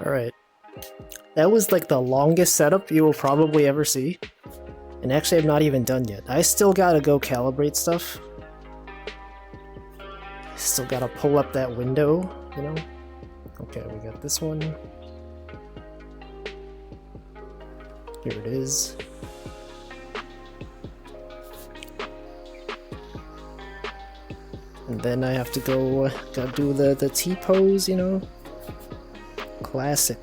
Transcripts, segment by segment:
Alright. That was like the longest setup you will probably ever see. And actually I'm not even done yet. I still gotta go calibrate stuff. Still gotta pull up that window, you know? Okay, we got this one. Here it is. And then I have to gotta do the T-pose, you know? Classic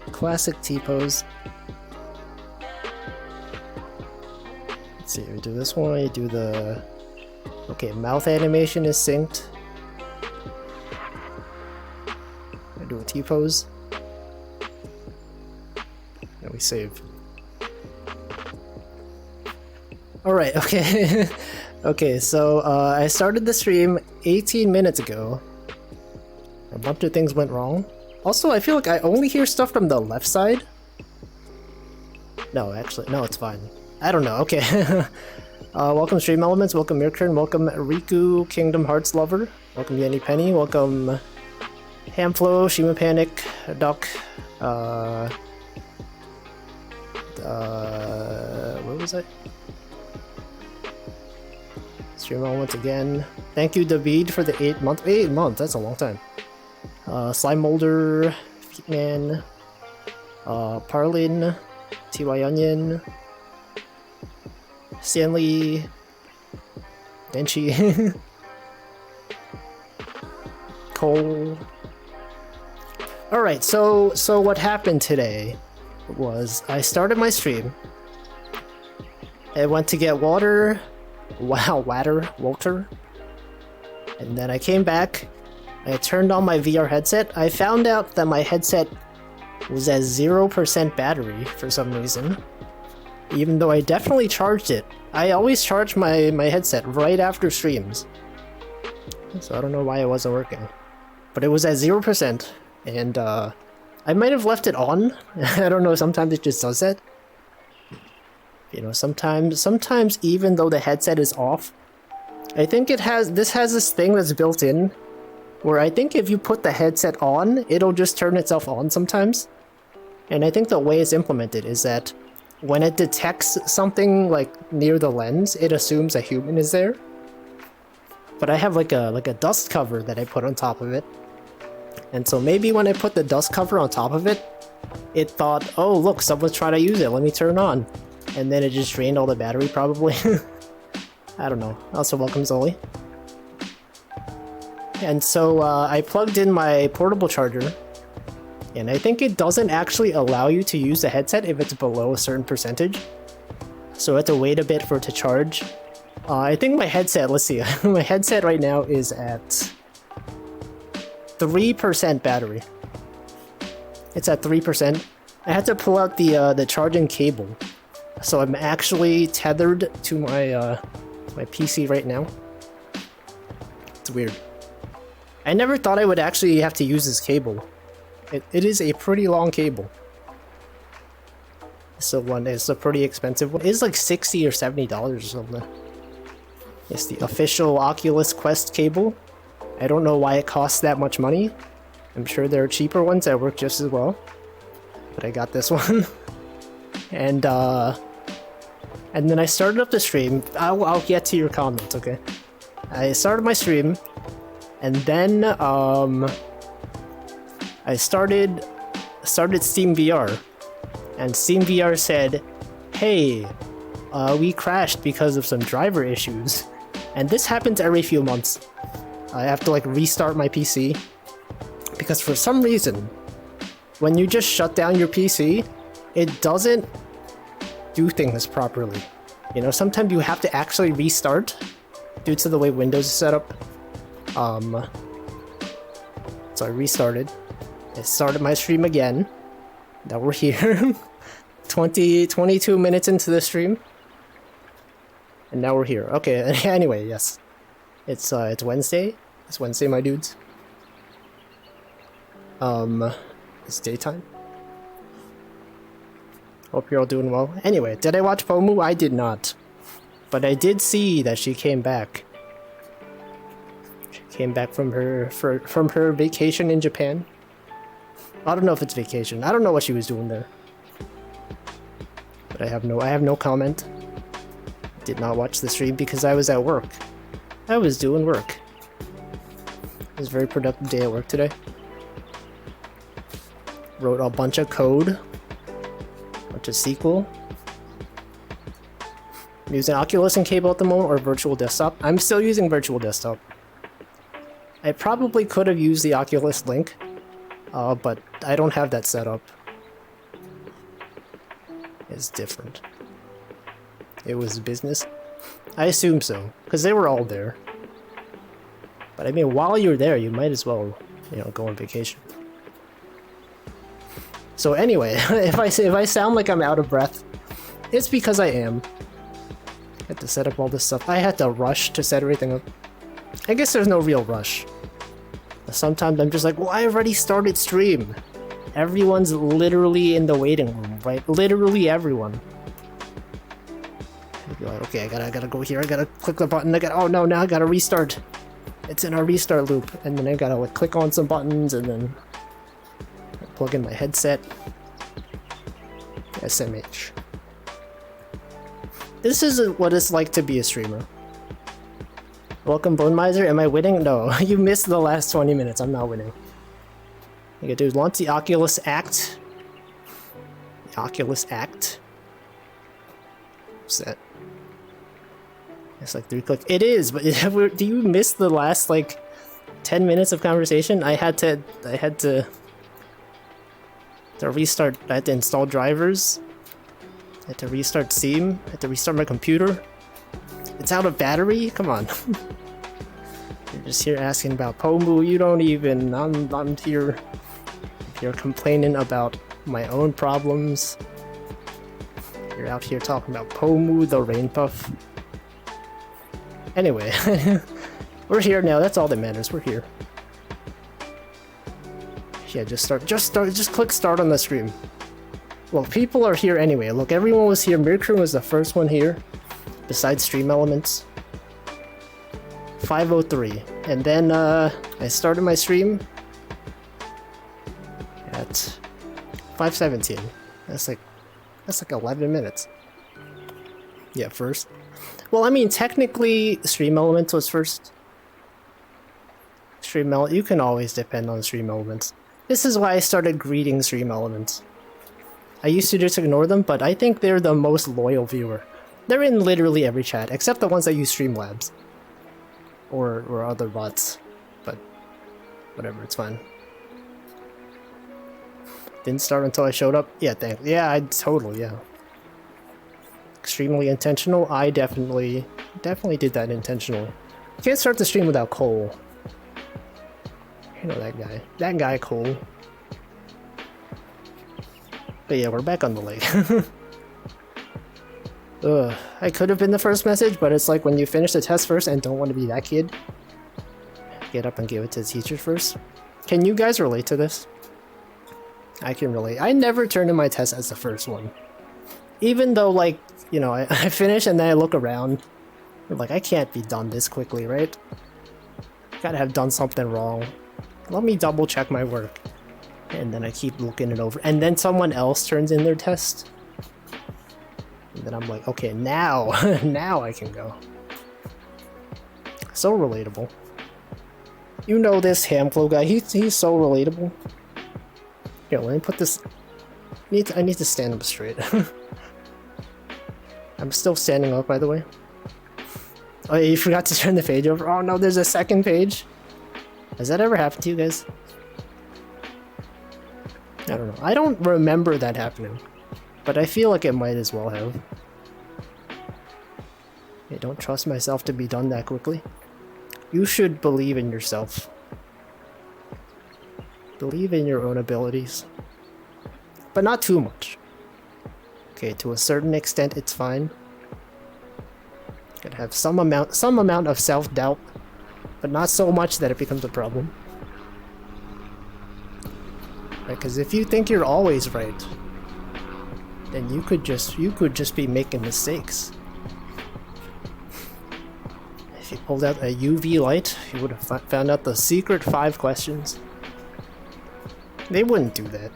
T-pose. Let's see, we do this one, you do the... Okay, mouth animation is synced. I do a T-pose. And we save. Alright, okay. Okay, so I started the stream 18 minutes ago. A bunch of things went wrong. Also, I feel like I only hear stuff from the left side. No, actually, no, it's fine. I don't know, okay. Welcome Stream Elements, welcome Mirkern, welcome Riku, Kingdom Hearts Lover, welcome Yenny Penny, welcome Hamflow, Shima Panic, Duck, where was I? Stream Elements again. Thank you, David, for the 8 month. 8 months, that's a long time. Slime Molder, Feetman, Parlin, TY Onion, Stanley, Denchi, Cole. Alright, so what happened today was I started my stream. I went to get water. Wow, Walter. And then I came back. I turned on my VR headset. I found out that my headset was at 0% battery for some reason. Even though I definitely charged it. I always charge my headset right after streams. So I don't know why it wasn't working. But it was at 0%. And I might have left it on. I don't know, sometimes it just does that. You know, sometimes even though the headset is off, I think this has this thing that's built in where I think if you put the headset on, it'll just turn itself on sometimes. And I think the way it's implemented is that when it detects something like near the lens, it assumes a human is there. But I have like a dust cover that I put on top of it. And so maybe when I put the dust cover on top of it, it thought, oh look, someone's trying to use it, let me turn on. And then it just drained all the battery, probably. I don't know. Also, welcome Zoli. And so I plugged in my portable charger. And I think it doesn't actually allow you to use the headset if it's below a certain percentage. So I have to wait a bit for it to charge. I think my headset, let's see. My headset right now is at 3% battery. It's at 3%. I had to pull out the charging cable. So I'm actually tethered to my my PC right now. It's weird. I never thought I would actually have to use this cable. It is a pretty long cable. So it's a pretty expensive one. It's like $60 or $70 or something. It's the official Oculus Quest cable. I don't know why it costs that much money. I'm sure there are cheaper ones that work just as well. But I got this one. And then I started up the stream. I'll get to your comments, okay? I started my stream, and then I started Steam VR, and Steam VR said, "Hey, we crashed because of some driver issues," and this happens every few months. I have to like restart my PC because for some reason, when you just shut down your PC, it doesn't do things properly. You know, sometimes you have to actually restart due to the way Windows is set up. So I restarted. I started my stream again. Now we're here. 22 minutes into the stream. And now we're here. Okay, anyway, yes. It's Wednesday. It's Wednesday, my dudes. It's daytime. Hope you're all doing well. Anyway, did I watch Pomu? I did not. But I did see that she came back. She came back from her vacation in Japan. I don't know if it's vacation. I don't know what she was doing there. But I have no comment. Did not watch the stream because I was at work. I was doing work. It was a very productive day at work today. Wrote a bunch of code. Bunch of SQL. I'm using Oculus and Cable at the moment, or Virtual Desktop. I'm still using Virtual Desktop. I probably could have used the Oculus Link, but I don't have that set up. It's different. It was business. I assume so, because they were all there. But I mean, while you're there, you might as well, you know, go on vacation. So anyway, if I sound like I'm out of breath, it's because I am. I had to set up all this stuff. I had to rush to set everything up. I guess there's no real rush. Sometimes I'm just like, well, I already started stream. Everyone's literally in the waiting room, right? Literally everyone. I'd be like, okay, I gotta go here. I gotta click the button. Oh no, now I gotta restart. It's in our restart loop, and then I gotta like click on some buttons, and then plug in my headset. SMH. This isn't what it's like to be a streamer. Welcome, Bone Miser. Am I winning? No, you missed the last 20 minutes. I'm not winning. All you gotta do is launch the Oculus Act. The Oculus Act. What's that? It's like 3 clicks. It is, but do you miss the last like 10 minutes of conversation? I had to restart. I had to install drivers. I had to restart Steam. I had to restart my computer. It's out of battery? Come on. You're just here asking about Pomu. You don't even... I'm here... If you're complaining about my own problems. You're out here talking about Pomu, the rain puff. Anyway. We're here now. That's all that matters. We're here. Yeah, just click start on the stream. Well, people are here anyway. Look, everyone was here. Mirkroom was the first one here. Besides Stream Elements. 5:03. And then I started my stream at 5:17. That's like 11 minutes. Yeah, first. Well, I mean, technically Stream Elements was first. You can always depend on Stream Elements. This is why I started greeting Stream Elements. I used to just ignore them, but I think they're the most loyal viewer. They're in literally every chat, except the ones that use Streamlabs. Or other bots. But whatever, it's fine. Didn't start until I showed up? Yeah, thanks. Yeah, totally, yeah. Extremely intentional? I definitely did that intentionally. You can't start the stream without Cole. You know that guy. That guy, Cole. But yeah, we're back on the lake. Ugh, I could have been the first message, but it's like when you finish the test first and don't want to be that kid. Get up and give it to the teacher first. Can you guys relate to this? I can relate. I never turn in my test as the first one. Even though, like, you know, I finish and then I look around. I'm like, I can't be done this quickly, right? Gotta have done something wrong. Let me double check my work. And then I keep looking it over. And then someone else turns in their test. And then I'm like, okay, now, now I can go. So relatable. You know this Hamflow guy, he's so relatable. Here, let me put this... I need to stand up straight. I'm still standing up, by the way. Oh, you forgot to turn the page over? Oh no, there's a second page? Has that ever happened to you guys? I don't know. I don't remember that happening. But I feel like it might as well have. I don't trust myself to be done that quickly. You should believe in yourself. Believe in your own abilities. But not too much. Okay, to a certain extent it's fine. Gotta have some amount of self-doubt, but not so much that it becomes a problem. Right, because if you think you're always right, then you could just be making mistakes. If you pulled out a UV light, you would have found out the secret 5 questions. They wouldn't do that.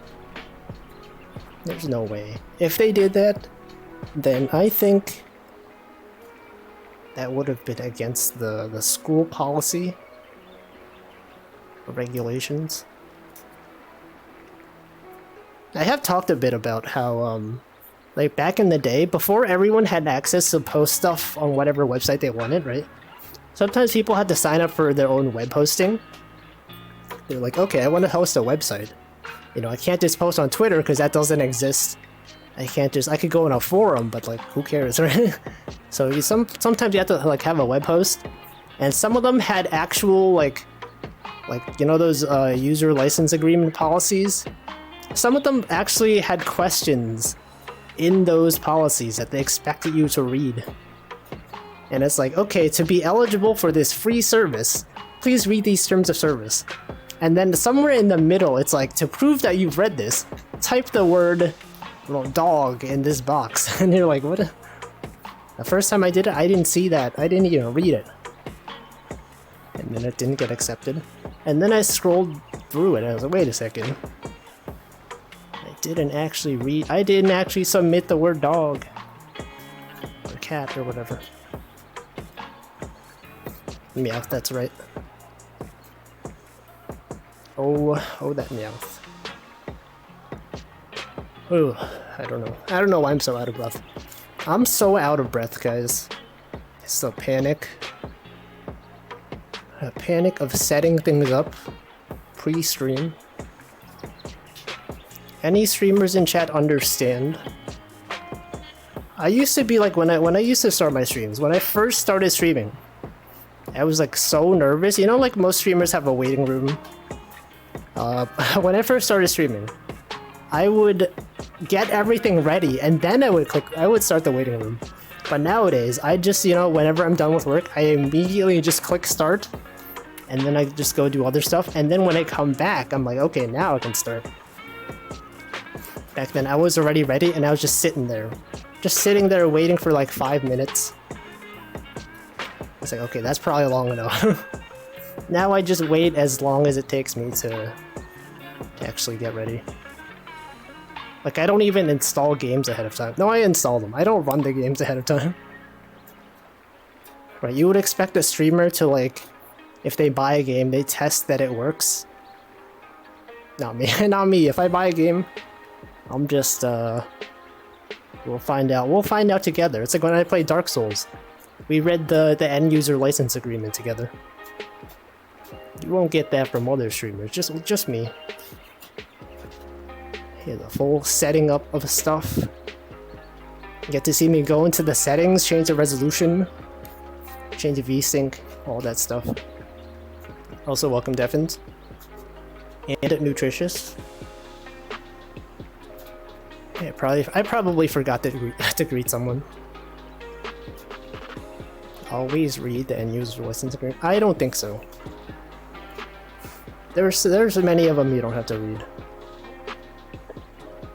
There's no way. If they did that, then I think that would have been against the school policy or regulations. I have talked a bit about how, like back in the day, before everyone had access to post stuff on whatever website they wanted, right? Sometimes people had to sign up for their own web hosting. They're like, okay, I want to host a website. You know, I can't just post on Twitter because that doesn't exist. I could go in a forum, but like, who cares, right? So sometimes you have to like have a web host, and some of them had actual like you know those user license agreement policies. Some of them actually had questions in those policies that they expected you to read. And it's like, okay, to be eligible for this free service, please read these terms of service. And then somewhere in the middle, it's like, to prove that you've read this, type the word dog in this box. And you're like, what? The first time I did it, I didn't see that. I didn't even read it. And then it didn't get accepted. And then I scrolled through it and I was like, wait a second. I didn't actually submit the word dog. Or cat or whatever. Meowth, that's right. Oh, that Meowth. Oh, I don't know why I'm so out of breath. I'm so out of breath, guys. It's a panic. A panic of setting things up pre-stream. Any streamers in chat understand? I used to be like, when I used to start my streams, when I first started streaming, I was like so nervous. You know, like most streamers have a waiting room. When I first started streaming, I would get everything ready and then I would start the waiting room. But nowadays, I just, you know, whenever I'm done with work, I immediately just click start and then I just go do other stuff. And then when I come back, I'm like, okay, now I can start. Back then, I was already ready and I was just sitting there waiting for like 5 minutes. It's like, okay, that's probably long enough. Now I just wait as long as it takes me to actually get ready. Like, I don't even install games ahead of time. No, I install them. I don't run the games ahead of time. Right, you would expect a streamer to, like, if they buy a game, they test that it works. Not me. Not me. If I buy a game, I'm just, we'll find out. We'll find out together. It's like when I play Dark Souls. We read the end-user license agreement together. You won't get that from other streamers, just me. Yeah, the full setting up of stuff. You get to see me go into the settings, change the resolution, change the VSync, all that stuff. Also, welcome Defins. And Nutritious. Yeah, I probably forgot to greet someone. Always read the end user license agreement. I don't think so. There's many of them you don't have to read.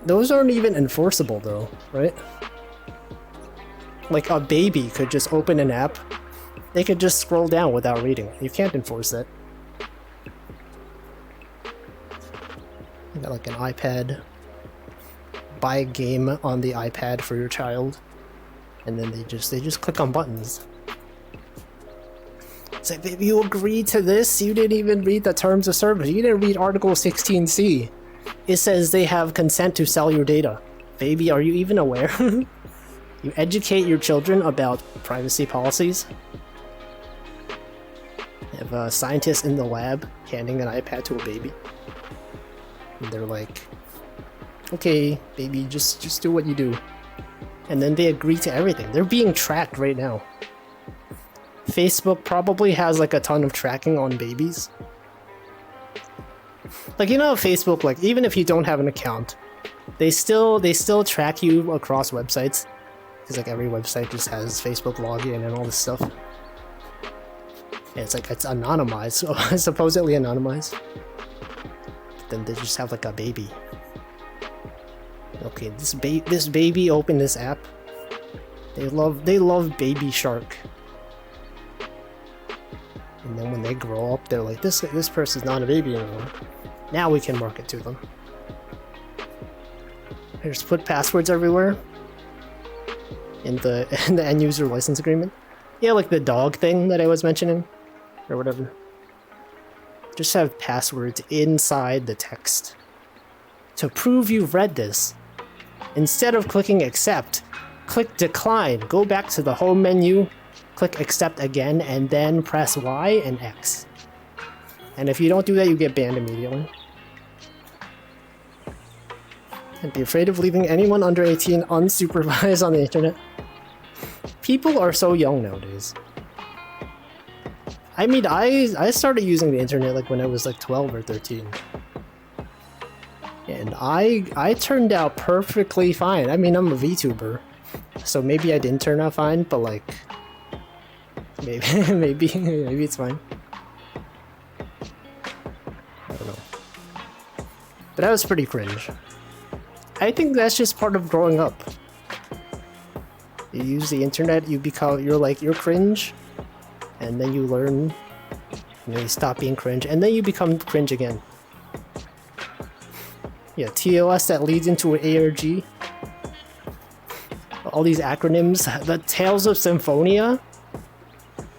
Those aren't even enforceable though, right? Like a baby could just open an app. They could just scroll down without reading. You can't enforce that. You got like an iPad. Buy a game on the iPad for your child. And then they just click on buttons. It's like, baby, you agreed to this? You didn't even read the terms of service. You didn't read Article 16C. It says they have consent to sell your data. Baby, are you even aware? You educate your children about privacy policies. You have a scientist in the lab handing an iPad to a baby. And they're like, okay, baby, just do what you do. And then they agree to everything. They're being tracked right now. Facebook probably has like a ton of tracking on babies. Like, you know, Facebook, like, even if you don't have an account, they still track you across websites. Because like every website just has Facebook login and all this stuff. Yeah, it's like, it's anonymized, so supposedly anonymized. But then they just have like a baby. Okay, this baby opened this app. They love Baby Shark. And then when they grow up, they're like, this person's not a baby anymore. Now we can market to them. Just put passwords everywhere in the end user license agreement. Yeah, like the dog thing that I was mentioning, or whatever. Just have passwords inside the text. To prove you've read this, instead of clicking accept, click decline. Go back to the home menu, click accept again, and then press Y and X. And if you don't do that, you get banned immediately. And be afraid of leaving anyone under 18 unsupervised on the internet. People are so young nowadays. I mean, I started using the internet like when I was like 12 or 13. And I turned out perfectly fine. I mean, I'm a VTuber, so maybe I didn't turn out fine, but like, maybe it's fine. I don't know. But that was pretty cringe. I think that's just part of growing up. You use the internet, you're cringe, and then you learn, you stop being cringe, and then you become cringe again. Yeah, TOS that leads into an ARG. All these acronyms. The Tales of Symphonia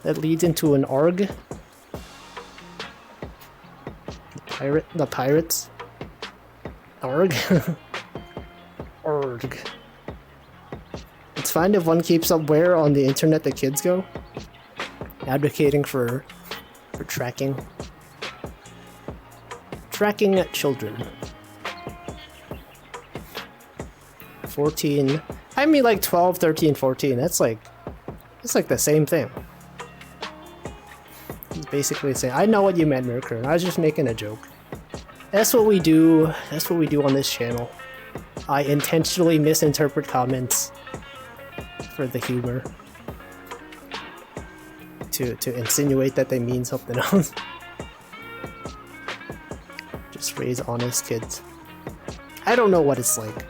that leads into an ARG. The Pirates. ARG. ARG. It's fine if one keeps up where on the internet the kids go. Advocating for tracking. Tracking children. 14. I mean like 12, 13, 14. It's like the same thing. It's basically the same. I know what you meant, Mirkern. I was just making a joke. That's what we do. That's what we do on this channel. I intentionally misinterpret comments for the humor. To insinuate that they mean something else. Just raise honest kids. I don't know what it's like.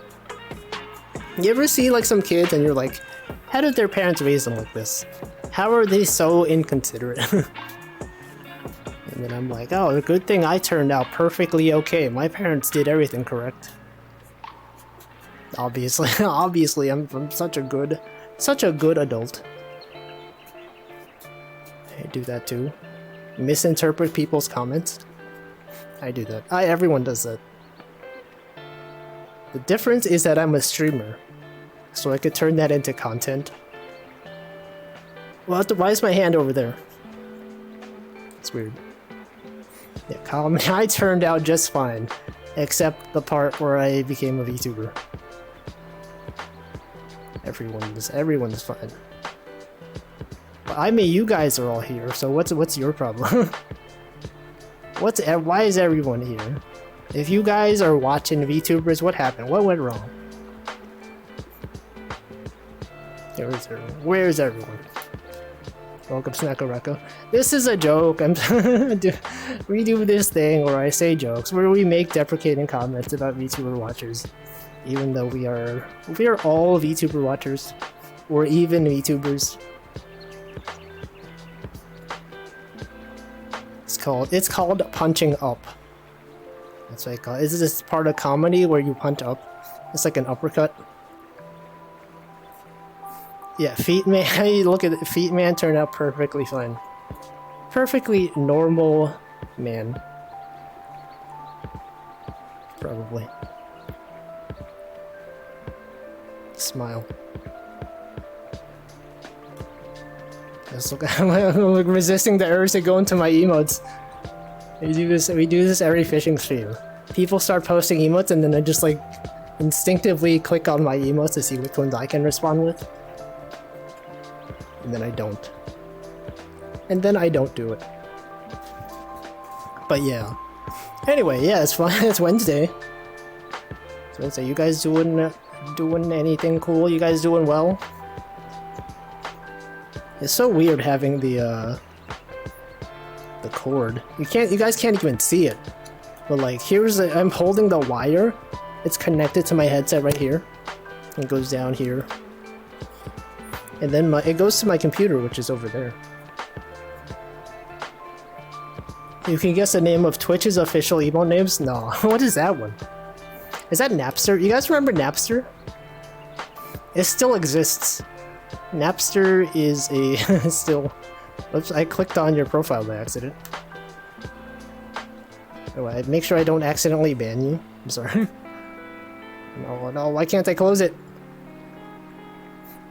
You ever see like some kids and you're like, how did their parents raise them like this? How are they so inconsiderate? And then I'm like, oh, good thing I turned out perfectly okay. My parents did everything correct. Obviously, I'm such a good adult. I do that too. Misinterpret people's comments. I do that. Everyone does that. The difference is that I'm a streamer, so I could turn that into content. Well, why is my hand over there? It's weird. Yeah, comment. I turned out just fine, except the part where I became a VTuber. Everyone's fine. But I mean, you guys are all here, so what's your problem? Why is everyone here? If you guys are watching VTubers, what happened? What went wrong? Where's everyone? Welcome, Snackareka. This is a joke. We do this thing where I say jokes, where we make deprecating comments about VTuber watchers, even though we are all VTuber watchers, or even VTubers. It's called punching up. That's what I call it. Is this part of comedy where you punch up? It's like an uppercut. Yeah, Feet Man. Look at it. Feet Man turned out perfectly fine. Perfectly normal man. Probably. Smile. I'm resisting the urge to go into my emotes. We do this every fishing stream. People start posting emotes and then I just like instinctively click on my emotes to see which ones I can respond with. And then I don't. And then I don't do it. But yeah. Anyway, yeah, it's fun. It's Wednesday. It's Wednesday. You guys doing anything cool? You guys doing well? It's so weird having the cord. You guys can't even see it. But like, I'm holding the wire. It's connected to my headset right here. It goes down here. And then it goes to my computer, which is over there. You can guess the name of Twitch's official emote names? No. What is that one? Is that Napster? You guys remember Napster? It still exists. Napster is a still... Oops, I clicked on your profile by accident. Oh, I make sure I don't accidentally ban you. I'm sorry. No, no, why can't I close it?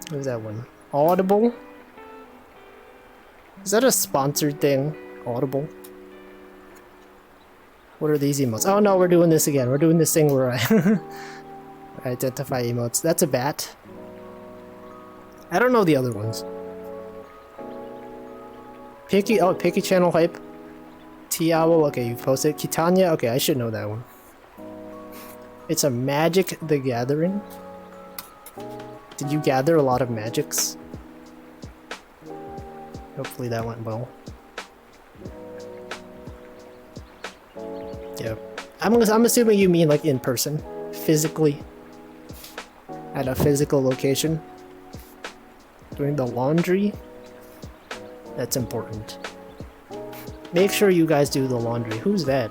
What is that one? Audible? Is that a sponsored thing? Audible? What are these emotes? Oh no, we're doing this again. We're doing this thing where I identify emotes. That's a bat. I don't know the other ones. Picky, oh, Picky Channel Hype. Tiawo, okay, you posted. Kitanya, okay, I should know that one. It's a Magic the Gathering. Did you gather a lot of magics? Hopefully that went well. Yeah. I'm assuming you mean like in person. Physically. At a physical location. Doing the laundry. That's important. Make sure you guys do the laundry. Who's that?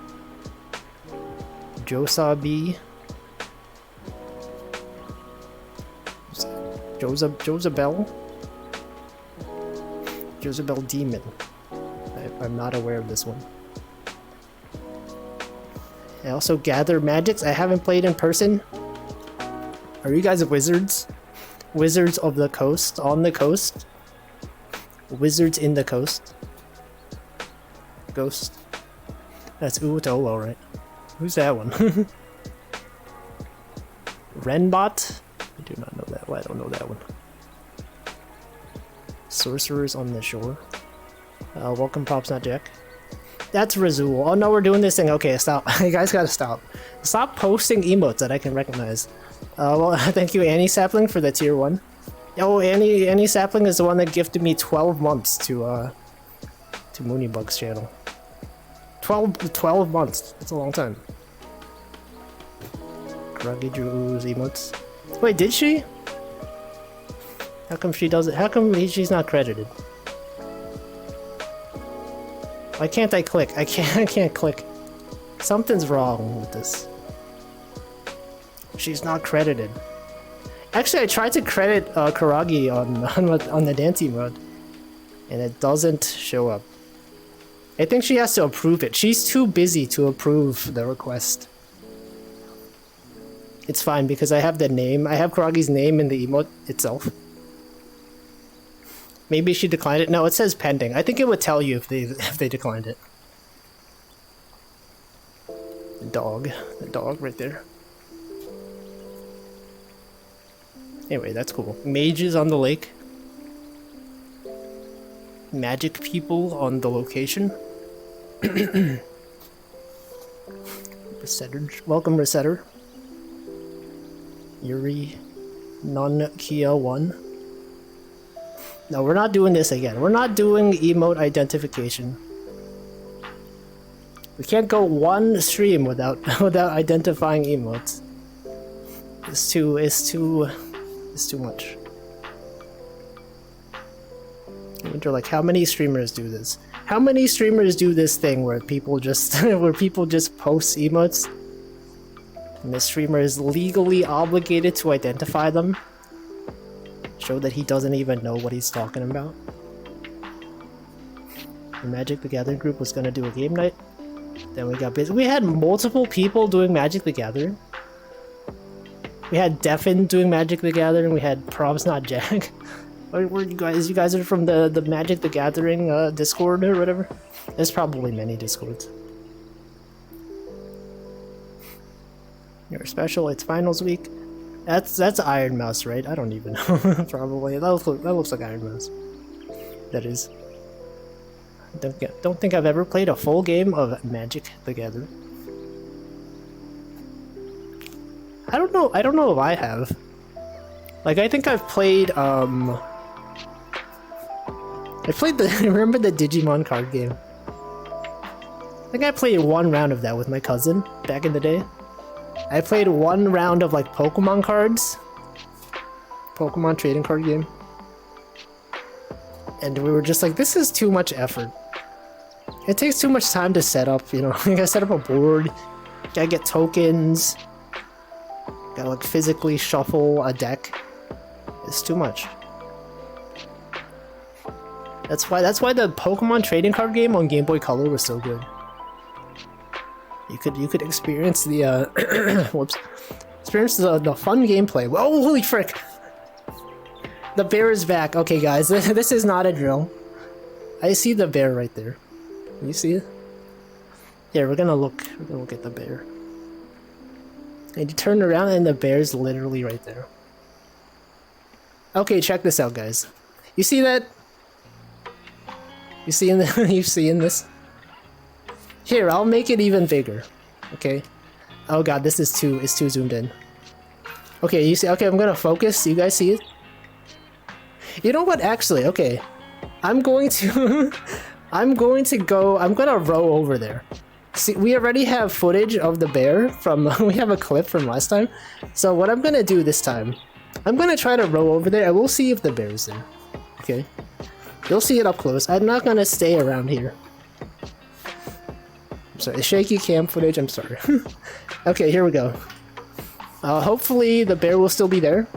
Josabi. Josabel? Josabel Demon. I'm not aware of this one. I also gather magics. I haven't played in person. Are you guys wizards? Wizards of the coast? On the coast? Wizards in the coast? Ghost. That's Uotolo, right? Who's that one? Renbot? I do not know that. Well, I don't know that one. Sorcerers on the shore. Welcome, Props Not Jack. That's Razul. Oh no, we're doing this thing. Okay, stop. You guys gotta stop. Stop posting emotes that I can recognize. Well, thank you, Annie Sapling, for the tier 1. Oh, Annie Sapling is the one that gifted me 12 months to Moonybug's channel. 12 months. That's a long time. Gruggy Drew's emotes. Wait, did she? How come she doesn't? How come she's not credited? Why can't I click? I can't click. Something's wrong with this. She's not credited. Actually, I tried to credit Karagi on the Dante mode, and it doesn't show up. I think she has to approve it. She's too busy to approve the request. It's fine because I have the name. I have Karagi's name in the emote itself. Maybe she declined it. No, it says pending. I think it would tell you if they declined it. The dog right there. Anyway, that's cool. Mages on the lake. Magic people on the location. Resetter. Welcome, Resetter. Yuri. Non-Kia 1. No, we're not doing this again. We're not doing emote identification. We can't go one stream without identifying emotes. It's too much. I wonder, like, how many streamers do this? How many streamers do this thing where people just post emotes, and the streamer is legally obligated to identify them? Show that he doesn't even know what he's talking about. The Magic the Gathering group was gonna do a game night. Then we got busy. We had multiple people doing Magic the Gathering. We had Defin doing Magic the Gathering. We had Probs Not Jack. Where you guys? You guys are from the Magic the Gathering Discord or whatever. There's probably many Discords. You're special. It's finals week. That's Iron Mouse, right? I don't even know. Probably. That looks like Iron Mouse. That is. Don't think I've ever played a full game of Magic the Gathering. I don't know if I have. Like, I think I've played I played remember the Digimon card game? I think I played one round of that with my cousin back in the day. I played one round of like Pokemon cards. Pokemon trading card game. And we were just like, this is too much effort. It takes too much time to set up, you know. You gotta set up a board, gotta get tokens, gotta like physically shuffle a deck. It's too much. That's why the Pokemon trading card game on Game Boy Color was so good. You could experience the whoops. Experience the fun gameplay. Oh, holy frick! The bear is back. Okay, guys, this is not a drill. I see the bear right there. You see it? Yeah, we're gonna look at the bear. And you turn around and the bear's literally right there. Okay, check this out, guys. You see that? You seeing this? Here, I'll make it even bigger. Okay. Oh god, it's too zoomed in. Okay, you see? Okay, I'm gonna focus. You guys see it? You know what? Actually, okay. I'm going to row over there. See, we already have footage of the bear from, we have a clip from last time. So what I'm gonna do this time, I'm gonna try to row over there and we'll see if the bear is there. Okay. You'll see it up close. I'm not gonna stay around here. I'm sorry, shaky cam footage, I'm sorry. Okay, here we go. Hopefully the bear will still be there.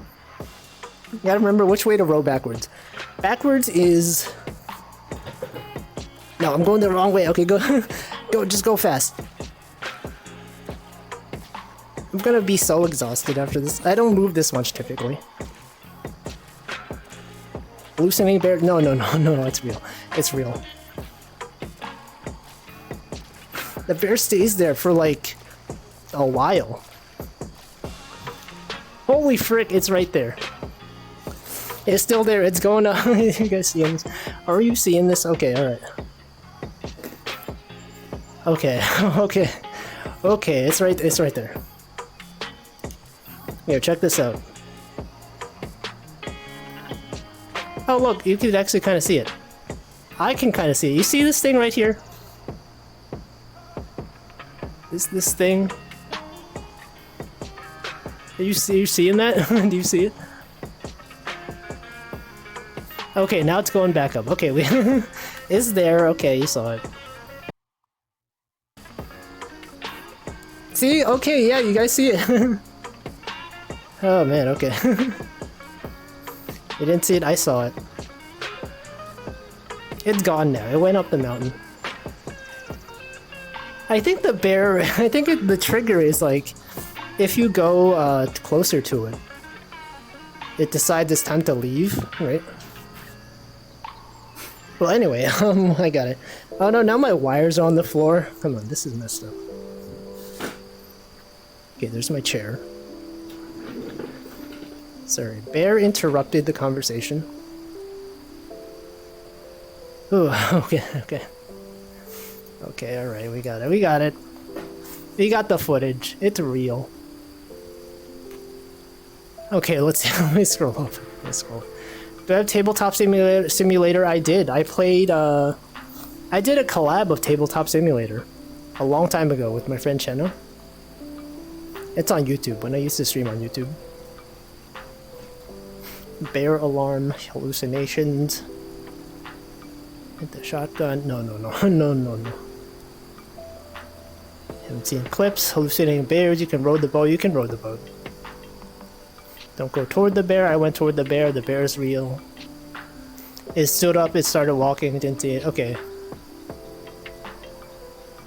You gotta remember which way to row backwards. Backwards is... No, I'm going the wrong way. Okay, go, just go fast. I'm gonna be so exhausted after this. I don't move this much typically. Hallucinating bear? No, it's real. It's real. The bear stays there for like a while. Holy frick, it's right there. It's still there, it's going up. You guys seeing this? Are you seeing this? Okay, alright. Okay, okay, it's right there. Here, check this out. Oh look, you can actually kind of see it. I can kind of see it. You see this thing right here? This thing? Are you seeing that? Do you see it? Okay, now it's going back up. Okay, it's there. Okay, you saw it. See? Okay, yeah, you guys see it. Oh man, okay. You didn't see it? I saw it. It's gone now. It went up the mountain. I think the bear... I think the trigger is like... If you go closer to it, it decides it's time to leave, right? Well, anyway, I got it. Oh no, now my wires are on the floor. Come on, this is messed up. Okay, there's my chair. Sorry, bear interrupted the conversation. Ooh, okay. Okay, alright, we got it. We got the footage. It's real. Okay, let me scroll up. Do I have Tabletop Simulator? I did. I played, I did a collab of Tabletop Simulator a long time ago with my friend Chenna. It's on YouTube, when I used to stream on YouTube. Bear alarm, hallucinations. Hit the shotgun. No. Haven't seen clips. Hallucinating bears. You can row the boat. Don't go toward the bear. I went toward the bear. The bear's real. It stood up. It started walking. Didn't see it. Okay.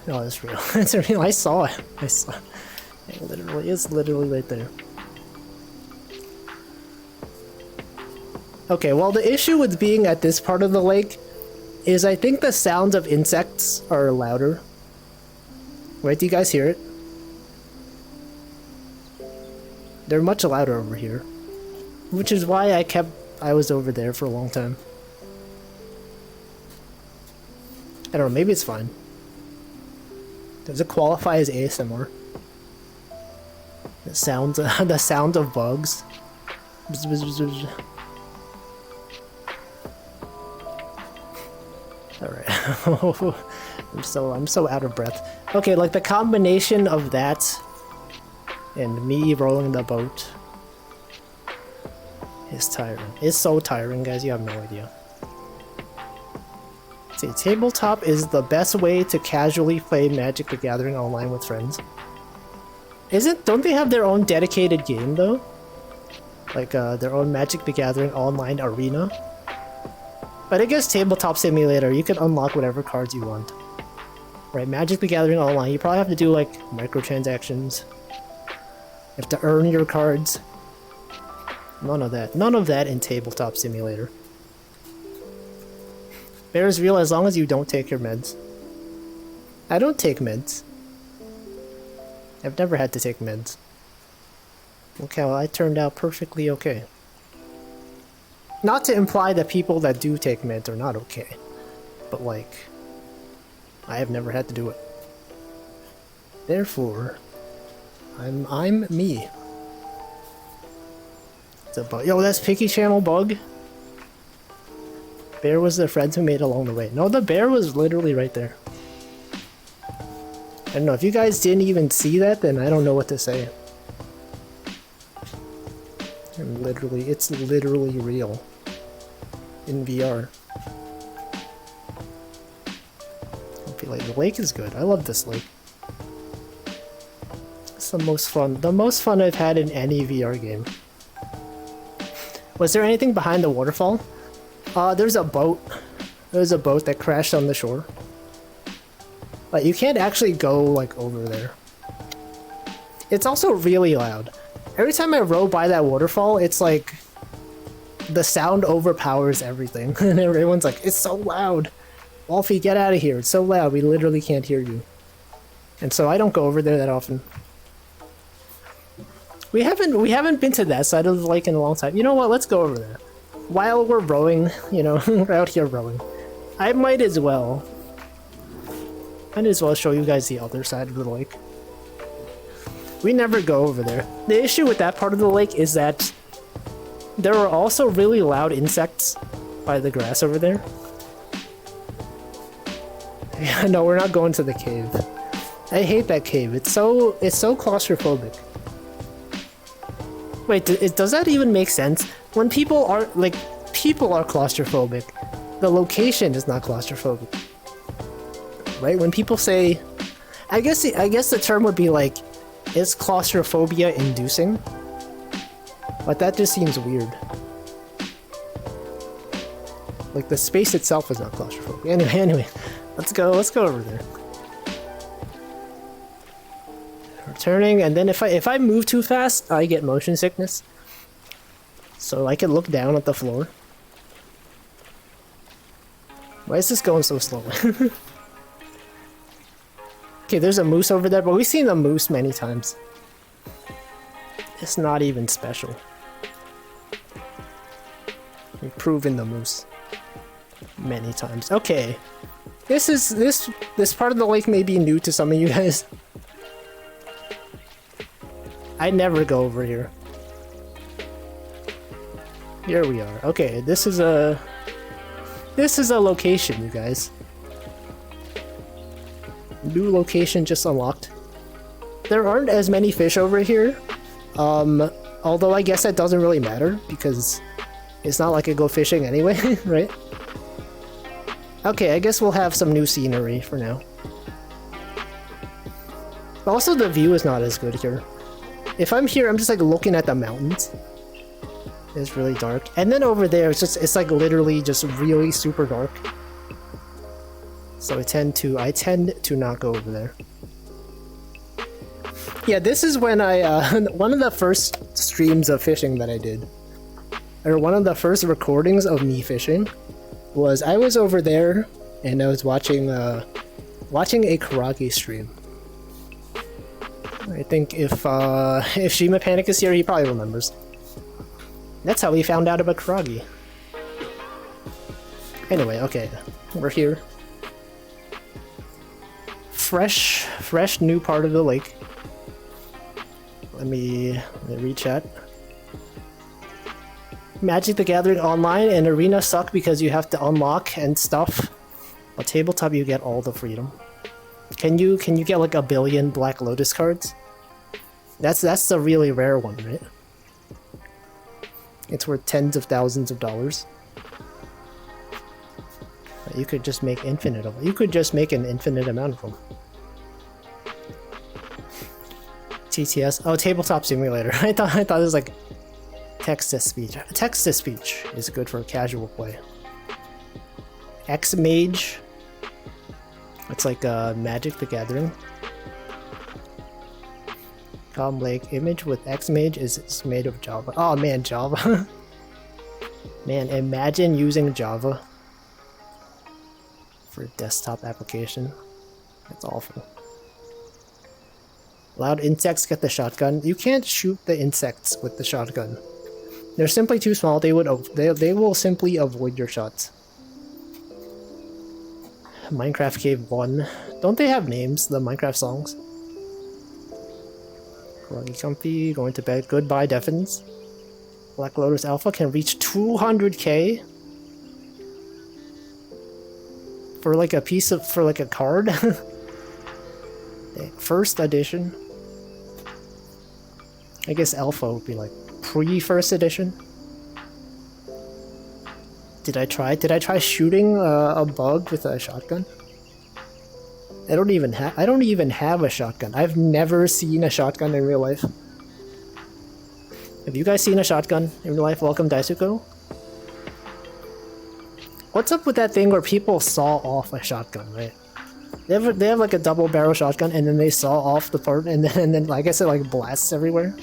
No, it's real. It's real. I saw it. It's literally right there. Okay, well, the issue with being at this part of the lake is I think the sounds of insects are louder. Right, do you guys hear it? They're much louder over here. Which is why I was over there for a long time. I don't know, maybe it's fine. Does it qualify as ASMR? The sound of bugs. Bzz, bzz, bzz, bzz. Alright. I'm so out of breath. Okay, like the combination of that and me rolling the boat is tiring. It's so tiring, guys, you have no idea. See, tabletop is the best way to casually play Magic the Gathering online with friends. Don't they have their own dedicated game though? Like their own Magic the Gathering online arena? But I guess Tabletop Simulator, you can unlock whatever cards you want. Right, Magic the Gathering online, you probably have to do like microtransactions. You have to earn your cards. None of that. None of that in Tabletop Simulator. Bears real as long as you don't take your meds. I don't take meds. I've never had to take meds. Okay, well I turned out perfectly okay. Not to imply that people that do take meds are not okay. But like, I have never had to do it. Therefore, I'm me. It's a bug. Yo, that's Picky Channel bug. Bear was the friends who made along the way. No, the bear was literally right there. I don't know, if you guys didn't even see that, then I don't know what to say. And it's literally real. In VR. I feel like the lake is good. I love this lake. It's the most fun I've had in any VR game. Was there anything behind the waterfall? There's a boat. There's a boat that crashed on the shore. But you can't actually go, like, over there. It's also really loud. Every time I row by that waterfall, it's like... the sound overpowers everything. And everyone's like, it's so loud! Wolfie, get out of here. It's so loud, we literally can't hear you. And so I don't go over there that often. We haven't been to that side of the lake in a long time. You know what, let's go over there. While we're rowing, you know, we're out here rowing. I might as well show you guys the other side of the lake. We never go over there. The issue with that part of the lake is that there are also really loud insects by the grass over there. Yeah, no, we're not going to the cave. I hate that cave. It's so claustrophobic. Wait, does that even make sense? When people are claustrophobic, the location is not claustrophobic. Right? When people say, I guess the term would be like, is claustrophobia inducing? But that just seems weird. Like the space itself is not claustrophobic. Anyway, let's go over there. Returning, and then if I move too fast, I get motion sickness. So I can look down at the floor. Why is this going so slowly? Okay, there's a moose over there, but we've seen the moose many times. It's not even special. We've proven the moose many times. Okay, this part of the lake may be new to some of you guys. I never go over here. Here we are. Okay, this is a location, you guys. New location just unlocked. There aren't as many fish over here. Although I guess that doesn't really matter because it's not like I go fishing anyway, right? Okay, I guess we'll have some new scenery for now. Also, the view is not as good here. If I'm here, I'm just like looking at the mountains. It's really dark. And then over there, it's like literally just really super dark. So I tend to not go over there. Yeah, this is when one of the first streams of fishing that I did, or one of the first recordings of me fishing, was I was over there and I was watching a Karage stream. I think if Shima Panic is here, he probably remembers. That's how we found out about Karage. Anyway, okay, we're here. Fresh new part of the lake. Let me read chat. Magic the Gathering Online and Arena suck because you have to unlock and stuff. On Tabletop you get all the freedom. Can you get like 1 billion Black Lotus cards? That's the really rare one, right? It's worth tens of thousands of dollars. You could just make infinite of them. You could just make an infinite amount of them. TTS. Oh, tabletop simulator. I thought it was like text to speech. Text to speech is good for casual play. X-Mage. It's like Magic the Gathering. Com Lake image with X-Mage is made of Java. Oh man, Java. Man, imagine using Java for a desktop application. That's awful. Loud insects get the shotgun. You can't shoot the insects with the shotgun. They're simply too small. They will simply avoid your shots. Minecraft Cave 1. Don't they have names, the Minecraft songs? Groggy Comfy, going to bed. Goodbye, Defins. Black Lotus Alpha can reach 200k for like a piece of, for like a card. First edition. I guess Alpha would be like pre-first edition. Did I try shooting a bug with a shotgun? I don't even have a shotgun. I've never seen a shotgun in real life. Have you guys seen a shotgun in real life? Welcome, Daisuko. What's up with that thing where people saw off a shotgun, right? They have like a double barrel shotgun and then they saw off the part and then like I said, like blasts everywhere.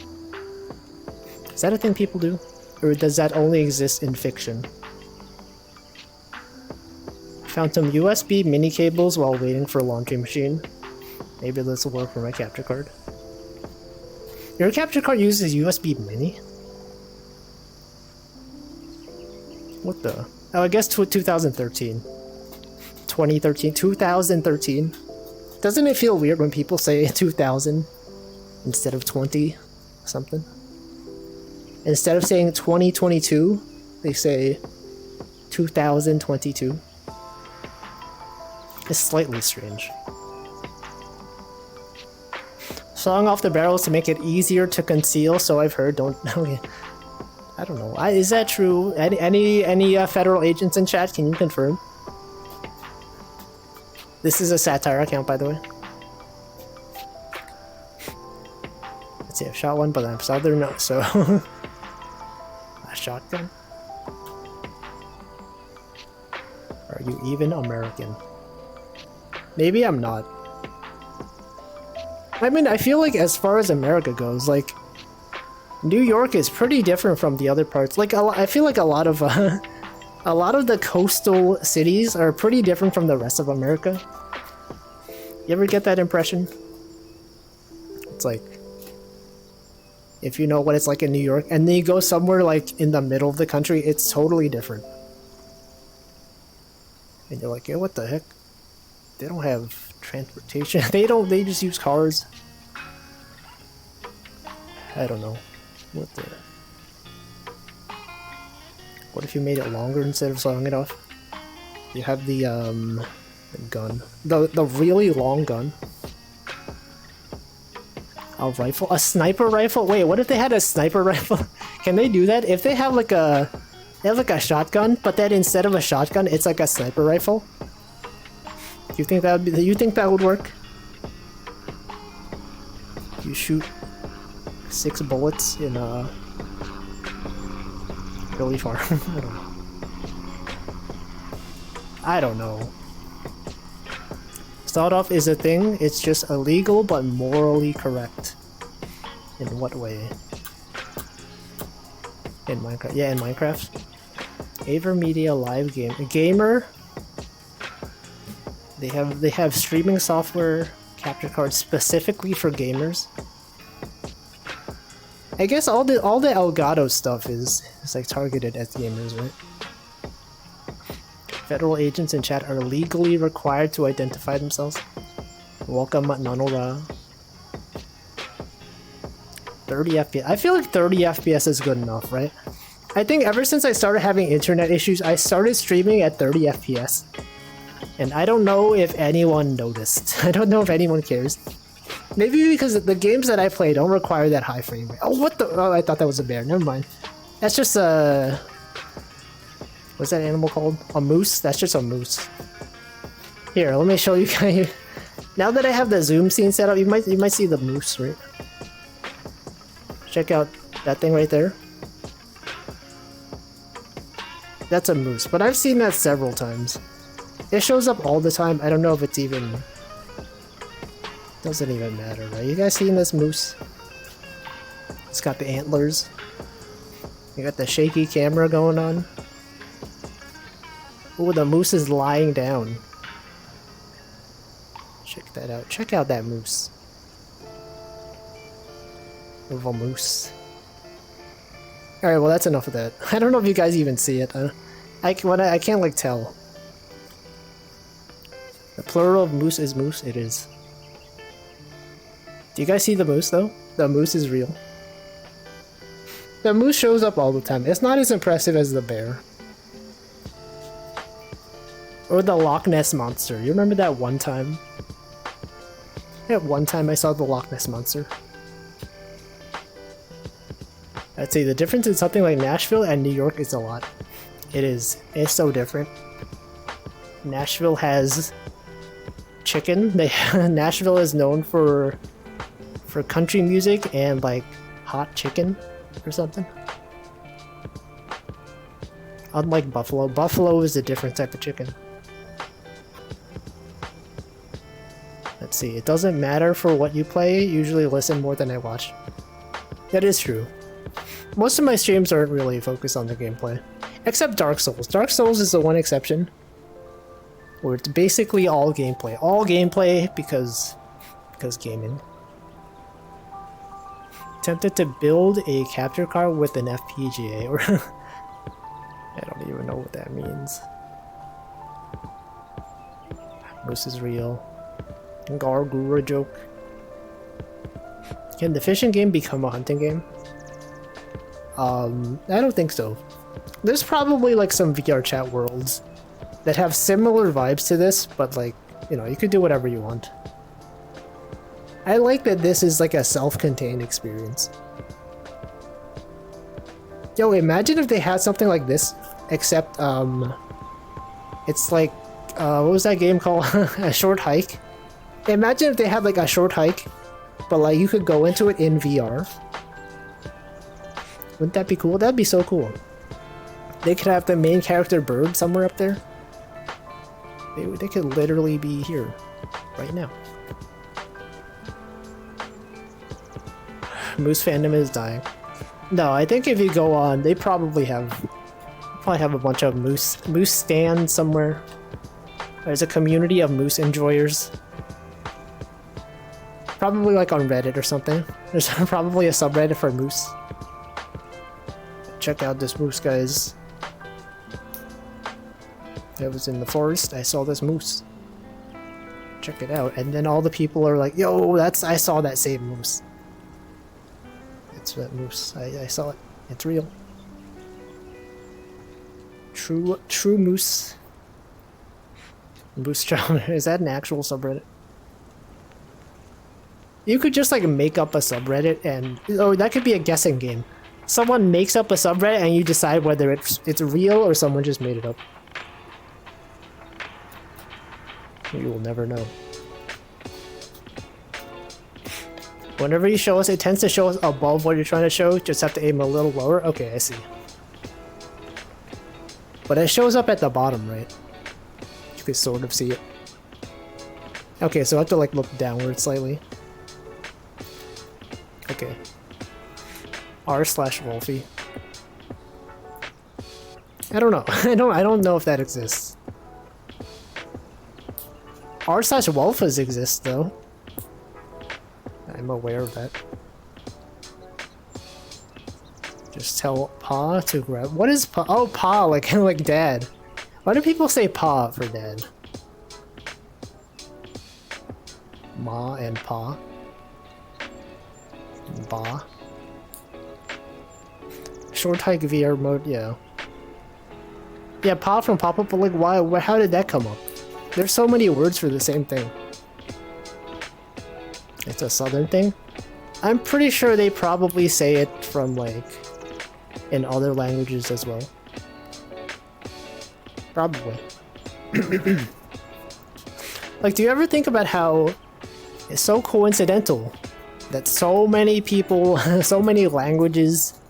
Is that a thing people do? Or does that only exist in fiction? Found some USB mini cables while waiting for a laundry machine. Maybe this will work for my capture card. Your capture card uses USB mini? What the? Oh, I guess 2013. 2013. Doesn't it feel weird when people say 2000 instead of 20 something? Instead of saying 2022, they say 2022. It's slightly strange. Sawing off the barrels to make it easier to conceal, so I've heard. Don't know. I don't know. Is that true? Any federal agents in chat? Can you confirm? This is a satire account, by the way. Let's see. I've shot one, but I'm southern, so a shotgun. Are you even American? Maybe I'm not. I mean, I feel like as far as America goes, like, New York is pretty different from the other parts. Like, I feel like a lot of the coastal cities are pretty different from the rest of America. You ever get that impression? It's like, if you know what it's like in New York, and then you go somewhere like in the middle of the country, it's totally different. And you're like, yeah, what the heck? They don't have transportation. They just use cars. I don't know. What the... What if you made it longer instead of sawing it off? You have the gun. The really long gun. A rifle? A sniper rifle? Wait, what if they had a sniper rifle? Can they do that? If they have like a... They have like a shotgun, but then instead of a shotgun, it's like a sniper rifle? You think that would be... You think that would work? You shoot 6 bullets in really far. I don't know. Start off is a thing. It's just illegal but morally correct. In what way? In Minecraft? Yeah, in Minecraft. Avermedia live game. A gamer. They have streaming software capture cards specifically for gamers. I guess all the Elgato stuff is like targeted at gamers, right? Federal agents in chat are legally required to identify themselves. Welcome, Nanora. 30 FPS. I feel like 30 FPS is good enough, right? I think ever since I started having internet issues, I started streaming at 30 FPS. And I don't know if anyone noticed. I don't know if anyone cares. Maybe because the games that I play don't require that high frame rate. Oh, what the? Oh, I thought that was a bear. Never mind. That's just What's that animal called? A moose? That's just a moose. Here, let me show you guys. Now that I have the zoom scene set up, you might see the moose, right? Check out that thing right there. That's a moose, but I've seen that several times. It shows up all the time. I don't know if it's even... Doesn't even matter, right? You guys seen this moose? It's got the antlers. You got the shaky camera going on. Oh, the moose is lying down. Check that out. Check out that moose. Little moose. Alright, well that's enough of that. I don't know if you guys even see it. I can't like tell. The plural of moose is moose? It is. Do you guys see the moose though? The moose is real. The moose shows up all the time. It's not as impressive as the bear. Or the Loch Ness Monster. You remember that one time? That one time I saw the Loch Ness Monster. I'd say the difference in something like Nashville and New York is a lot. It is. It's so different. Nashville has chicken. Nashville is known for country music and like hot chicken or something. Unlike Buffalo. Buffalo is a different type of chicken. Let's see. It doesn't matter for what you play. Usually listen more than I watch. That is true. Most of my streams aren't really focused on the gameplay. Except Dark Souls. Dark Souls is the one exception. Where it's basically all gameplay. All gameplay because gaming. Tempted to build a capture card with an FPGA or I don't even know what that means. This is real. Gargura joke. Can the fishing game become a hunting game? I don't think so. There's probably like some VR chat worlds that have similar vibes to this, but like, you know, you could do whatever you want. I like that this is like a self-contained experience. Yo, imagine if they had something like this, except, it's like, what was that game called? A Short Hike? Imagine if they had like a Short Hike, but like you could go into it in VR. Wouldn't that be cool? That'd be so cool. They could have the main character bird somewhere up there. They could literally be here, right now. Moose fandom is dying. No, I think if you go on, they probably have a bunch of moose stands somewhere. There's a community of moose enjoyers. Probably like on Reddit or something. There's probably a subreddit for moose. Check out this moose, guys. I was in the forest, I saw this moose. Check it out. And then all the people are like, yo, I saw that same moose. It's that moose. I saw it. It's real. True moose. Moose Chowder. Is that an actual subreddit? You could just like make up a subreddit and... Oh, that could be a guessing game. Someone makes up a subreddit and you decide whether it's real or someone just made it up. You will never know. Whenever you show us, it tends to show us above what you're trying to show. Just have to aim a little lower. Okay, I see. But it shows up at the bottom, right? You can sort of see it. Okay, so I have to like look downward slightly. Okay. r/Wolfie. I don't know. I don't know if that exists. r/Wolfas exist though. I'm aware of that. Just tell Pa to grab. What is Pa? Oh, Pa, like like Dad. Why do people say Pa for Dad? Ma and Pa. Ba. Short Hike VR mode, yeah. Yeah, Pa from Pop-Up, but like, why? How did that come up? There's so many words for the same thing. It's a southern thing? I'm pretty sure they probably say it from like in other languages as well. Probably. Like, do you ever think about how it's so coincidental that so many people, so many languages,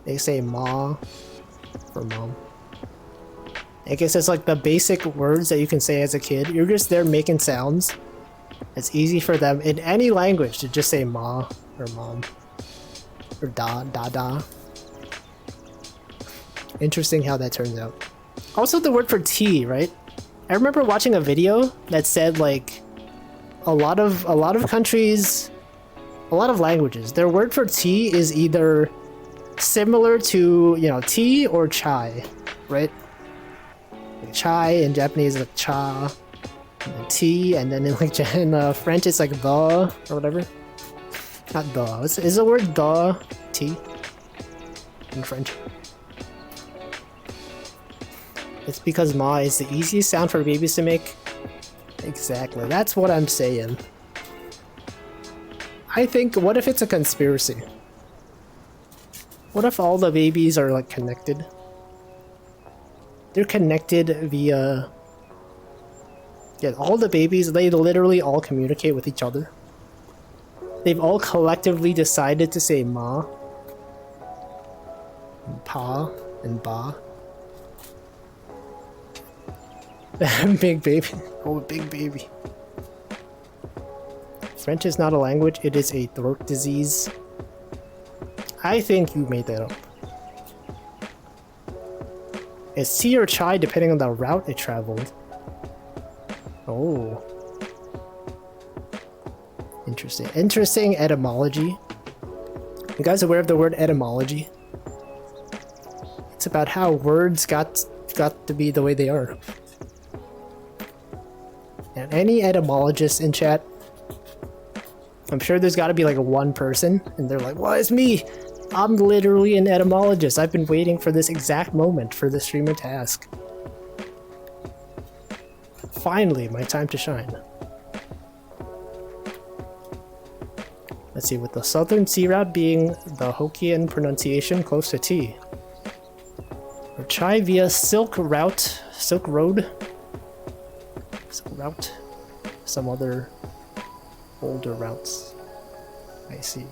they say ma for mom? I guess it's like the basic words that you can say as a kid. You're just there making sounds. It's easy for them in any language to just say ma or mom or da. Interesting how that turns out. Also the word for tea, right? I remember watching a video that said like a lot of countries, a lot of languages, their word for tea is either similar to, you know, tea or chai, right? Like chai in Japanese is like cha, and then tea, and then in like in French it's like the or whatever. Not the. Is the word the tea in French? It's because ma is the easiest sound for babies to make. Exactly. That's what I'm saying. I think, what if it's a conspiracy? What if all the babies are like connected? They're connected via... Yeah, all the babies, they literally all communicate with each other. They've all collectively decided to say ma, and pa, and ba. Big baby. Oh, big baby. French is not a language, it is a throat disease. I think you made that up. It's tea or chai depending on the route it traveled. Oh. Interesting. Interesting etymology. You guys aware of the word etymology? It's about how words got to be the way they are. And any etymologist in chat, I'm sure there's got to be like one person, and they're like, "Well, it's me. I'm literally an etymologist. I've been waiting for this exact moment for the streamer to ask. Finally, my time to shine." Let's see, with the southern sea route being the Hokkien pronunciation close to T. Or chai via Silk Road, some other older routes. I see.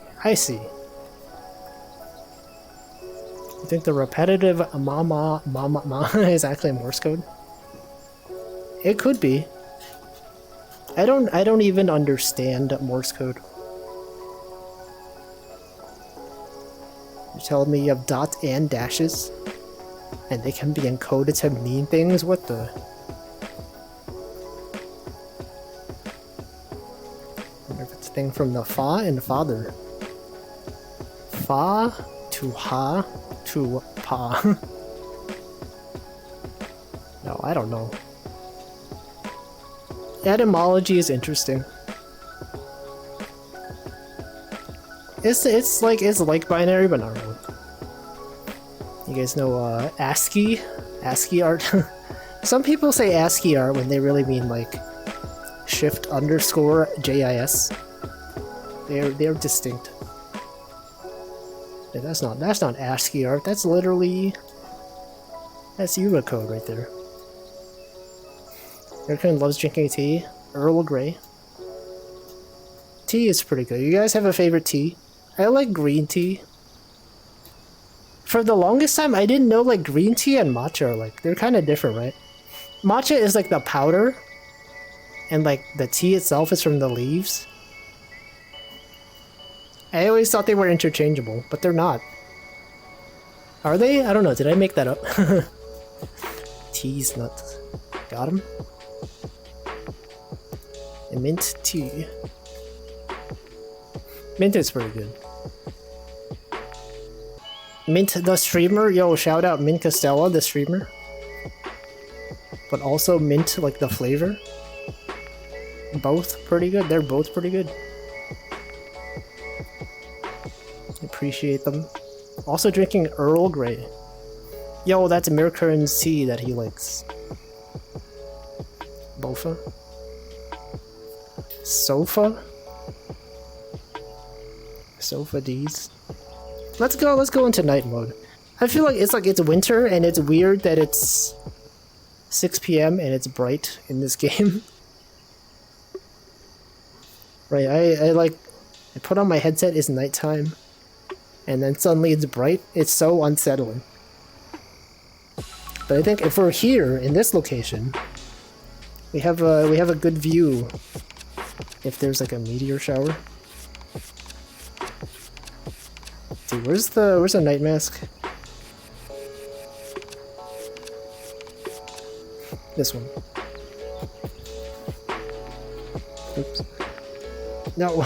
You think the repetitive ma is actually Morse code? It could be. I don't even understand Morse code. You're telling me you have dots and dashes? And they can be encoded to mean things? What the... thing from the fa and father. Fa to ha to pa. No, I don't know. Etymology is interesting. It's like binary, but not really. You guys know ASCII art? Some people say ASCII art when they really mean like shift_JIS. They're distinct. Yeah, that's not ASCII art. That's literally Unicode right there. Erica loves drinking tea. Earl Grey. Tea is pretty good. You guys have a favorite tea? I like green tea. For the longest time, I didn't know like green tea and matcha are like, they're kind of different, right? Matcha is like the powder, and like the tea itself is from the leaves. I always thought they were interchangeable, but they're not. Are they? I don't know. Did I make that up? Tea's nuts. Got him? Mint tea. Mint is pretty good. Mint the streamer. Yo, shout out Mint Costella, the streamer. But also mint like the flavor. Both pretty good. They're both pretty good. Appreciate them. Also drinking Earl Grey. Yo, that's Mirkern's tea that he likes. Bofa? Sofa? Sofa D's. Let's go into night mode. I feel like it's winter and it's weird that it's 6 p.m. and it's bright in this game. Right, I put on my headset, it's nighttime, and then suddenly it's bright. It's so unsettling. But I think if we're here in this location, we have a good view. If there's like a meteor shower. Dude, where's the night mask? This one. Oops. No.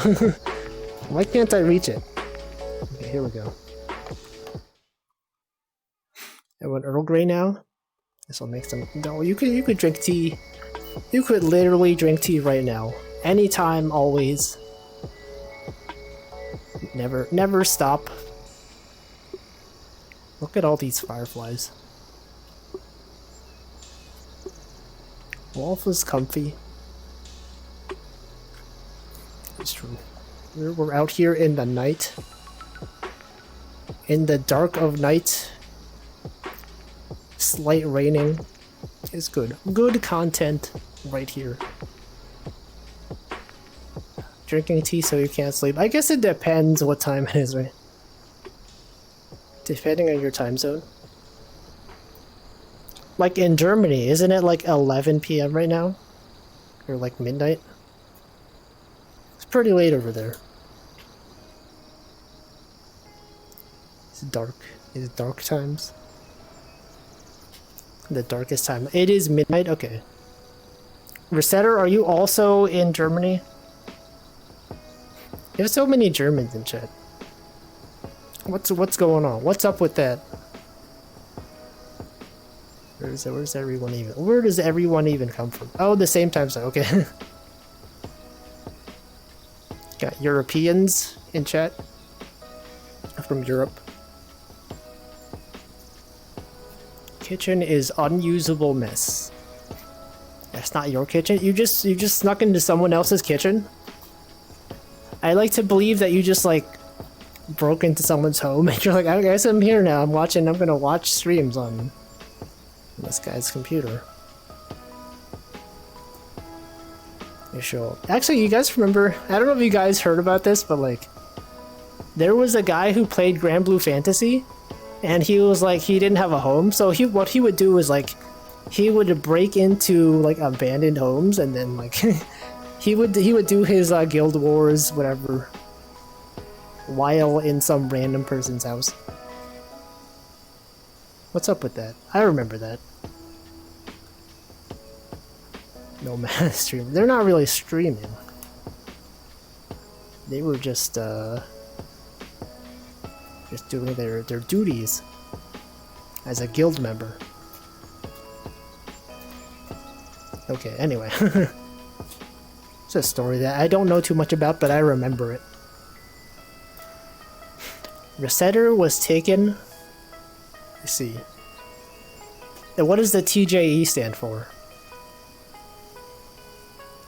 Why can't I reach it? Okay, here we go. I want Earl Grey now. This will make some. No, you could drink tea. You could literally drink tea right now. Anytime, always. Never stop. Look at all these fireflies. Wolf is comfy. It's true. We're out here in the night. In the dark of night. Slight raining. Is good. Good content right here. Drinking tea so you can't sleep. I guess it depends what time it is, right? Depending on your time zone. Like in Germany, isn't it like 11 p.m. right now? Or like midnight? It's pretty late over there. It's dark. It's dark times. The darkest time. It is midnight? Okay. Resetter, are you also in Germany? You have so many Germans in chat. What's going on? What's up with that? Where's everyone even? Where does everyone even come from? Oh, the same time zone. Okay. Got Europeans in chat from Europe. Kitchen is unusable mess. That's not your kitchen. You just snuck into someone else's kitchen. I like to believe that you just like broke into someone's home and you're like, I guess I'm here now. I'm gonna watch streams on this guy's computer. You show. Actually, you guys remember? I don't know if you guys heard about this, but like, there was a guy who played Grand Blue Fantasy. And he was like, he didn't have a home, so what he would do is like, he would break into like abandoned homes, and then like, he would do his Guild Wars, whatever, while in some random person's house. What's up with that? I remember that. No man stream. They're not really streaming. They were just doing their duties as a guild member. Okay, anyway. It's a story that I don't know too much about, but I remember it. Resetter was taken... Let's see. And what does the TJE stand for?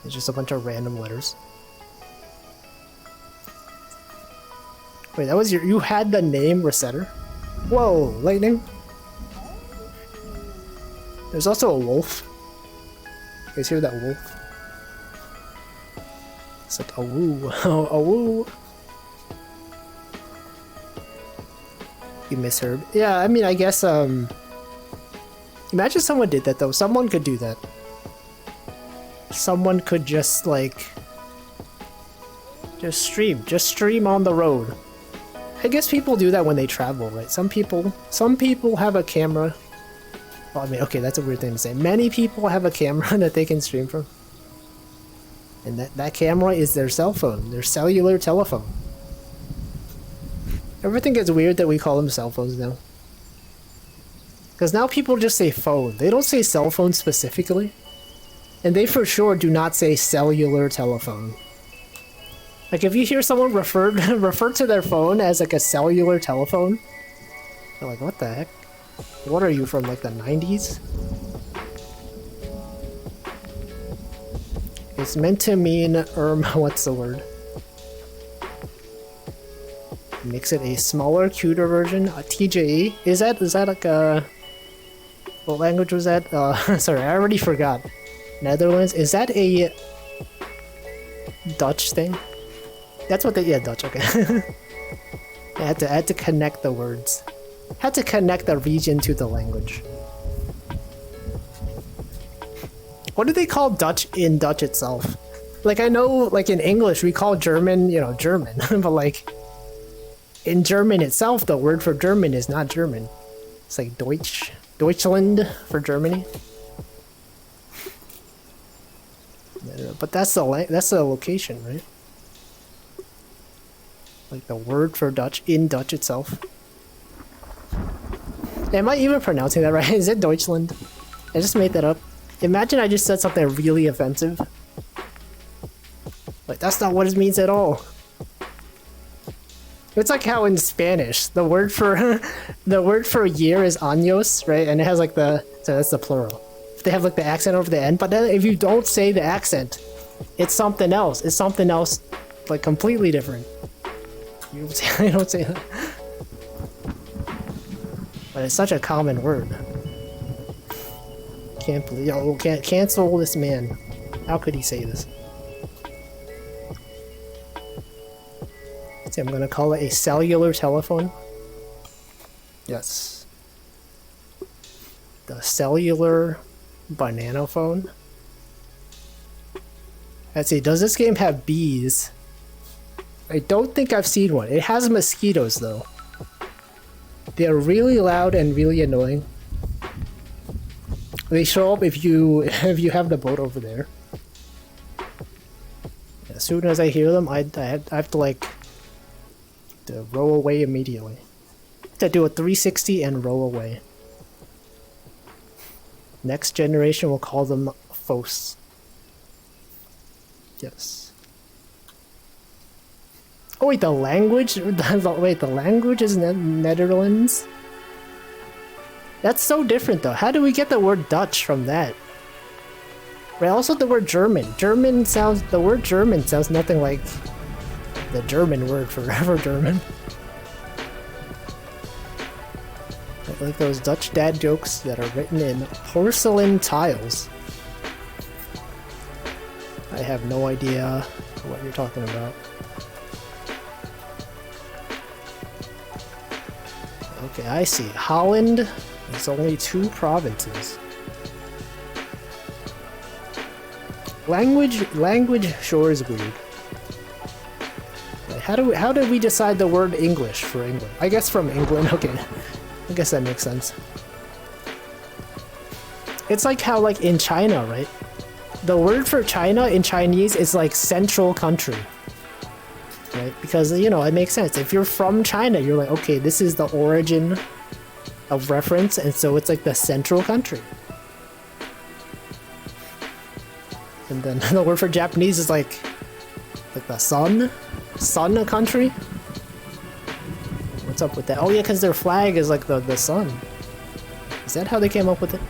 It's just a bunch of random letters. Wait, that was you had the name Resetter? Whoa, lightning? There's also a wolf. You guys hear that wolf? It's like a woo, a woo. You misheard. Yeah, I mean, I guess, imagine someone did that though. Someone could do that. Someone could just like, just stream on the road. I guess people do that when they travel, right? Some people have a camera. Well, I mean, okay, that's a weird thing to say. Many people have a camera that they can stream from. And that camera is their cell phone, their cellular telephone. Everything gets weird that we call them cell phones now. Because now people just say phone. They don't say cell phone specifically. And they for sure do not say cellular telephone. Like if you hear someone refer to their phone as like a cellular telephone, you're like, what the heck? What are you from, like the 90s? It's meant to mean, what's the word? Makes it a smaller, cuter version. A TJE? Is that like a... What language was that? Sorry, I already forgot. Netherlands, is that a Dutch thing? That's what they, yeah, Dutch, okay. I had to connect the words. Had to connect the region to the language. What do they call Dutch in Dutch itself? Like, I know, like, in English, we call German, you know, German. But, like, in German itself, the word for German is not German. It's like Deutsch. Deutschland for Germany. But that's the location, right? Like, the word for Dutch in Dutch itself. Am I even pronouncing that right? Is it Deutschland? I just made that up. Imagine I just said something really offensive. Like, that's not what it means at all. It's like how in Spanish, the word for the word for year is años, right? And it has like so that's the plural. They have like the accent over the end, but then if you don't say the accent, it's something else. It's something else, like completely different. You don't say that. But it's such a common word. Can't believe, can't cancel this man. How could he say this? I'm gonna call it a cellular telephone. Yes. The cellular banana phone. Let's see, does this game have bees? I don't think I've seen one. It has mosquitoes though. They're really loud and really annoying. They show up if you have the boat over there. As soon as I hear them, I have to like to row away immediately. To do a 360 and row away. Next generation will call them Fos. Yes. Oh wait, the language? Wait, the language is Netherlands? That's so different though. How do we get the word Dutch from that? Right, also the word German. The word German sounds nothing like the German word for German. Like those Dutch dad jokes that are written in porcelain tiles. I have no idea what you're talking about. Okay, I see. Holland is only 2 provinces. Language sure is weird. How did we decide the word English for England? I guess from England, okay. I guess that makes sense. It's like how, like, in China, right? The word for China in Chinese is like central country. Right? Because, you know, it makes sense. If you're from China, you're like, okay, this is the origin of reference, and so it's like the central country. And then the word for Japanese is like the sun country? What's up with that? Oh yeah, because their flag is like the sun. Is that how they came up with it?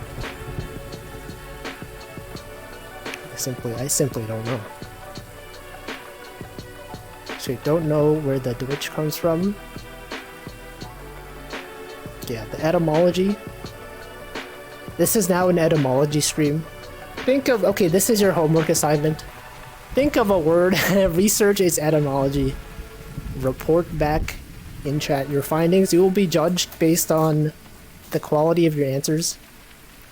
I simply don't know. So you don't know where the Deutsch comes from? Yeah, the etymology. This is now an etymology stream. Think of, okay, this is your homework assignment. Think of a word, research its etymology. Report back in chat your findings. You will be judged based on the quality of your answers.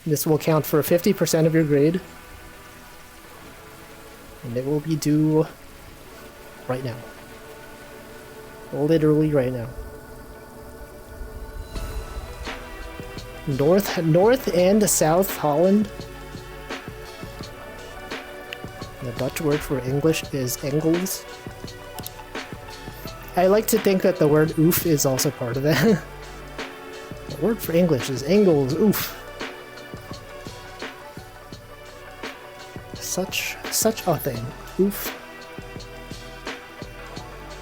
This will count for 50% of your grade. And it will be due right now. Literally right now. North and South Holland. The Dutch word for English is Engels. I like to think that the word oof is also part of it. The word for English is Engels, oof. Such a thing. Oof.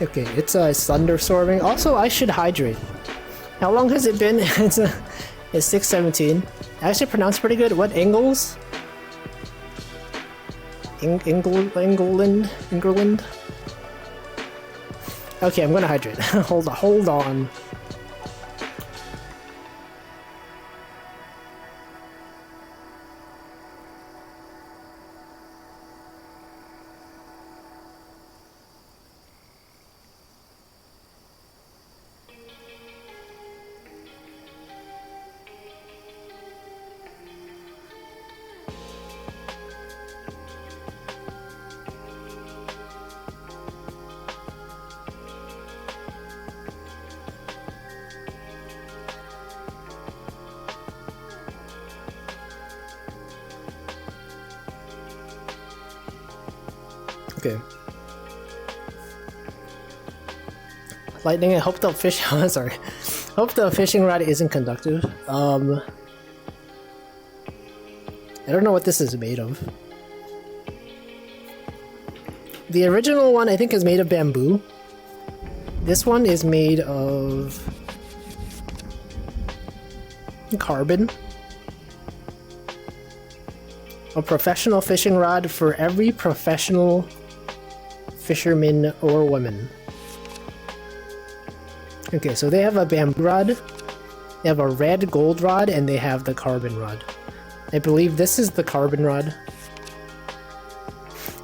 Okay, it's thunderstorming. Also, I should hydrate. How long has it been? It's 6:17. I actually pronounced pretty good. What, Engels? England? Okay, I'm gonna hydrate. Hold on. Okay. Lightning, I hope the fish... sorry. Hope the fishing rod isn't conductive. I don't know what this is made of. The original one, I think, is made of bamboo. This one is made of... carbon. A professional fishing rod for every professional fisherman or woman. Okay, so they have a bamboo rod, they have a red gold rod, and they have the carbon rod. I believe this is the carbon rod.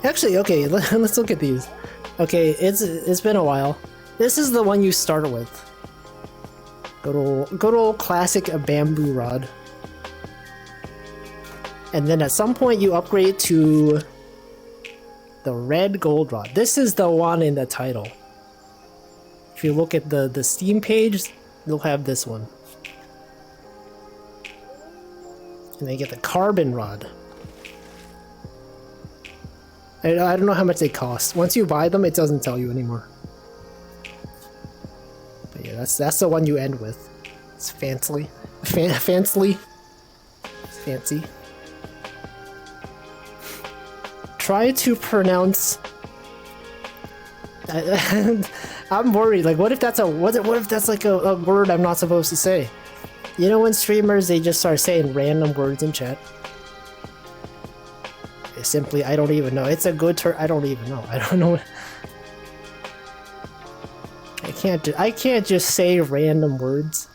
Actually, okay, let's look at these. Okay, it's been a while. This is the one you start with. Good old classic bamboo rod. And then at some point you upgrade to the red gold rod. This is the one in the title. If you look at the Steam page, you'll have this one. And they get the carbon rod. I don't know how much they cost. Once you buy them, it doesn't tell you anymore. But yeah, that's the one you end with. It's fancy. Fancy. Try to pronounce... I'm worried. Like, what if that's what if that's like a word I'm not supposed to say? You know, when streamers, they just start saying random words in chat. It's simply, I don't even know. It's a good term. I don't even know. I don't know. I can't just say random words.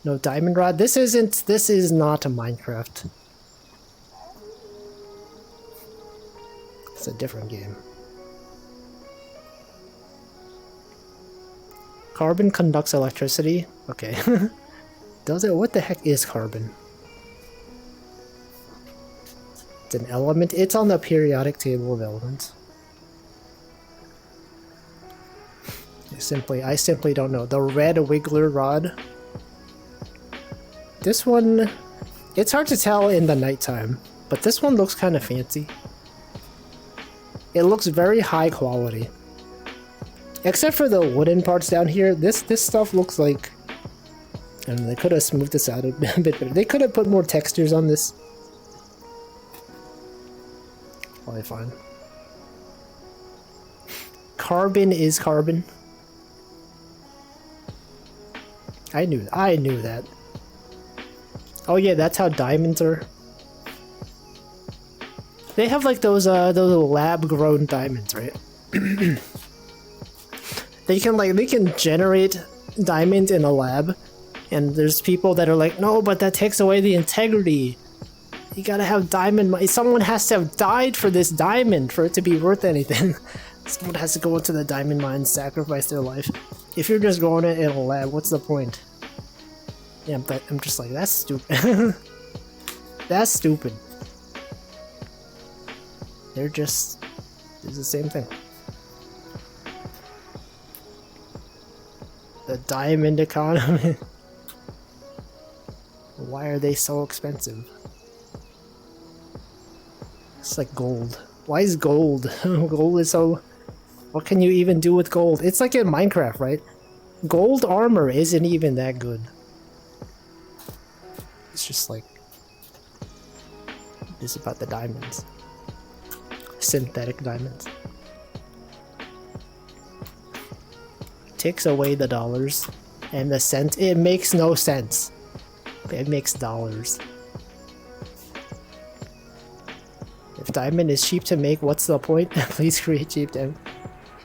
No diamond rod. This is not a Minecraft. It's a different game. Carbon conducts electricity. Okay. Does it? What the heck is carbon? It's an element. It's on the periodic table of elements. I simply don't know. The red wiggler rod. This one, it's hard to tell in the nighttime, but this one looks kind of fancy. It looks very high quality. Except for the wooden parts down here, this stuff looks like... I don't know, they could have smoothed this out a bit better. They could have put more textures on this. Probably fine. Carbon is carbon. I knew that. Oh yeah, that's how diamonds are. They have like those lab-grown diamonds, right? They can generate diamonds in a lab, and there's people that are like, no, but that takes away the integrity. You gotta have diamond. Someone has to have died for this diamond for it to be worth anything. Someone has to go into the diamond mine, sacrifice their life. If you're just growing it in a lab, what's the point? Yeah, but I'm just like, that's stupid. That's stupid. It's the same thing. The diamond economy. Why are they so expensive? It's like gold. Why is gold? Gold is so... What can you even do with gold? It's like in Minecraft, right? Gold armor isn't even that good. It's just like... It's about the diamonds. Synthetic diamonds. Takes away the dollars and the cents. It makes no sense. It makes dollars. If diamond is cheap to make, what's the point? Please create cheap diamond.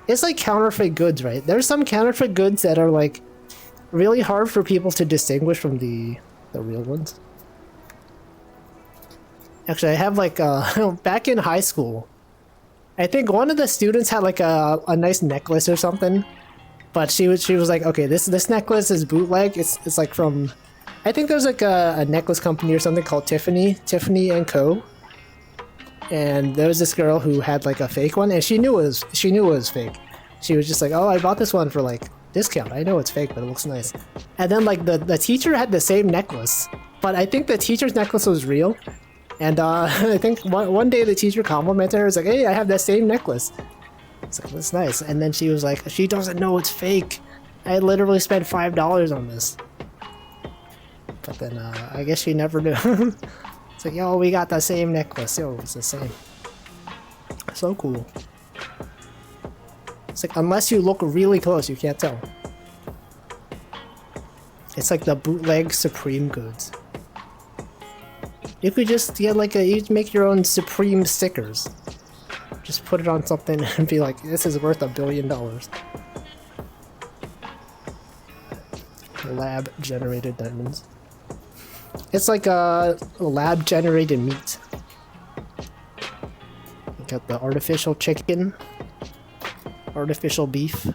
It's like counterfeit goods, right? There's some counterfeit goods that are like really hard for people to distinguish from the real ones. Actually, I have like back in high school, I think one of the students had like a nice necklace or something, but she was like, okay, this necklace is bootleg. It's like from, I think there's like a necklace company or something called Tiffany and Co. And there was this girl who had like a fake one, and she knew it was fake. She was just like, oh, I bought this one for like discount. I know it's fake, but it looks nice. And then like the teacher had the same necklace, but I think the teacher's necklace was real. And I think one day the teacher complimented her. Was like, "Hey, I have that same necklace." It's like, "That's nice." And then she was like, "She doesn't know it's fake. I literally spent $5 on this." But then I guess she never knew. It's like, "Yo, we got the same necklace. Yo, it's the same." So cool. It's like, unless you look really close, you can't tell. It's like the bootleg Supreme goods. You could just get like you'd make your own Supreme stickers. Just put it on something and be like, this is worth $1 billion. Lab generated diamonds. It's like a lab generated meat. You got the artificial chicken, artificial beef.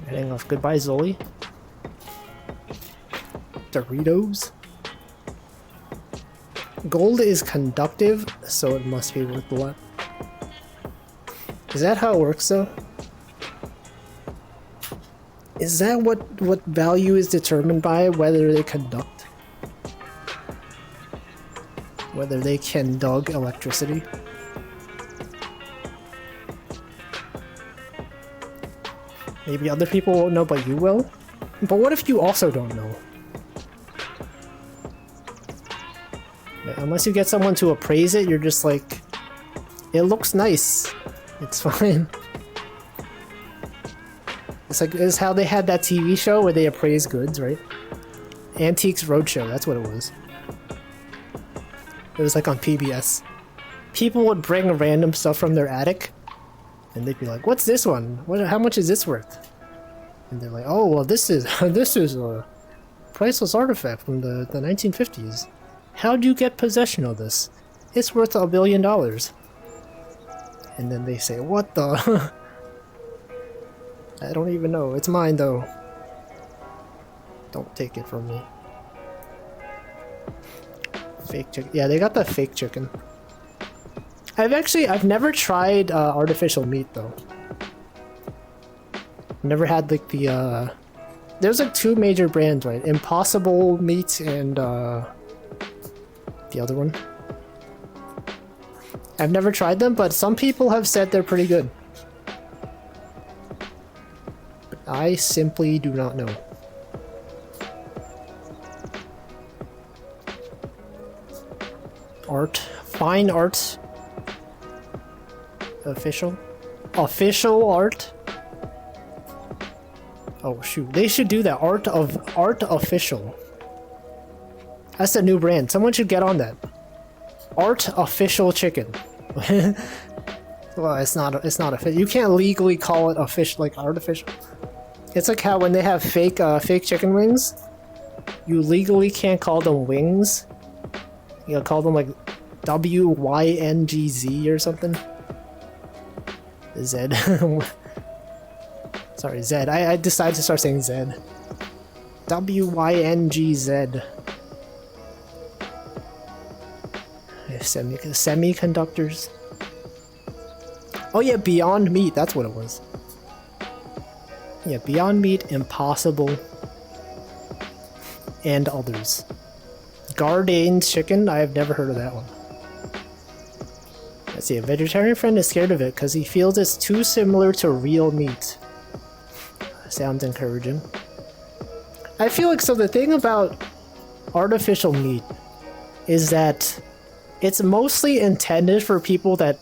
Heading off. Goodbye, Zoli. Doritos. Gold is conductive, so it must be worth a lot. Is that how it works, though? Is that what value is determined by? Whether they conduct? Whether they can dug electricity? Maybe other people won't know, but you will? But what if you also don't know? Unless you get someone to appraise it, you're just like, it looks nice. It's fine. It's how they had that TV show where they appraise goods, right? Antiques Roadshow, that's what it was. It was like on PBS. People would bring random stuff from their attic, and they'd be like, "What's this one? How much is this worth?" And they're like, "Oh, well, this is a priceless artifact from the 1950s. How'd you get possession of this? It's worth $1 billion." And then they say, "What the?" I don't even know. It's mine, though. Don't take it from me. Fake chicken. Yeah, they got the fake chicken. I've never tried artificial meat, though. Never had like the there's like two major brands, right? Impossible Meat and the other one. I've never tried them, but some people have said they're pretty good. But I simply do not know. Art. Fine art. Official art. Oh shoot, they should do that. Art Official. That's a new brand. Someone should get on that. Art Official Chicken. Well, it's not official. You can't legally call it official, like artificial. It's like how when they have fake chicken wings, you legally can't call them wings. You gotta call them like WYNGZ or something. Z. Sorry, Z. I decided to start saying Z. WYNGZ. Semiconductors. Oh yeah, Beyond Meat. That's what it was. Yeah, Beyond Meat, Impossible, and others. Gardane's chicken. I have never heard of that one. Let's see. A vegetarian friend is scared of it because he feels it's too similar to real meat. Sounds encouraging. I feel like, so the thing about artificial meat is that it's mostly intended for people that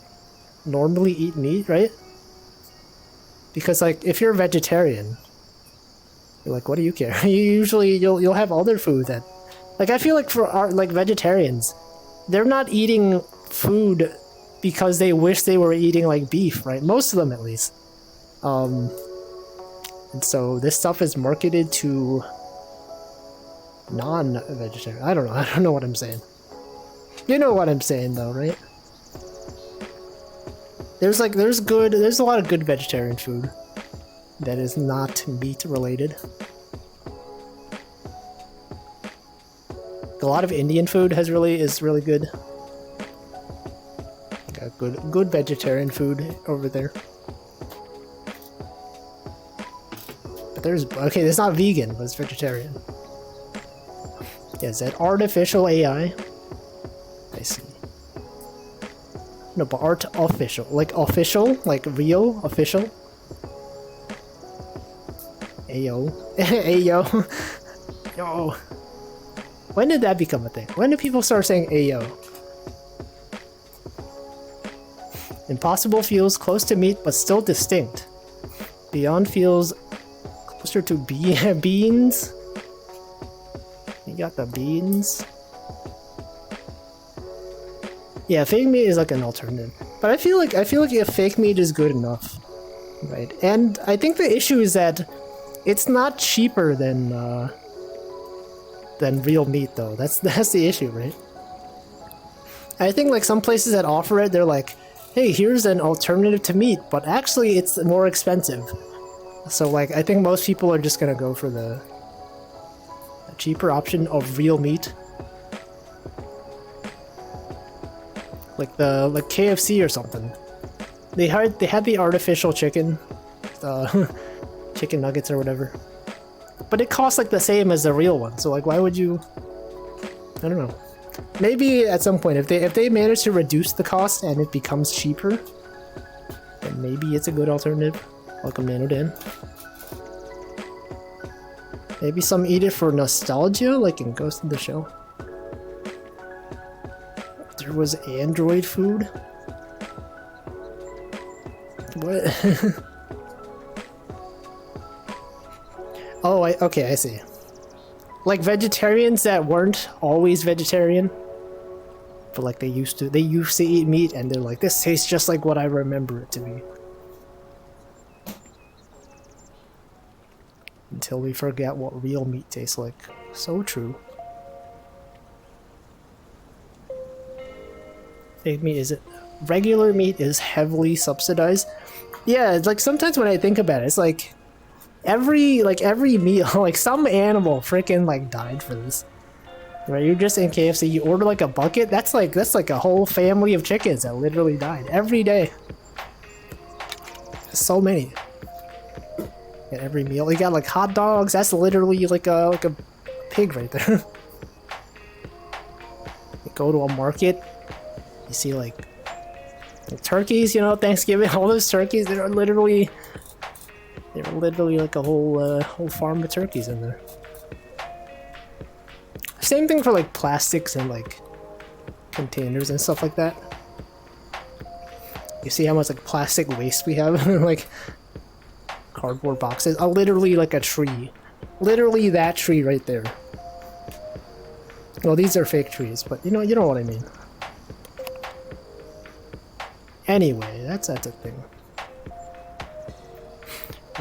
normally eat meat, right? Because like if you're a vegetarian, you're like, what do you care? You'll have other food that, like, I feel like for like vegetarians, they're not eating food because they wish they were eating like beef, right? Most of them, at least. And so this stuff is marketed to non-vegetarian. I don't know what I'm saying. You know what I'm saying, though, right? There's a lot of good vegetarian food that is not meat related. A lot of Indian food is really good. Got good vegetarian food over there. But there's not vegan, but it's vegetarian. Yeah, is that artificial AI? No, but art official. Like official? Like real? Official? Ayo. Ayo. Yo. When did that become a thing? When did people start saying ayo? Impossible feels close to meat, but still distinct. Beyond feels closer to beans. You got the beans. Yeah, fake meat is like an alternative, but I feel like if fake meat is good enough, right? And I think the issue is that it's not cheaper than real meat, though. That's the issue, right? I think like some places that offer it, they're like, hey, here's an alternative to meat, but actually it's more expensive. So like, I think most people are just gonna go for the cheaper option of real meat. Like KFC or something. They had the artificial chicken, chicken nuggets or whatever. But it costs like the same as the real one, so like why would you? I don't know. Maybe at some point, if they manage to reduce the cost and it becomes cheaper, then maybe it's a good alternative. Welcome Nanodan. Maybe some eat it for nostalgia, like in Ghost in the Shell. There was Android food? What? Oh, okay, I see. Like vegetarians that weren't always vegetarian, but like they used to eat meat, and they're like, this tastes just like what I remember it to be. Until we forget what real meat tastes like. So true. Fake meat is it? Regular meat is heavily subsidized. Yeah, it's like sometimes when I think about it, it's like every meal, like some animal freaking like died for this. Right? You're just in KFC, you order like a bucket, that's like a whole family of chickens that literally died every day. So many. At every meal, you got like hot dogs. That's literally like a pig right there. You go to a market, you see like turkeys. You know, Thanksgiving, all those turkeys. They're literally like a whole farm of turkeys in there. Same thing for like plastics and like containers and stuff like that. You see how much like plastic waste we have, like. Cardboard boxes, literally like a tree. Literally that tree right there. Well, these are fake trees, but you know what I mean. Anyway, that's a thing.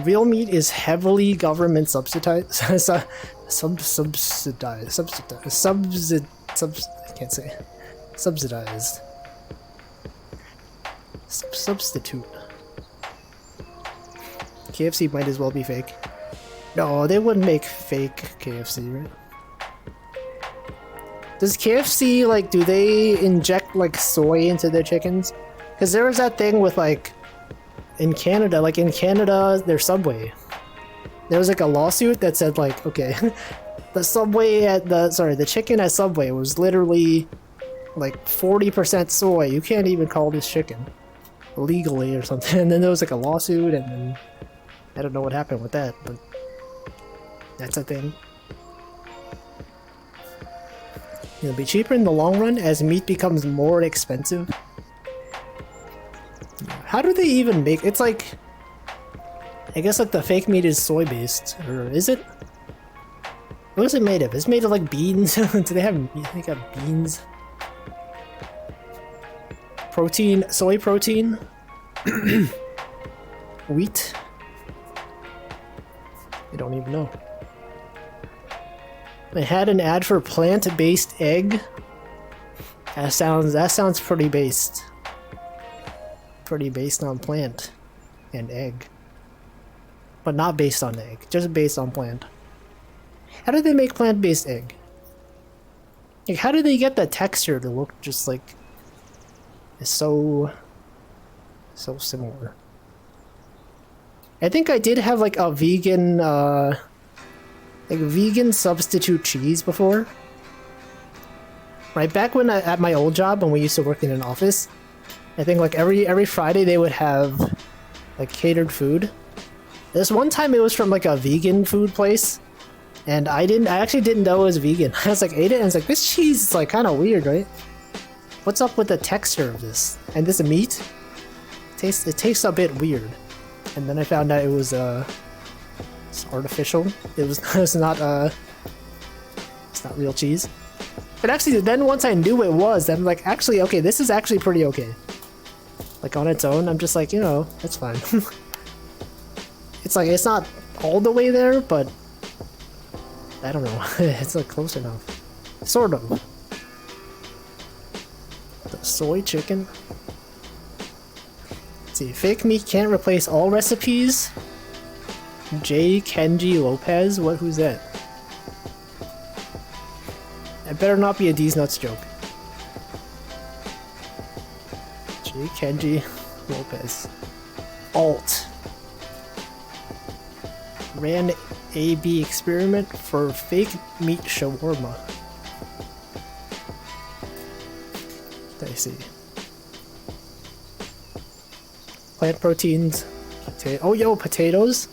Real meat is heavily government subsidized. I can't say. Subsidized. Substitute. KFC might as well be fake. No, they wouldn't make fake KFC, right? Does KFC, like, do they inject, like, soy into their chickens? Because there was that thing with, like, in Canada, their Subway. There was, like, a lawsuit that said, like, okay, the chicken at Subway was literally, like, 40% soy. You can't even call this chicken legally or something. And then there was, like, a lawsuit, and then I don't know what happened with that, but that's a thing. It'll be cheaper in the long run as meat becomes more expensive. How do they even make it's like I guess like the fake meat is soy based, or is it? What is it made of? It's made of like beans. Do they got beans? Protein, soy protein? Wheat? I don't even know. I had an ad for plant-based egg. That sounds pretty based. Pretty based on plant and egg. But not based on egg, just based on plant. How do they make plant-based egg? Like, how do they get the texture to look just like it's so similar? I think I did have like a vegan vegan substitute cheese before. Right back when at my old job when we used to work in an office, I think like every Friday they would have like catered food. This one time it was from like a vegan food place, and I actually didn't know it was vegan. I was like ate it and I was like, this cheese is like kind of weird, right? What's up with the texture of this? And this meat it tastes a bit weird. And then I found out it was it's artificial. It's not real cheese. But actually then once I knew it was, then I'm like, actually okay, this is actually pretty okay. Like on its own, I'm just like, you know, it's fine. It's like, it's not all the way there, but I don't know. It's like close enough. Sort of. The soy chicken. Let's see, fake meat can't replace all recipes. J. Kenji Lopez? Who's that? It better not be a D's Nuts joke. J. Kenji Lopez. Alt. Ran A/B experiment for fake meat shawarma. I see. Plant proteins. Oh, yo, potatoes.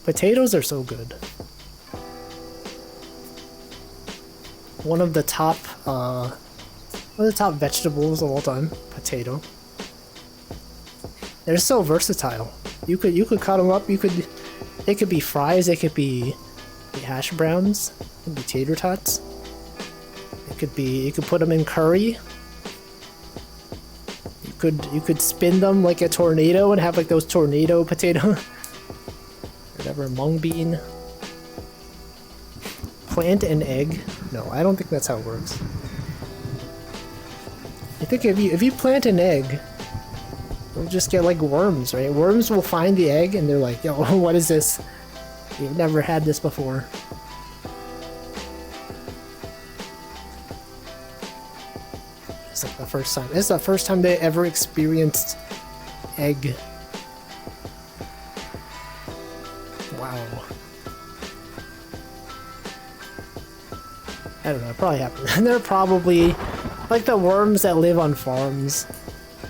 Potatoes are so good. One of the top vegetables of all time. Potato. They're so versatile. You could cut them up. They could be fries. They could be hash browns. It could be tater tots. You could put them in curry. You could spin them like a tornado and have like those tornado potato. Whatever, mung bean. Plant an egg. No, I don't think that's how it works. I think if you plant an egg, you'll just get like worms, right? Worms will find the egg and they're like, yo, what is this? We've never had this before. It's like the first time. It's the first time they ever experienced egg. Wow. I don't know, it probably happened. And they're probably like the worms that live on farms.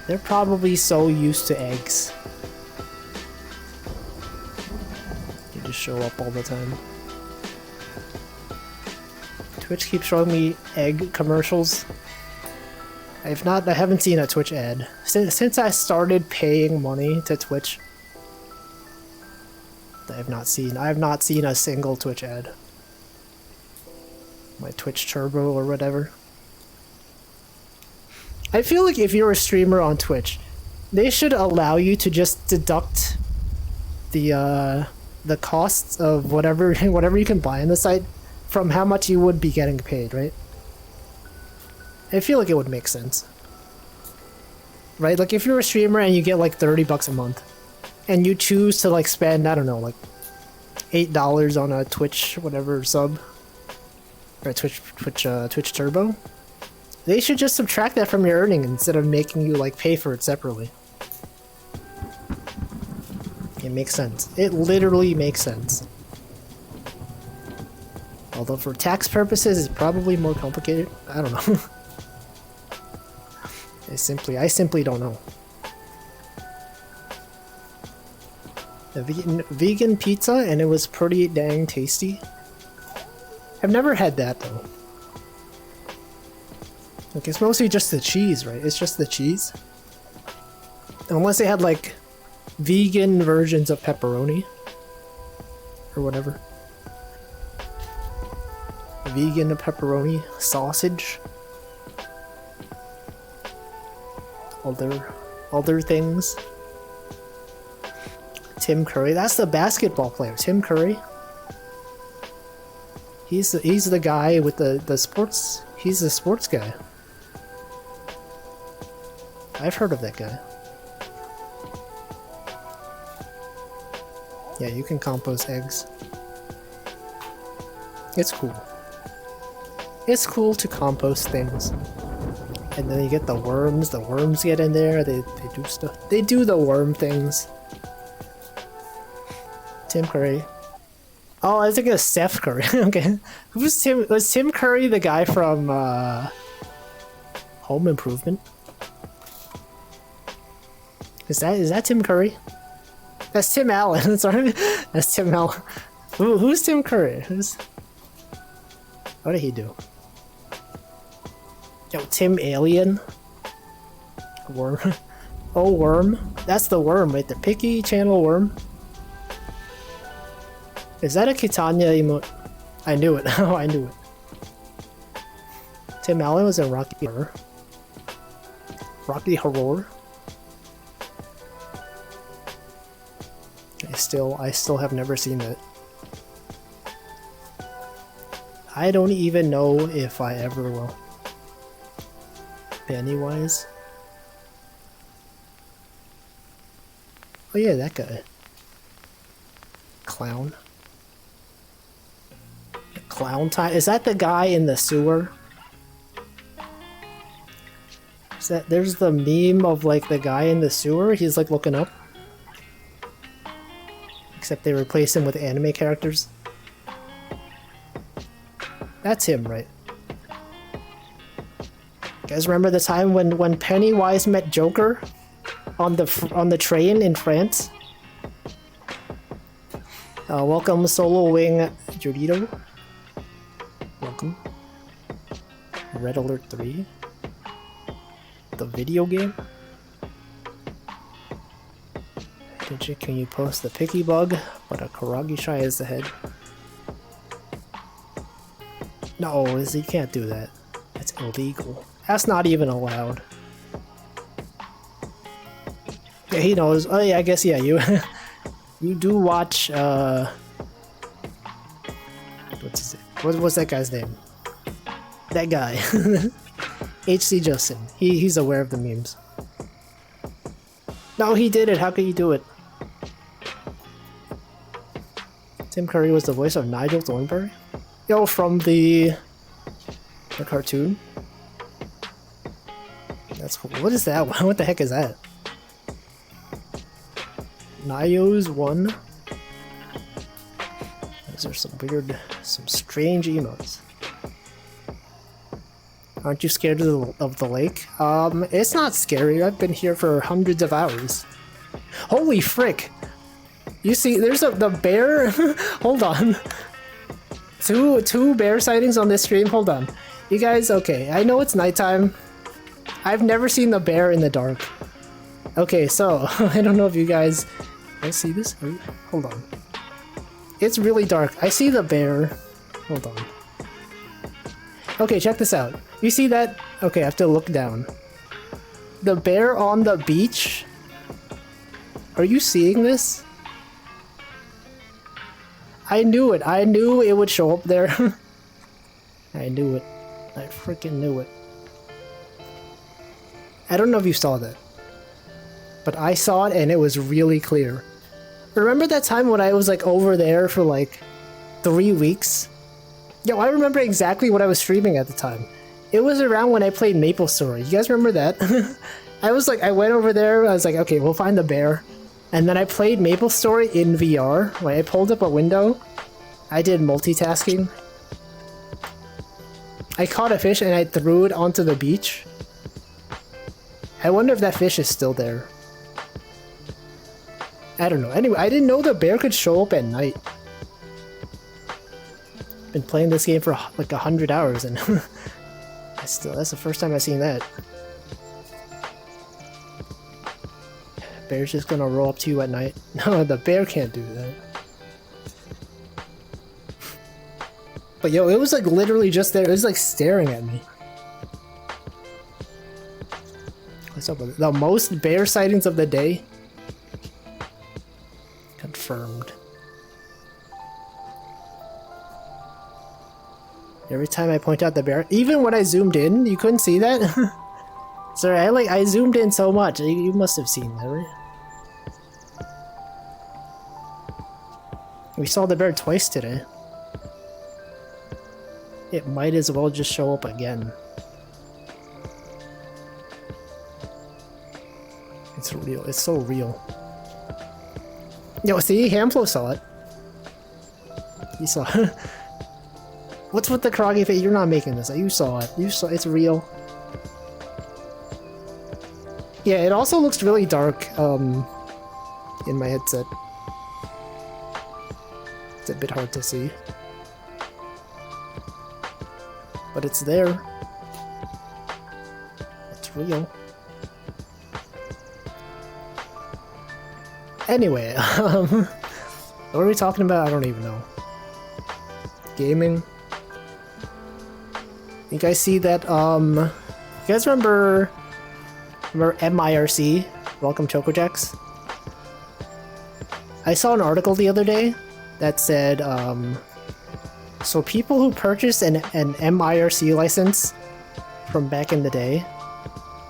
They're probably so used to eggs. They just show up all the time. Twitch keeps showing me egg commercials. I haven't seen a Twitch ad. Since I started paying money to Twitch, I have not seen a single Twitch ad. My Twitch Turbo or whatever. I feel like if you're a streamer on Twitch, they should allow you to just deduct the costs of whatever you can buy on the site from how much you would be getting paid, right? I feel like it would make sense. Right? Like if you're a streamer and you get like $30 a month and you choose to like spend, I don't know, like $8 on a Twitch whatever sub or Twitch Turbo, they should just subtract that from your earning instead of making you like pay for it separately. It makes sense. It literally makes sense. Although for tax purposes it's probably more complicated. I don't know. I simply don't know. A vegan pizza and it was pretty dang tasty. I've never had that though. Like it's mostly just the cheese, right? It's just the cheese. Unless they had like vegan versions of pepperoni or whatever. Vegan pepperoni sausage. Other things. Tim Curry, that's the basketball player. Tim Curry. He's the guy with the sports. He's the sports guy. I've heard of that guy. Yeah, you can compost eggs. It's cool. It's cool to compost things. And then you get the worms get in there, they do stuff. They do the worm things. Tim Curry. Oh, I was thinking of Steph Curry. Okay. Was Tim Curry the guy from Home Improvement? Is that Tim Curry? That's Tim Allen. Sorry, that's Tim Allen. Who's Tim Curry? What did he do? Yo, Tim Alien. Worm. Oh, Worm. That's the Worm, right? The Picky Channel Worm. Is that a Kitanya emote? I knew it. Oh, I knew it. Tim Allen was in Rocky Horror. Rocky Horror. I still have never seen it. I don't even know if I ever will. Pennywise. Oh yeah, that guy. Clown. Clown time. Is that the guy in the sewer? Is that there's the meme of like the guy in the sewer? He's like looking up. Except they replace him with anime characters. That's him, right? You guys remember the time when Pennywise met Joker on the train in France? Welcome, Solo Wing Judito. Welcome. Red Alert 3. The video game. Can you post the picky bug? But a Karagi Shy is the head. No, you can't do that. That's illegal. That's not even allowed. Yeah, he knows. Oh yeah, I guess yeah, you you do watch what's that guy's name? That guy. HC Justin. He's aware of the memes. No, he did it. How could you do it? Tim Curry was the voice of Nigel Thornberry? Yo, from the cartoon? That's cool. What is that? What the heck is that? Nio's one. Those are some strange emotes. Aren't you scared of the lake? It's not scary. I've been here for hundreds of hours. Holy frick! You see, there's the bear. Hold on. Two bear sightings on this stream. Hold on, you guys. Okay, I know it's nighttime. I've never seen the bear in the dark. Okay, so I don't know if you guys see this. Hold on. It's really dark. I see the bear. Hold on. Okay, check this out. You see that? Okay, I have to look down. The bear on the beach. Are you seeing this? I knew it. I knew it would show up there. I knew it. I freaking knew it. I don't know if you saw that, but I saw it and it was really clear. Remember that time when I was like over there for like 3 weeks? Yo, I remember exactly what I was streaming at the time. It was around when I played Maple Story. You guys remember that? I went over there, I was like, okay, we'll find the bear. And then I played Maple Story in VR. When I pulled up a window, I did multitasking. I caught a fish and I threw it onto the beach. I wonder if that fish is still there. I don't know. Anyway, I didn't know the bear could show up at night. Been playing this game for like 100 hours and that's the first time I've seen that. Bear's just gonna roll up to you at night. No, the bear can't do that. But yo, it was like literally just there. It was like staring at me. What's up with it? The most bear sightings of the day? Confirmed. Every time I point out the bear, even when I zoomed in, you couldn't see that? Sorry, I zoomed in so much. You must have seen that, right? We saw the bear twice today. It might as well just show up again. It's real. It's so real. Yo, see? Hamflo saw it. He saw it. What's with the Karagi face? You're not making this. You saw it. You saw it's real. Yeah, it also looks really dark in my headset. It's a bit hard to see. But it's there. It's real. Anyway, what are we talking about? I don't even know. Gaming. You guys see that, you guys remember MIRC? Welcome Chocojax? I saw an article the other day that said, so people who purchased an MIRC license from back in the day,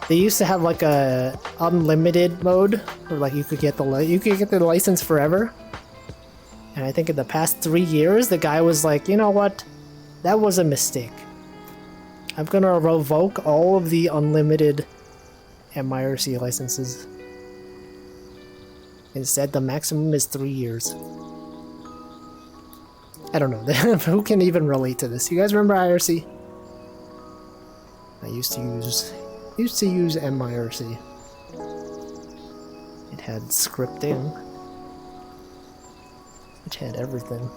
they used to have like a unlimited mode, where like you could get the license forever. And I think in the past 3 years, the guy was like, you know what, that was a mistake. I'm gonna revoke all of the unlimited MIRC licenses. Instead, the maximum is 3 years. I don't know. Who can even relate to this? You guys remember IRC? I used to use MIRC. It had scripting. It had everything.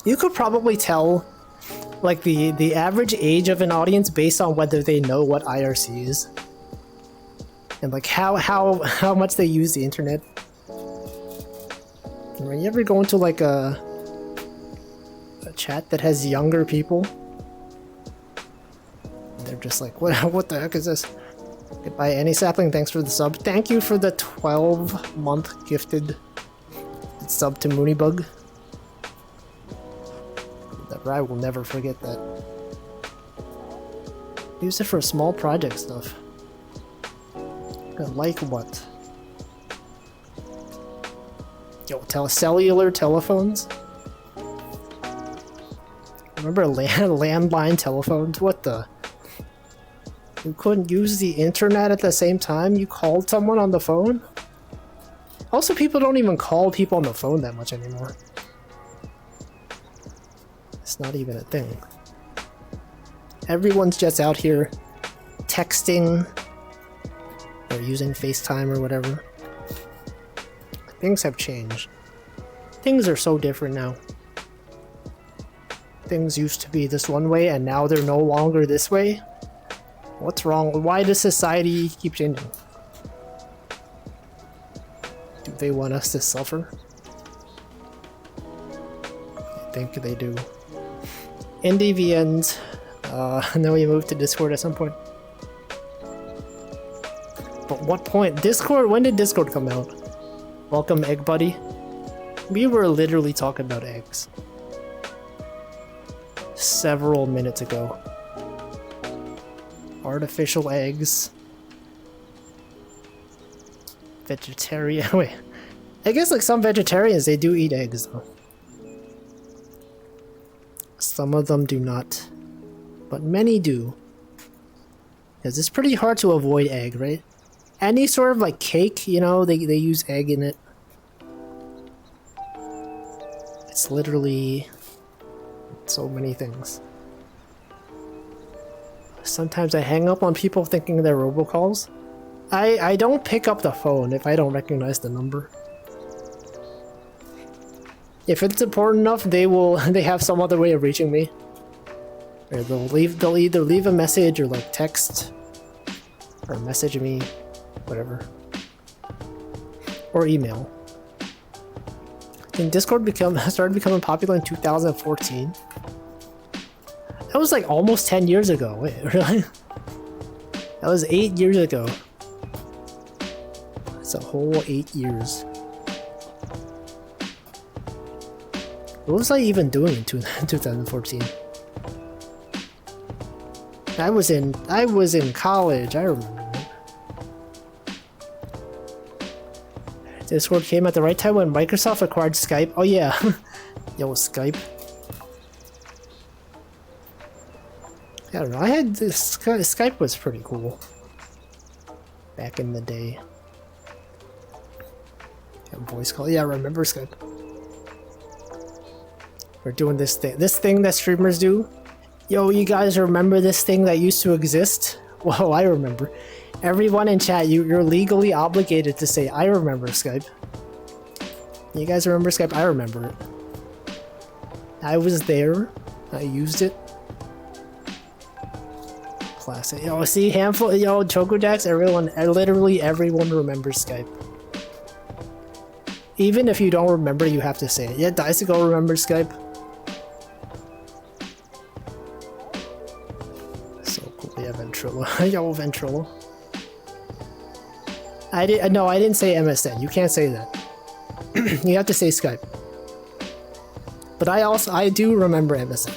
You could probably tell like the average age of an audience based on whether they know what IRC is. And like how much they use the internet. When you ever go into like a chat that has younger people, they're just like, what the heck is this? Goodbye, Annie Sapling, thanks for the sub. Thank you for the 12-month gifted sub to Moonybug. I will never forget that. Use it for small project stuff. Like what? Yo, cellular telephones? Remember landline telephones? What the? You couldn't use the internet at the same time you called someone on the phone? Also, people don't even call people on the phone that much anymore. It's not even a thing. Everyone's just out here texting or using FaceTime or whatever. Things have changed. Things are so different now. Things used to be this one way and now they're no longer this way. What's wrong? Why does society keep changing? Do they want us to suffer? I think they do. NDVNs. And then we moved to Discord at some point. But what point? Discord? When did Discord come out? Welcome, Egg Buddy. We were literally talking about eggs. Several minutes ago. Artificial eggs. Vegetarian. Wait. I guess like some vegetarians, they do eat eggs though. Some of them do not. But many do. Because it's pretty hard to avoid egg, right? Any sort of like cake, you know, they use egg in it. It's literally so many things. Sometimes I hang up on people thinking they're robocalls. I don't pick up the phone if I don't recognize the number. If it's important enough, they have some other way of reaching me. Or they'll either leave a message or like text or message me, whatever. Or email. And Discord started becoming popular in 2014. That was like almost 10 years ago. Wait, really? That was 8 years ago. It's a whole 8 years. What was I even doing in 2014? I was in college, I remember. Discord came at the right time when Microsoft acquired Skype. Oh yeah. Yo, Skype. I don't know, I had this Skype was pretty cool. Back in the day. Yeah, voice call. Yeah, I remember Skype. We're doing this thing that streamers do. Yo, you guys remember this thing that used to exist? Well, I remember. Everyone in chat, you're legally obligated to say, I remember Skype. You guys remember Skype? I remember it. I was there. I used it. Classic. Yo, see, handful. Yo, Chocojax. Everyone, literally everyone remembers Skype. Even if you don't remember, you have to say it. Yeah, Diceagle remembers Skype. So cool. Yeah, Ventrilo. Yo, Ventrilo. I didn't say MSN. You can't say that. You have to say Skype. But I do remember MSN.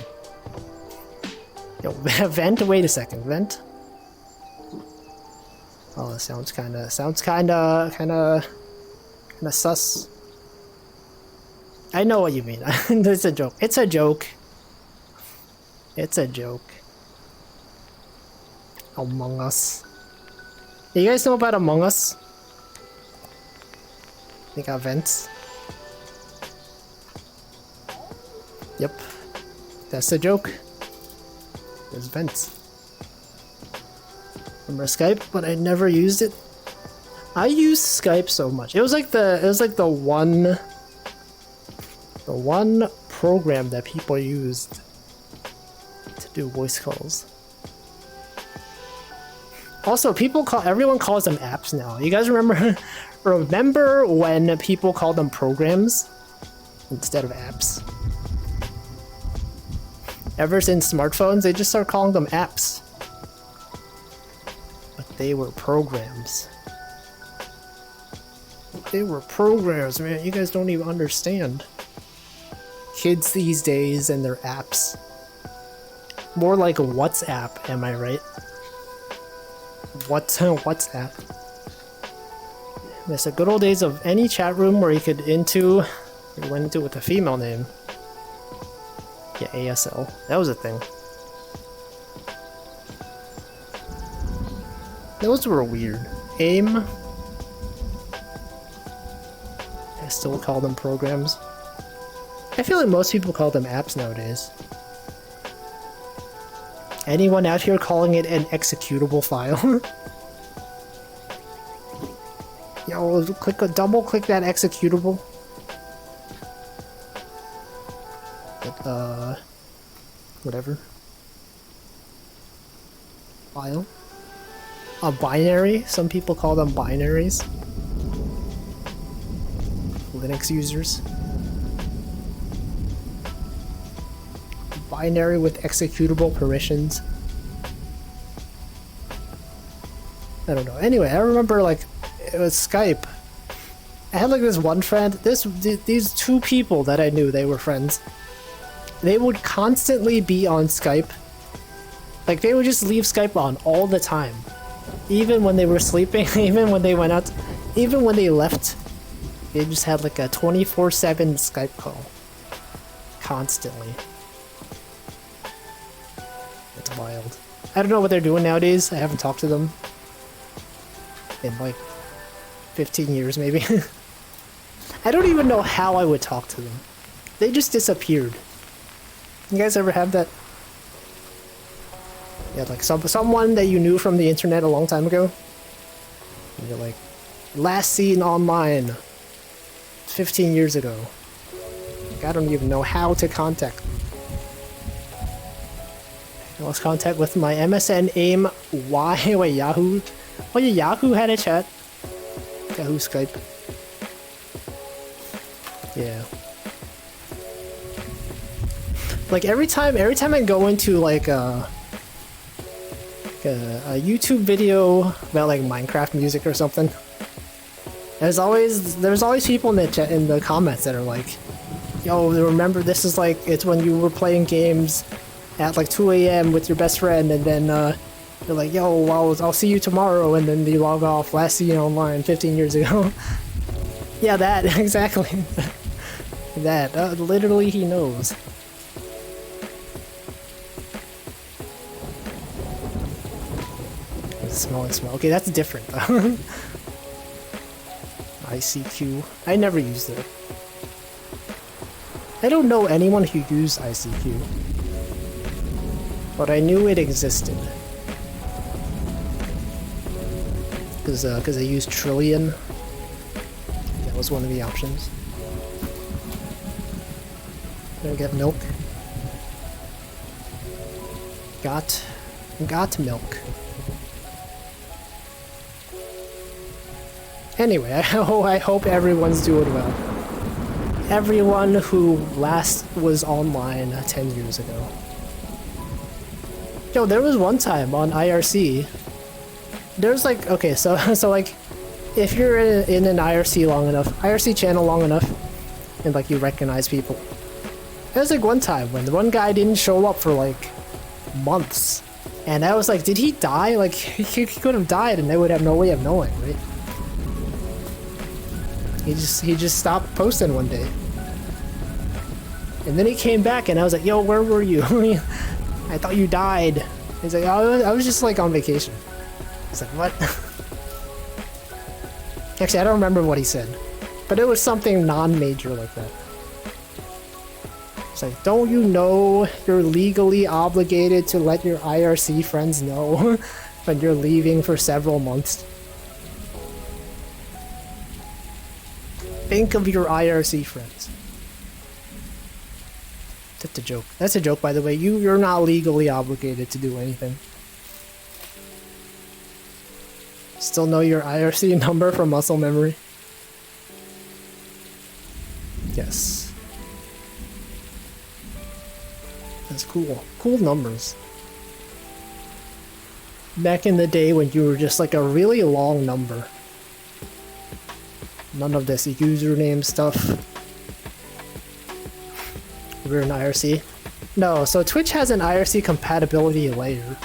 Yo, Vent. Wait a second, Vent. Oh, that sounds kinda sus. I know what you mean. It's a joke. It's a joke. It's a joke. Among Us. You guys know about Among Us? They got vents. Yep. That's the joke. There's vents. Remember Skype, but I never used it. I used Skype so much. It was like the one program that people used to do voice calls. Also, everyone calls them apps now. You guys remember remember when people called them programs instead of apps? Ever since smartphones, they just start calling them apps. But they were programs. They were programs, man. You guys don't even understand. Kids these days and their apps. More like WhatsApp, am I right? WhatsApp. It's the good old days of any chat room where you went into with a female name. Yeah, ASL. That was a thing. Those were weird. AIM. I still call them programs. I feel like most people call them apps nowadays. Anyone out here calling it an executable file? Yo, double click that executable. Whatever. File. A binary? Some people call them binaries. Linux users. Binary with executable permissions. I don't know. Anyway, I remember like it was Skype. I had like this one friend. These two people that I knew, they were friends. They would constantly be on Skype. Like they would just leave Skype on all the time. Even when they were sleeping, even when they went out, even when they left, they just had like a 24/7 Skype call. Constantly. It's wild. I don't know what they're doing nowadays. I haven't talked to them in like 15 years maybe. I don't even know how I would talk to them. They just disappeared. You guys ever have that? Yeah, like someone that you knew from the internet a long time ago. And you're like, last seen online 15 years ago. Like, I don't even know how to contact. I lost contact with my MSN AIM. Why? Wait, Yahoo? Oh yeah, Yahoo had a chat. Yahoo Skype. Yeah. Like every time I go into like a YouTube video about like Minecraft music or something, there's always people in the comments that are like, yo, remember this is like, it's when you were playing games at like 2 a.m. with your best friend, and then they're like, yo, well, I'll see you tomorrow, and then they log off, last seen online 15 years ago. Yeah, that, exactly. That, literally he knows. Smell and smell. Okay, that's different though. ICQ. I never used it. I don't know anyone who used ICQ. But I knew it existed. because I used trillion. That was one of the options. Gonna get milk. Got milk. Anyway, I hope everyone's doing well. Everyone who last was online 10 years ago. Yo, there was one time on IRC. There's like, okay, so like, if you're in an IRC channel long enough, and like you recognize people. There's like one time when the one guy didn't show up for like months. And I was like, did he die? Like, he could have died and they would have no way of knowing, right? He just stopped posting one day. And then he came back and I was like, yo, where were you? I thought you died. He's like, oh, I was just like on vacation. I was like, what? Actually, I don't remember what he said. But it was something non-major like that. It's like, don't you know you're legally obligated to let your IRC friends know when you're leaving for several months? Think of your IRC friends. That's a joke. That's a joke, by the way. You're not legally obligated to do anything. Still know your IRC number from muscle memory? Yes. That's cool. Cool numbers. Back in the day when you were just like a really long number. None of this username stuff. We're in IRC. No, so Twitch has an IRC compatibility layer.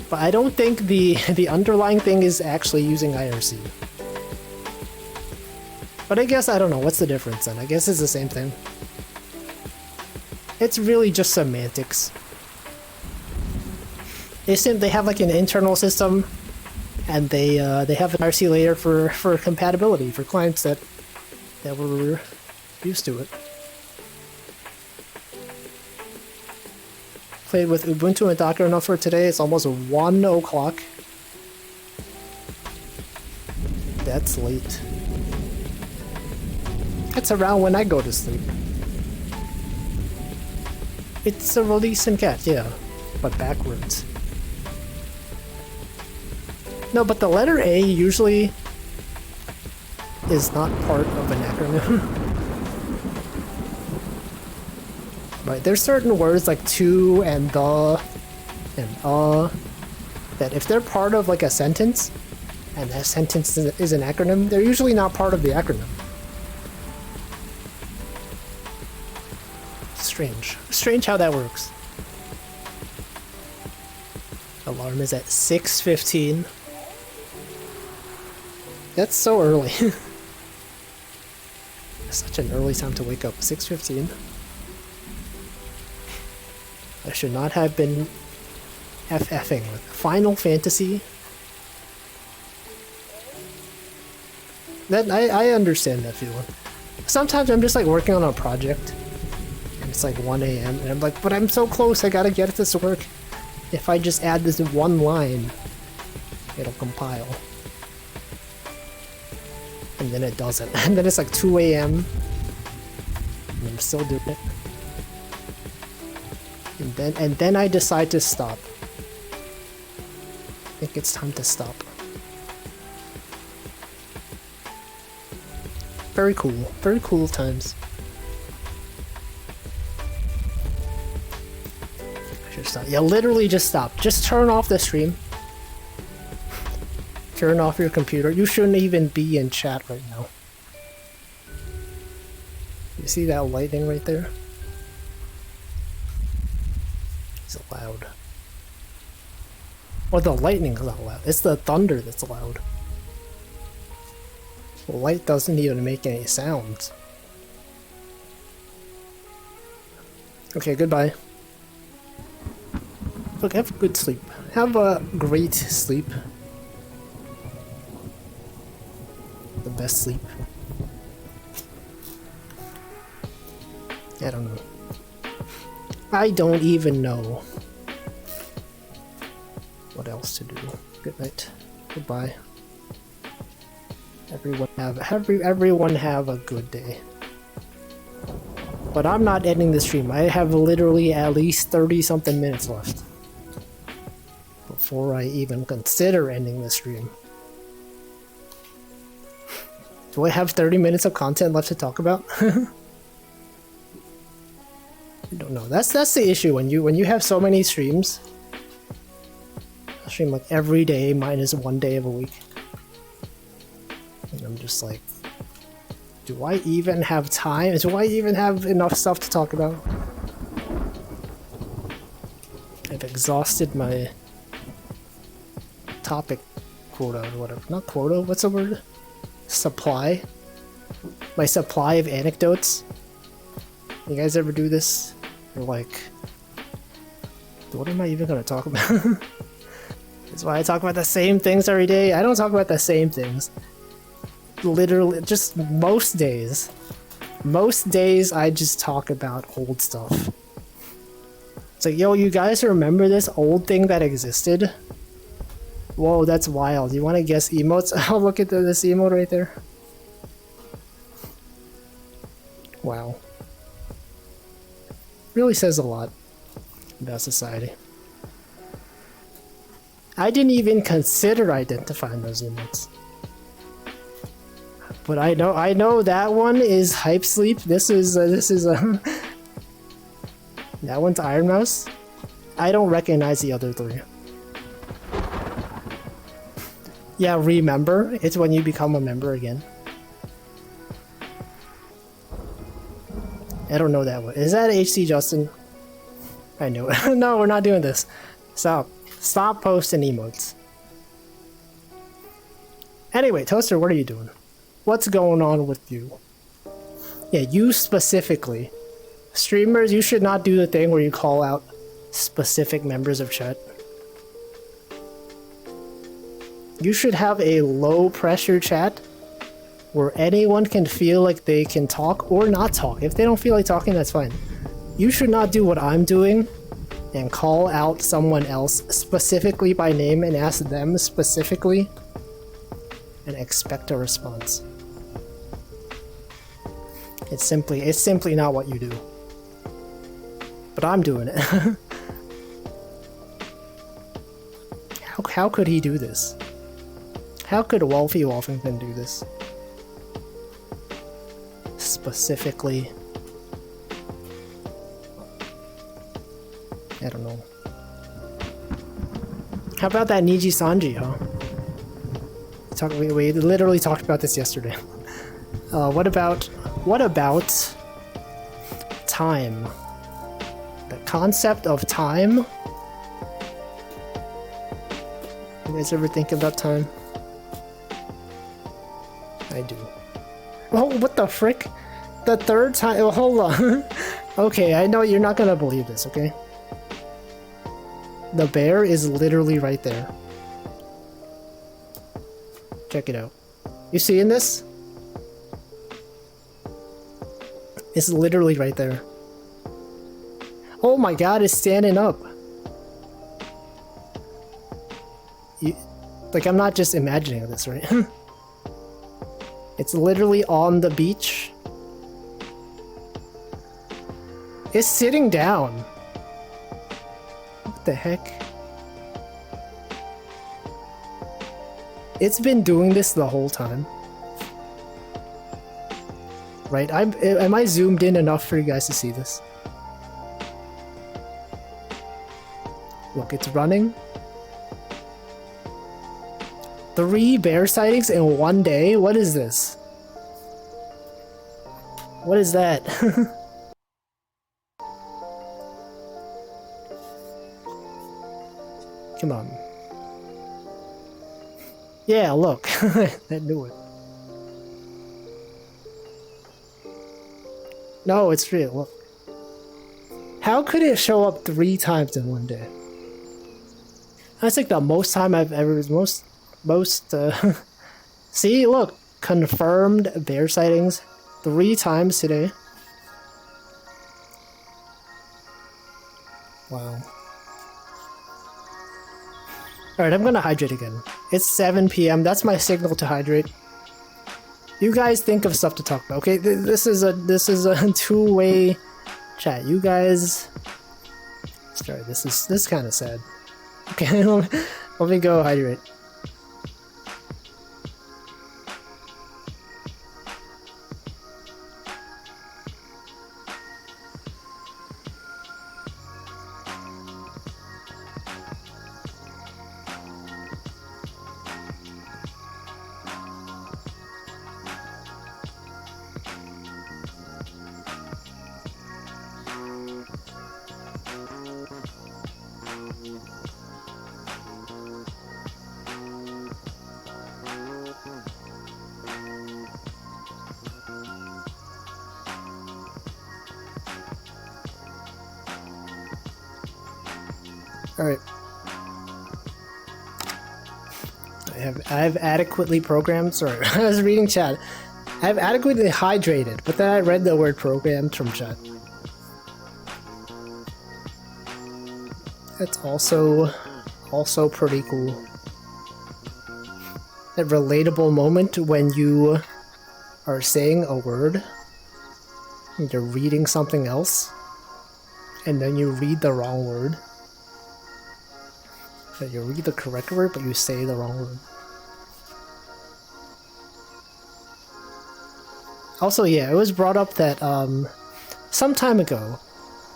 But I don't think the underlying thing is actually using IRC. But I guess, I don't know, what's the difference then? I guess it's the same thing. It's really just semantics. They have like an internal system, and they have an IRC layer for compatibility for clients that were used to it. Played with Ubuntu and Docker enough for today. It's almost 1 o'clock. That's late. That's around when I go to sleep. It's a release in cat, yeah, but backwards. No, but the letter A usually is not part of an acronym. Right, there's certain words like to and the and that if they're part of like a sentence, and that sentence is an acronym, they're usually not part of the acronym. Strange. Strange how that works. Alarm is at 6:15. That's so early. Such an early time to wake up. 6:15. I should not have been FFing with Final Fantasy. That I understand that feeling. Sometimes I'm just like working on a project. It's like 1 a.m. and I'm like, but I'm so close, I gotta get this to work. If I just add this one line, it'll compile. And then it doesn't. And then it's like 2 a.m. and I'm still doing it. And then I decide to stop. I think it's time to stop. Very cool. Very cool times. Stop. Yeah, literally just stop. Just turn off the stream. Turn off your computer. You shouldn't even be in chat right now. You see that lightning right there? It's loud. Well, the lightning is not loud. It's the thunder that's loud. The light doesn't even make any sounds. Okay, goodbye. Look, have good sleep. Have a great sleep. The best sleep. I don't know. I don't even know what else to do. Good night. Goodbye. Everyone have a good day. But I'm not ending the stream. I have literally at least 30 something minutes left before I even consider ending the stream. Do I have 30 minutes of content left to talk about? I don't know. That's the issue when you have so many streams. I stream like every day minus 1 day of a week. And I'm just like, do I even have time? Do I even have enough stuff to talk about? I've exhausted my topic quota or whatever. Not quota, what's the word? Supply. My supply of anecdotes. You guys ever do this? You're like, what am I even gonna talk about? That's why I talk about the same things every day. I don't talk about the same things. Literally, just most days. Most days I just talk about old stuff. It's like, yo, you guys remember this old thing that existed? Whoa, that's wild. You want to guess emotes? Oh, look at this emote right there. Wow. Really says a lot about society. I didn't even consider identifying those emotes. But I know that one is Hype Sleep. This is that one's Iron Mouse. I don't recognize the other three. Yeah, remember? It's when you become a member again. I don't know that one. Is that HC Justin? I know it. No, we're not doing this. Stop posting emotes. Anyway, Toaster, what are you doing? What's going on with you? Yeah, you specifically. Streamers, you should not do the thing where you call out specific members of chat. You should have a low pressure chat where anyone can feel like they can talk or not talk. If they don't feel like talking, that's fine. You should not do what I'm doing and call out someone else specifically by name and ask them specifically and expect a response. It's simply not what you do. But I'm doing it. How could he do this? How could Wolfie Wolfington do this? Specifically. I don't know. How about that Niji Sanji, huh? We literally talked about this yesterday. What about time? The concept of time? You guys ever think about time? I do. Oh, what the frick? The third time? Oh, hold on. Okay, I know you're not gonna believe this, okay? The bear is literally right there. Check it out. You seeing this? It's literally right there. Oh my god, it's standing up. Like, I'm not just imagining this, right? It's literally on the beach. It's sitting down. What the heck? It's been doing this the whole time. Right? Am I zoomed in enough for you guys to see this? Look, it's running. 3 bear sightings in 1 day? What is this? What is that? Come on. Yeah, look. I knew it. No, it's real. Look. How could it show up 3 times in 1 day? That's like the most time I've ever... See, look. Confirmed bear sightings 3 times today. Wow. Alright, I'm gonna hydrate again. It's 7 PM. That's my signal to hydrate. You guys think of stuff to talk about. Okay, this is a two-way chat. You guys. Sorry, this is kind of sad. Okay, let me go hydrate. Alright. I've adequately programmed. Sorry, I was reading chat. I've adequately hydrated, but then I read the word programmed from chat. That's also pretty cool. That relatable moment when you are saying a word and you're reading something else and then you read the wrong word. So you read the correct word but you say the wrong word. Also, yeah, it was brought up that some time ago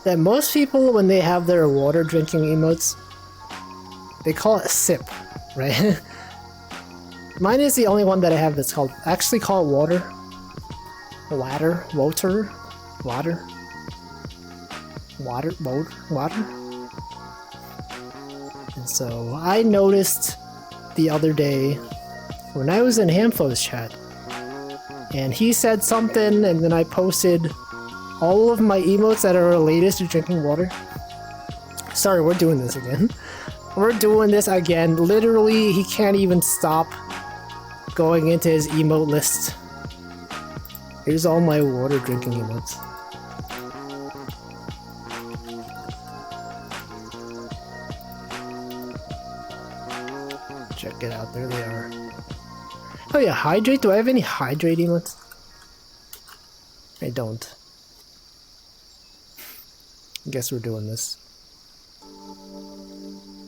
that most people, when they have their water drinking emotes, they call it sip, right? Mine is the only one that I have that's actually called water. Water. And so I noticed the other day when I was in Hamfo's chat, and he said something, and then I posted all of my emotes that are related to drinking water. Sorry, we're doing this again. We're doing this again. Literally, he can't even stop going into his emote list. Here's all my water drinking emotes. Check it out, there they are. Oh yeah, hydrate? Do I have any hydrate emotes? I don't. I guess we're doing this.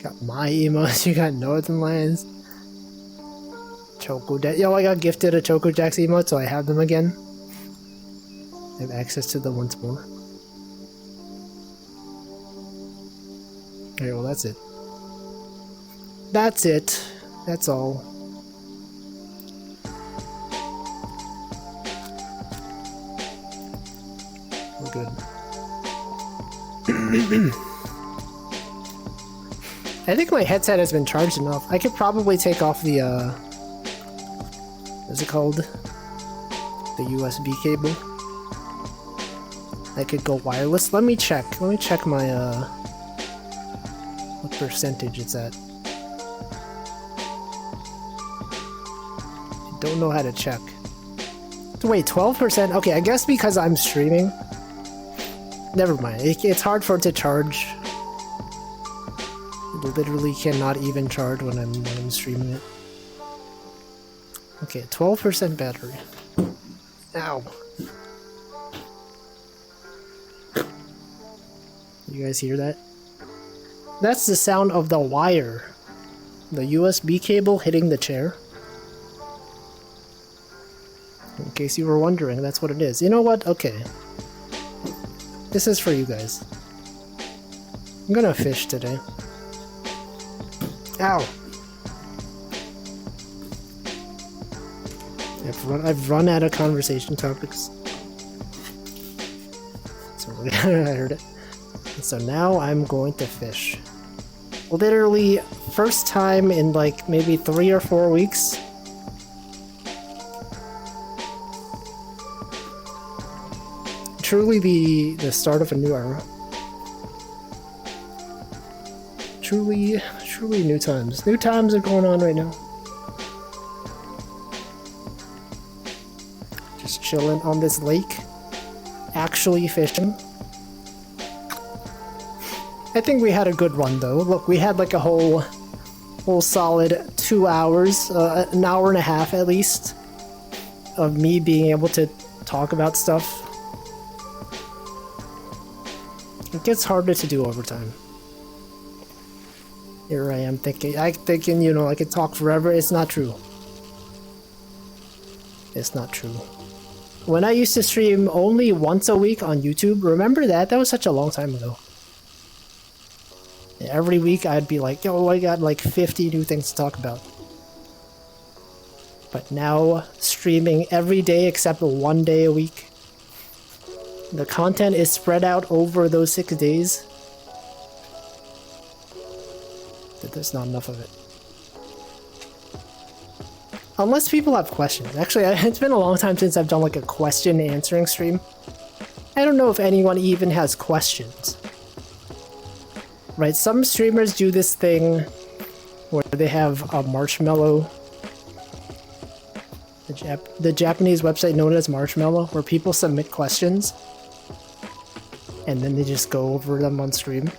Got my emotes, you got Northern Lions. Choco Jack. Yo, I got gifted a Choco Jack's emote, so I have them again. I have access to them once more. Okay, well that's it. That's it. That's all. We're good. I think my headset has been charged enough. I could probably take off the, what's it called? The USB cable. I could go wireless. Let me check. Let me check my, what percentage it's at. I don't know how to check. Wait, 12%? Okay, I guess because I'm streaming. Never mind. It's hard for it to charge. It literally cannot even charge when I'm streaming it. Okay, 12% battery. Ow. You guys hear that? That's the sound of the wire. The USB cable hitting the chair. In case you were wondering, that's what it is. You know what? Okay. This is for you guys. I'm gonna fish today. Ow! I've run out of conversation topics. So I heard it. So now I'm going to fish. Literally, first time in like maybe 3 or 4 weeks. Truly the start of a new era. Truly new times. New times are going on right now. Just chilling on this lake. Actually fishing. I think we had a good run though. Look, we had like a whole solid 2 hours, an hour and a half at least, of me being able to talk about stuff. It gets harder to do over time. Here I am thinking, you know, I could talk forever. It's not true. It's not true. When I used to stream only once a week on YouTube, remember that? That was such a long time ago. Every week I'd be like, yo, I got like 50 new things to talk about. But now, streaming every day except 1 day a week. The content is spread out over those 6 days. But there's not enough of it. Unless people have questions. Actually, it's been a long time since I've done like a question answering stream. I don't know if anyone even has questions. Right, some streamers do this thing where they have a marshmallow. The Japanese website known as Marshmallow, where people submit questions. And then they just go over them on stream.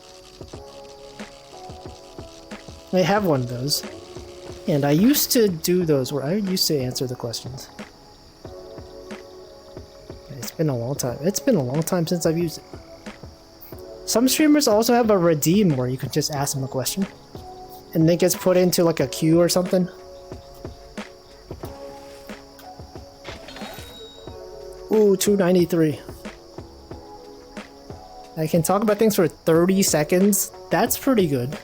I have one of those. And I used to do those where I used to answer the questions. It's been a long time. It's been a long time since I've used it. Some streamers also have a redeem where you can just ask them a question. And it gets put into like a queue or something. Ooh, 293. I can talk about things for 30 seconds. That's pretty good.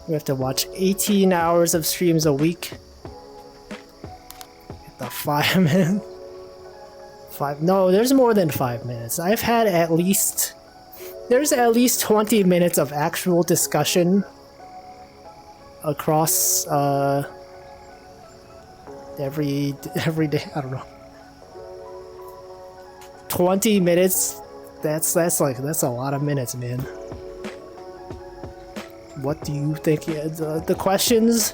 We have to watch 18 hours of streams a week. Get the 5 minutes. No, there's more than 5 minutes. I've had at least... There's at least 20 minutes of actual discussion across, every day. I don't know. 20 minutes? That's a lot of minutes, man. What do you think? The questions?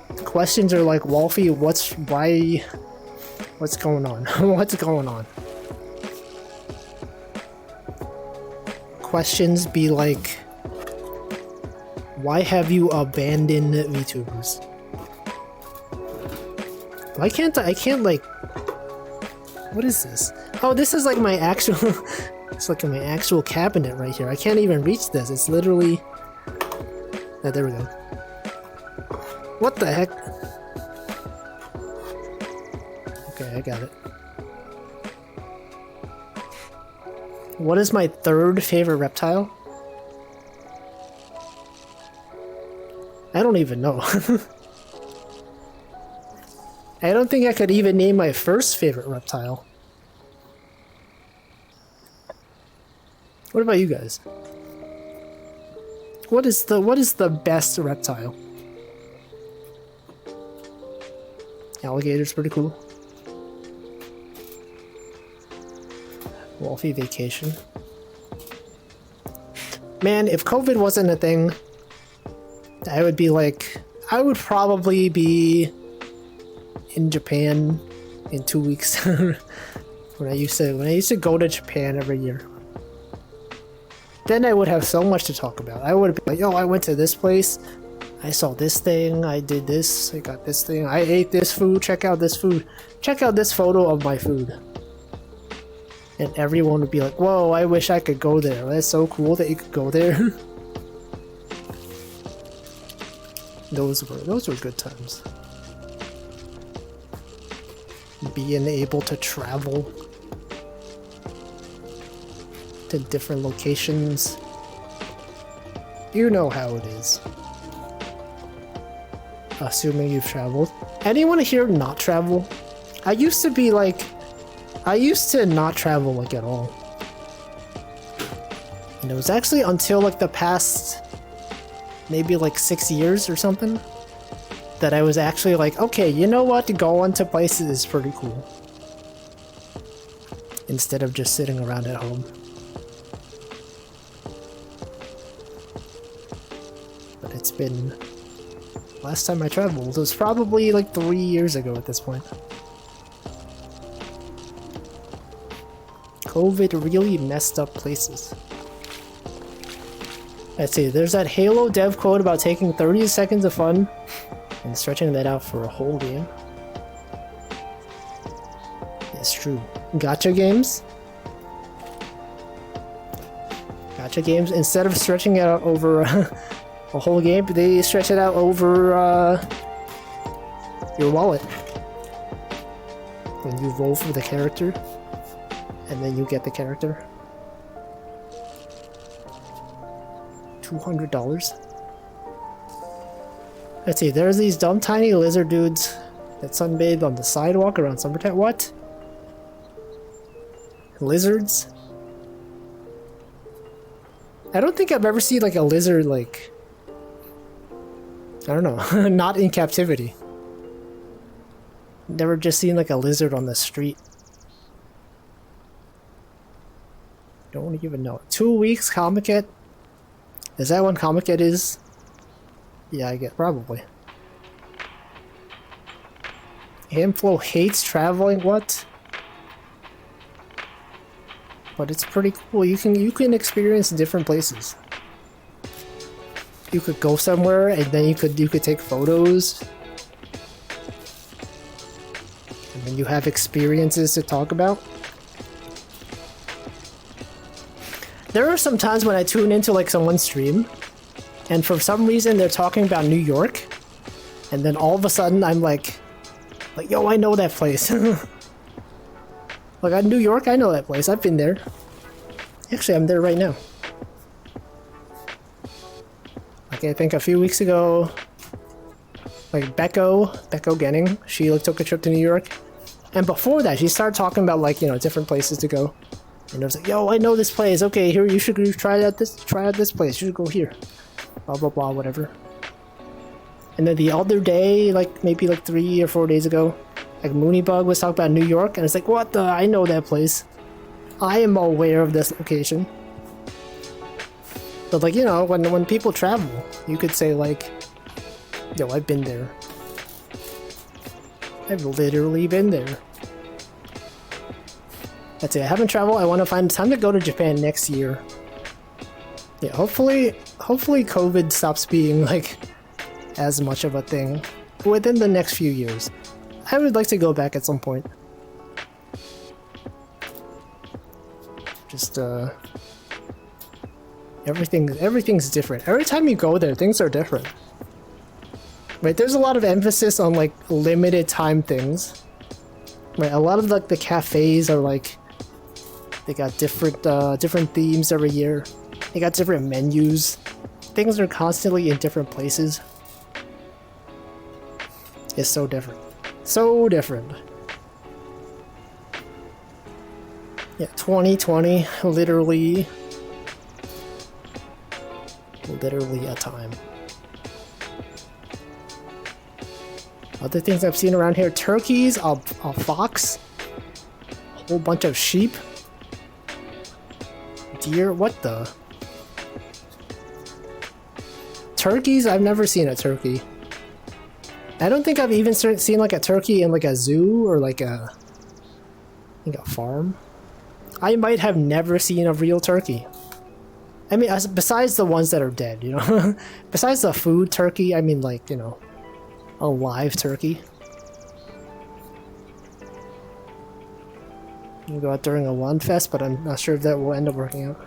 The questions are like, Wolfie, what's going on? What's going on? Questions be like, why have you abandoned VTubers? Why can't I can't like, what is this? Oh, this is like my actual, it's like my actual cabinet right here. I can't even reach this. It's literally, oh, there we go. What the heck? Okay, I got it. What is my third favorite reptile? I don't even know. I don't think I could even name my first favorite reptile. What about you guys? What is the best reptile? Alligator's pretty cool. Wolfie vacation. Man, if COVID wasn't a thing, I would be like, I would probably be in Japan in 2 weeks. when I used to go to Japan every year. Then I would have so much to talk about. I would be like, yo, I went to this place, I saw this thing, I did this, I got this thing, I ate this food, check out this food, check out this photo of my food. And everyone would be like, whoa, I wish I could go there. That's so cool that you could go there. Those were good times. Being able to travel to different locations. You know how it is. Assuming you've traveled. Anyone here not travel? I used to not travel like at all. And it was actually until like the past maybe like 6 years or something that I was actually like, okay, you know what? Going to places is pretty cool. Instead of just sitting around at home. But it's been... Last time I traveled was probably like 3 years ago at this point. COVID really messed up places. Let's see, there's that Halo dev quote about taking 30 seconds of fun and stretching that out for a whole game. It's true. Gacha games? Gacha games, instead of stretching it out over a whole game, they stretch it out over your wallet. When you roll for the character, and then you get the character. $200. Let's see, there's these dumb tiny lizard dudes that sunbathe on the sidewalk around Summertown. What? Lizards? I don't think I've ever seen like a lizard like... I don't know, not in captivity. Never just seen like a lizard on the street. Don't even know. 2 weeks, Comiket? Is that when Comiket is? Yeah, I get probably. Hamflow hates traveling, what? But it's pretty cool. You can experience different places. You could go somewhere and then you could take photos. And then you have experiences to talk about. There are some times when I tune into like someone's stream and for some reason they're talking about New York and then all of a sudden I'm like yo, I know that place. Like at New York, I know that place. I've been there. Actually, I'm there right now. Like I think a few weeks ago, like Becco Genning, she like took a trip to New York. And before that, she started talking about like, you know, different places to go. And I was like, yo, I know this place. Okay, here, you should try out this place. You should go here. Blah, blah, blah, whatever. And then the other day, like maybe like 3 or 4 days ago, like Moonybug was talking about New York, and it's like, what the? I know that place. I am aware of this location. But like, you know, when people travel, you could say like, yo, I've been there. I've literally been there. That's it. I haven't traveled. I want to find time to go to Japan next year. Yeah, hopefully COVID stops being like as much of a thing within the next few years. I would like to go back at some point. Just everything's different. Every time you go there, things are different. Right? There's a lot of emphasis on like limited time things. Right? A lot of like the cafes are like they got different themes every year. They got different menus. Things are constantly in different places. It's so different. So different. Yeah, 2020, literally a time. Other things I've seen around here, turkeys, a fox, a whole bunch of sheep, deer, what the? Turkeys? I've never seen a turkey. I don't think I've even seen like a turkey in like a zoo or like a farm. I might have never seen a real turkey. I mean, besides the ones that are dead, you know? Besides the food turkey, I mean like, you know, a live turkey. You go out during a lawn fest, but I'm not sure if that will end up working out.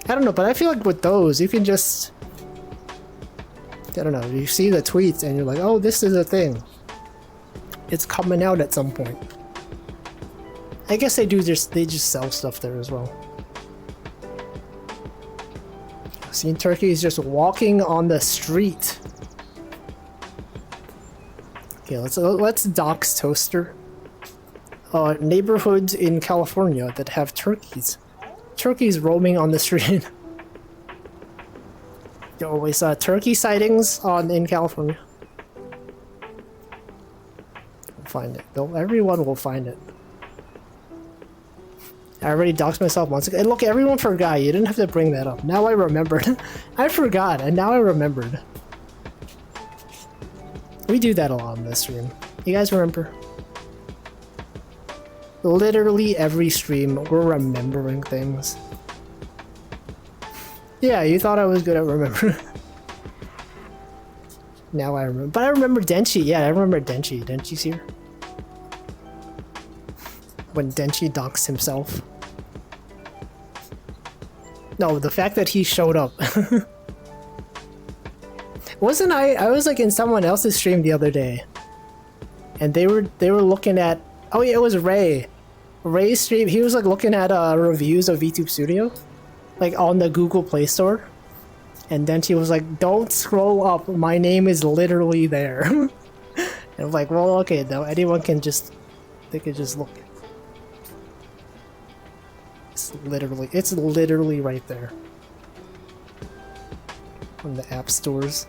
I don't know, but I feel like with those, you can just... I don't know, you see the tweets and you're like, oh, this is a thing. It's coming out at some point. I guess they just sell stuff there as well. I've seen turkeys just walking on the street. Okay, let's dox Toaster. Neighborhoods in California that have turkeys. Turkeys roaming on the street. You always saw turkey sightings in California. We'll find it. Everyone will find it. I already doxed myself once ago. And look, everyone forgot. You didn't have to bring that up. Now I remembered. I forgot, and now I remembered. We do that a lot on this stream. You guys remember? Literally every stream, we're remembering things. Yeah, you thought I was good at remembering. Now I remember. But I remember Denchi. Yeah, I remember Denchi. Denchi's here. when Denchi doxed himself. No, the fact that he showed up. Wasn't I was like in someone else's stream the other day. And they were looking at, oh yeah, it was Ray. Ray's stream, he was like looking at reviews of VTube Studio, like on the Google Play Store. And then she was like, don't scroll up, my name is literally there. And I'm like, well, okay, though, anyone can just, they could just look. It's literally right there. On the app stores.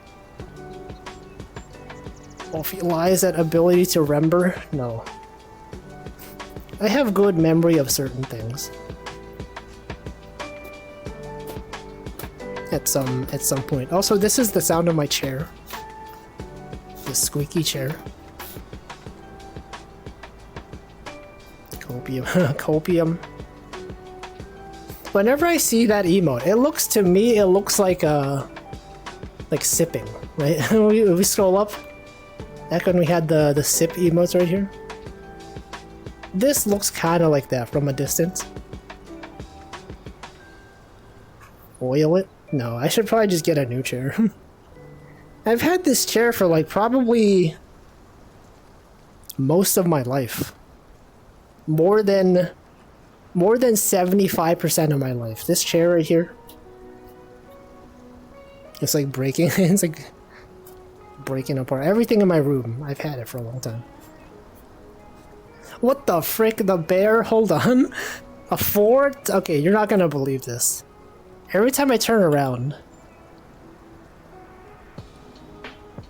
Oh, if he lies at ability to remember? No. I have good memory of certain things. At some point. Also, this is the sound of my chair. The squeaky chair. Copium. Copium. Whenever I see that emote, it looks to me, it looks like sipping, right? we scroll up. Back when we had the sip emotes right here. This looks kind of like that from a distance. Oil it? No, I should probably just get a new chair. I've had this chair for like probably most of my life. More than 75% of my life. This chair right here. It's like breaking. It's like breaking apart. Everything in my room, I've had it for a long time. What the frick? The bear? Hold on. A fort? Okay, you're not gonna believe this. Every time I turn around,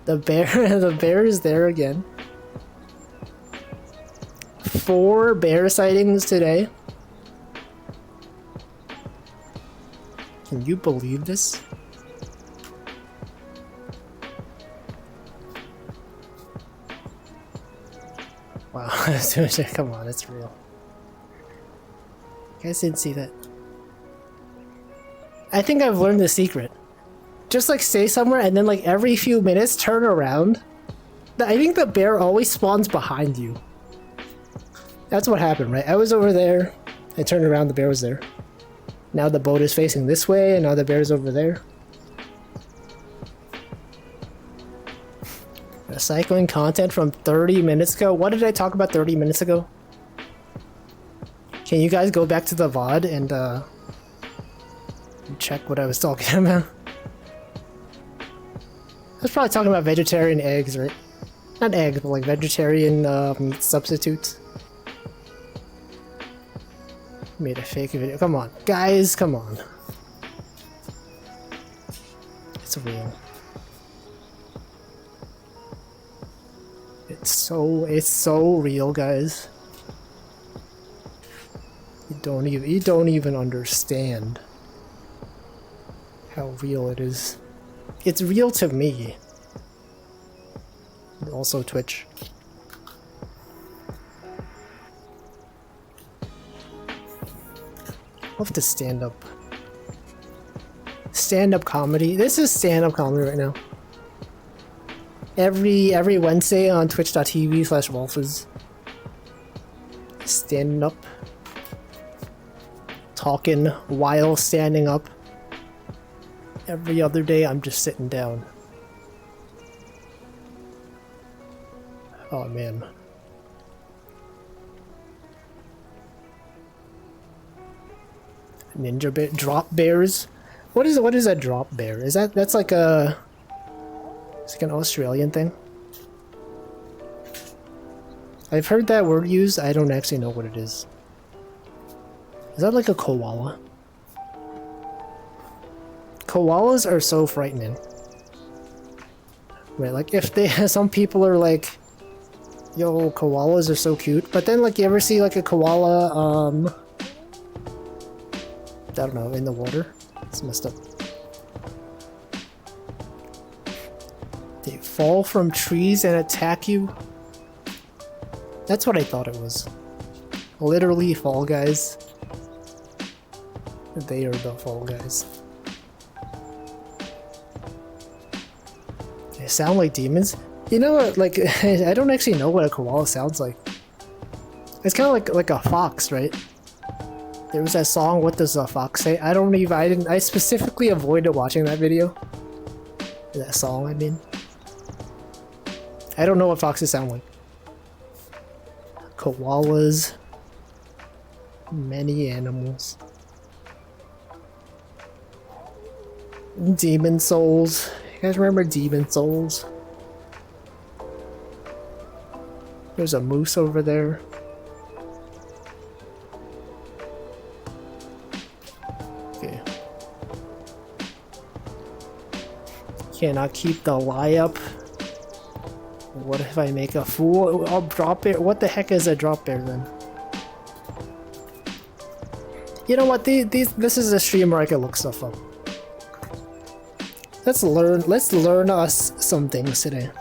the bear is there again. 4 bear sightings today. Can you believe this? Wow, come on, it's real. You guys didn't see that. I think I've learned the secret. Just like stay somewhere and then like every few minutes turn around. I think the bear always spawns behind you. That's what happened, right? I was over there, I turned around, the bear was there. Now the boat is facing this way and now the bear is over there. Recycling content from 30 minutes ago? What did I talk about 30 minutes ago? Can you guys go back to the VOD and check what I was talking about? I was probably talking about vegetarian eggs, right? Not eggs, but like vegetarian meat substitutes. Made a fake video. Come on, guys, come on. It's real. It's so real, guys. You don't even understand how real it is. It's real to me. And also Twitch. I'll have to stand up. Stand-up comedy. This is stand-up comedy right now. Every Wednesday on twitch.tv/Wolfers. Standing up. Talking while standing up. Every other day I'm just sitting down. Oh man. Ninja bear, drop bears? What is a drop bear? Is that's like a... It's like an Australian thing? I've heard that word used, I don't actually know what it is. Is that like a koala? Koalas are so frightening. Right, like if they... Some people are like, yo, koalas are so cute. But then like you ever see like a koala, I don't know, in the water? It's messed up. They fall from trees and attack you? That's what I thought it was. Literally Fall Guys. They are the Fall Guys. They sound like demons? You know what, like, I don't actually know what a koala sounds like. It's kind of like a fox, right? There was that song, What Does a Fox Say? I specifically avoided watching that video. That song, I mean. I don't know what foxes sound like. Koalas. Many animals. Demon Souls. You guys remember Demon Souls? There's a moose over there. Okay. Cannot keep the lie up. What if I make a fool? I'll drop bear. What the heck is a drop bear then? You know what? This is a stream where I can look stuff up. Let's learn us some things today.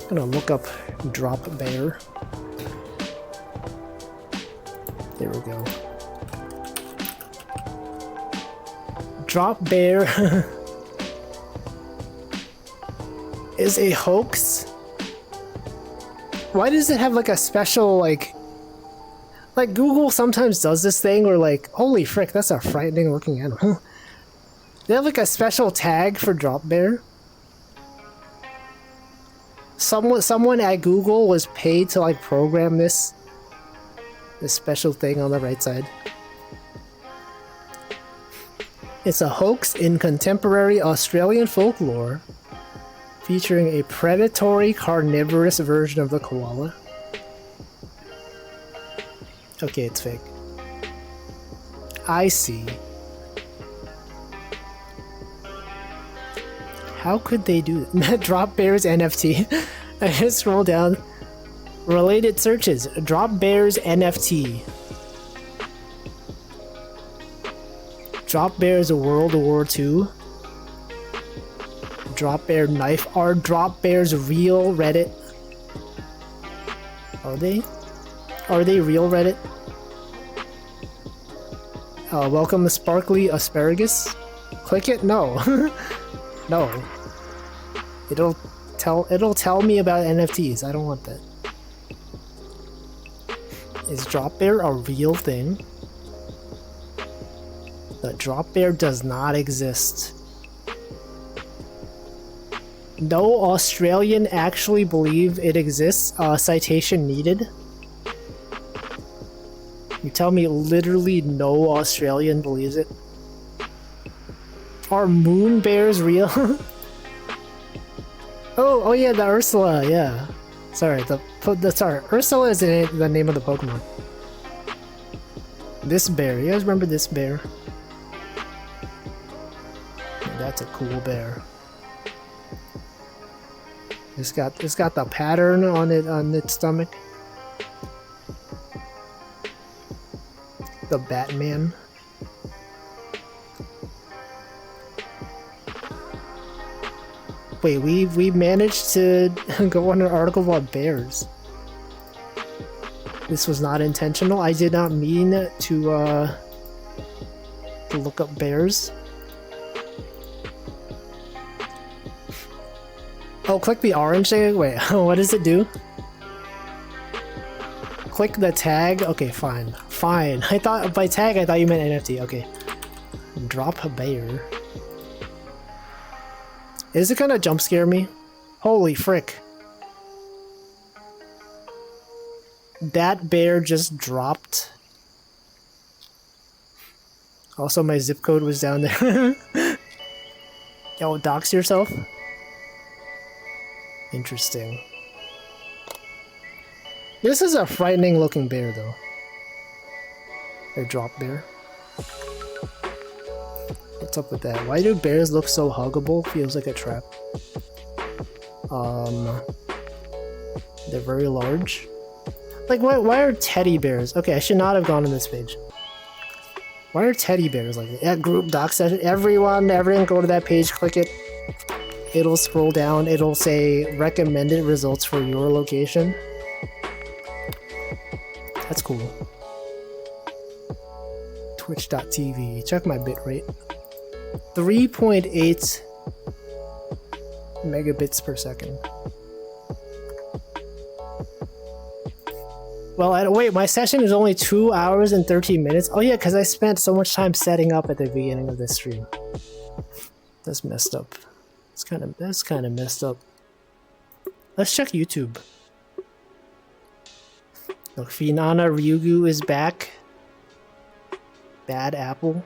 I'm gonna look up drop bear. There we go. Drop bear is a hoax. Why does it have like a special like Google sometimes does this thing where like, holy frick, that's a frightening looking animal. They have like a special tag for drop bear. Someone at Google was paid to like program this special thing on the right side. It's a hoax in contemporary Australian folklore featuring a predatory carnivorous version of the koala. Okay, it's fake. I see. How could they do that? Drop Bears NFT. I just scroll down. Related searches. Drop Bears NFT. Drop Bears World War II. Drop Bear knife. Are Drop Bears real Reddit? Are they? Are they real Reddit? Welcome to Sparkly Asparagus. Click it? No. No. It'll tell me about NFTs. I don't want that. Is Drop Bear a real thing? The Drop Bear does not exist. No Australian actually believe it exists. Citation needed. You tell me literally no Australian believes it? Are moon bears real? oh yeah, the Ursula, yeah. Sorry, sorry, Ursula is the name of the Pokemon. This bear, you guys remember this bear? That's a cool bear. It's got the pattern on its stomach. The Batman. Wait, we managed to go on an article about bears. This was not intentional. I did not mean to look up bears. Oh, click the orange thing? Wait, what does it do? Click the tag? Okay, fine. Fine. I thought, by tag, I thought you meant NFT. Okay. Drop a bear. Is it gonna jump scare me? Holy frick. That bear just dropped. Also, my zip code was down there. Yo, dox yourself? Interesting. This is a frightening looking bear though. Or drop bear. What's up with that? Why do bears look so huggable? Feels like a trap. They're very large. Like why are teddy bears? Okay, I should not have gone on this page. Why are teddy bears like that? Yeah, group doc session. Everyone go to that page, click it. It'll scroll down, it'll say recommended results for your location. That's cool. Twitch.tv. Check my bitrate. 3.8 megabits per second. Well, wait, my session is only 2 hours and 13 minutes. Oh yeah, because I spent so much time setting up at the beginning of this stream. That's messed up. That's kind of messed up. Let's check YouTube. Look, Finana Ryugu is back. Bad Apple.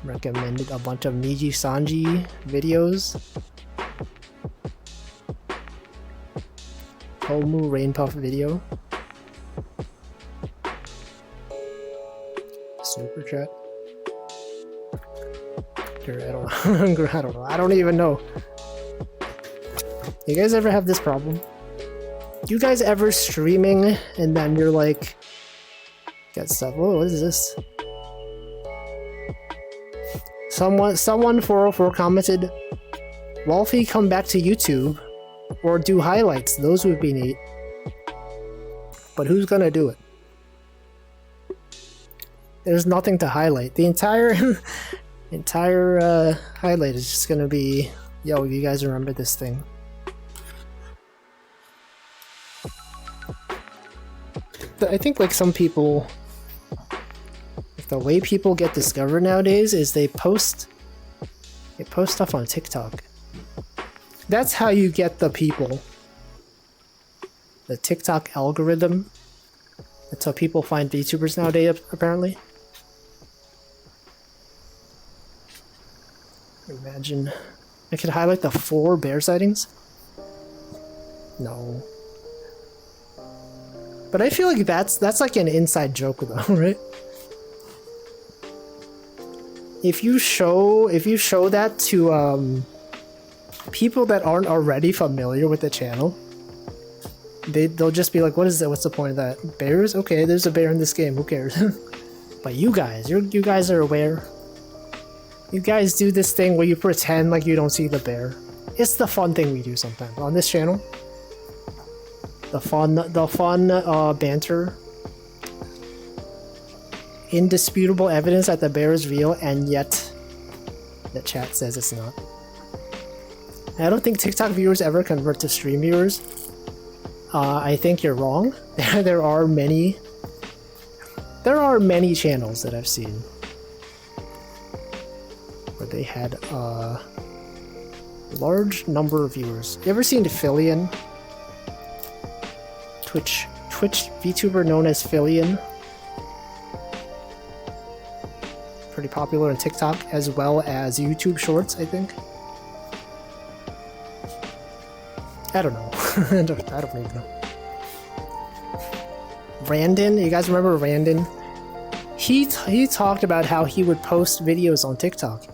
Recommended a bunch of Miji Sanji videos. Homu Rainpuff video. Super chat. I don't know. I don't even know. You guys ever have this problem? You guys ever streaming and then you're like, get stuff. Whoa, what is this? Someone 404 commented, Wolfie, come back to YouTube or do highlights. Those would be neat. But who's gonna do it? There's nothing to highlight. The entire highlight is just gonna be, yo, you guys remember this thing. I think like some people, like the way people get discovered nowadays is they post stuff on TikTok. That's how you get the people. The TikTok algorithm. That's how people find VTubers nowadays, apparently. Imagine I could highlight the 4 bear sightings. No. But I feel like that's like an inside joke though, right? If you show that to people that aren't already familiar with the channel, they'll just be like, what is that? What's the point of that? Bears? Okay, there's a bear in this game, who cares? But you guys are aware. You guys do this thing where you pretend like you don't see the bear. It's the fun thing we do sometimes on this channel. The fun banter. Indisputable evidence that the bear is real, and yet the chat says it's not. I don't think TikTok viewers ever convert to stream viewers. I think you're wrong. There are many channels that I've seen where they had a large number of viewers. You ever seen Fillion? Twitch VTuber known as Fillion. Pretty popular on TikTok as well as YouTube Shorts, I think. I don't know. I don't even know. Randon, you guys remember Randon? He talked about how he would post videos on TikTok,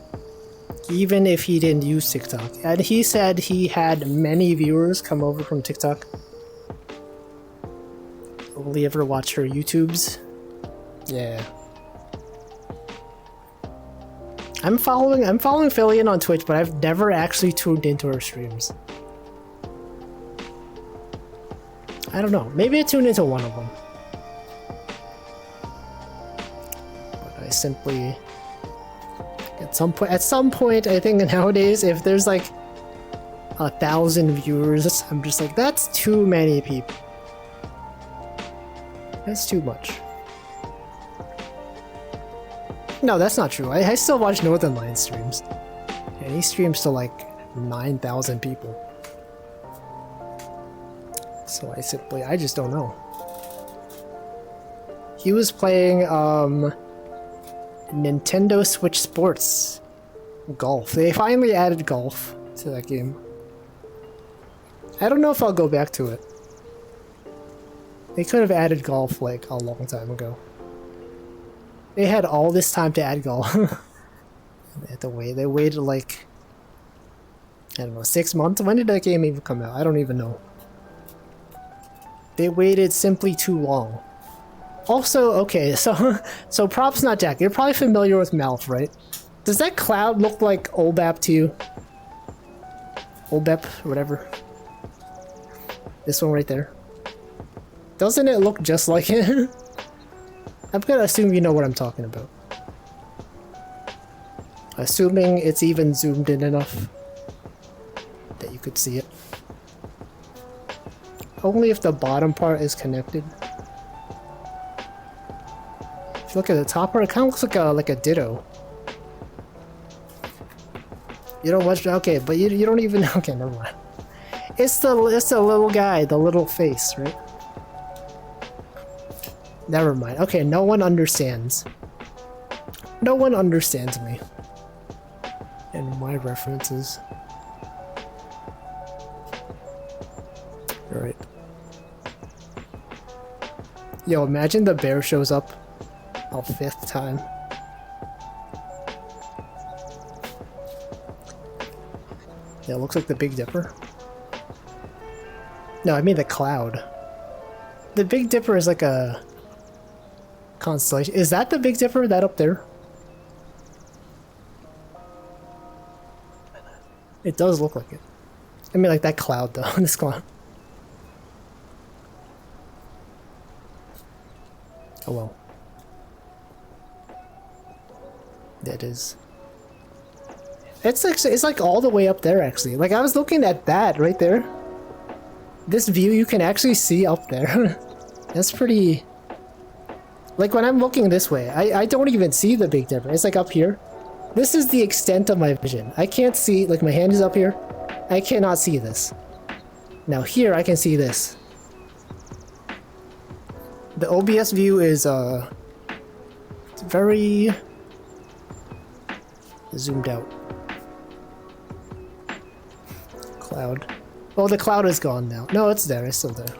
even if he didn't use TikTok. And he said he had many viewers come over from TikTok. Only ever watch her YouTubes? Yeah. I'm following Fillion on Twitch, but I've never actually tuned into her streams. I don't know. Maybe I tuned into one of them. But I simply... At some point, I think nowadays, if there's like 1,000 viewers, I'm just like, that's too many people. That's too much. No, that's not true. I still watch Northern Lion streams. And he streams to like 9,000 people. So I just don't know. He was playing Nintendo Switch Sports Golf. They finally added golf to that game. I don't know if I'll go back to it. They could have added golf like a long time ago. They had all this time to add golf. They had to wait. They waited like, I don't know, 6 months? When did that game even come out? I don't even know. They waited simply too long. Also, okay, so props not Jack. You're probably familiar with Mouth, right? Does that cloud look like Olbap to you? Olbep, whatever. This one right there. Doesn't it look just like it? I'm gonna assume you know what I'm talking about. Assuming it's even zoomed in enough that you could see it. only if the bottom part is connected. If you look at the top part, it kind of looks like a ditto. You don't watch, okay, but you don't even, okay, never mind. It's the little guy, the little face, right? Never mind. Okay, no one understands. No one understands me. And my references. Alright. Yo, imagine the bear shows up a 5th time. Yeah, it looks like the Big Dipper. No, I mean the cloud. The Big Dipper is like a constellation. Is that the Big Dipper? That up there? It does look like it. I mean like that cloud though. This cloud. Oh well. That is. It's like all the way up there actually. Like I was looking at that right there. This view you can actually see up there. That's pretty... Like when I'm looking this way, I don't even see the Big Dipper. It's like up here. This is the extent of my vision. I can't see, like my hand is up here. I cannot see this. Now here I can see this. The OBS view is it's very zoomed out. Cloud. Oh, the cloud is gone now. No, it's there. It's still there.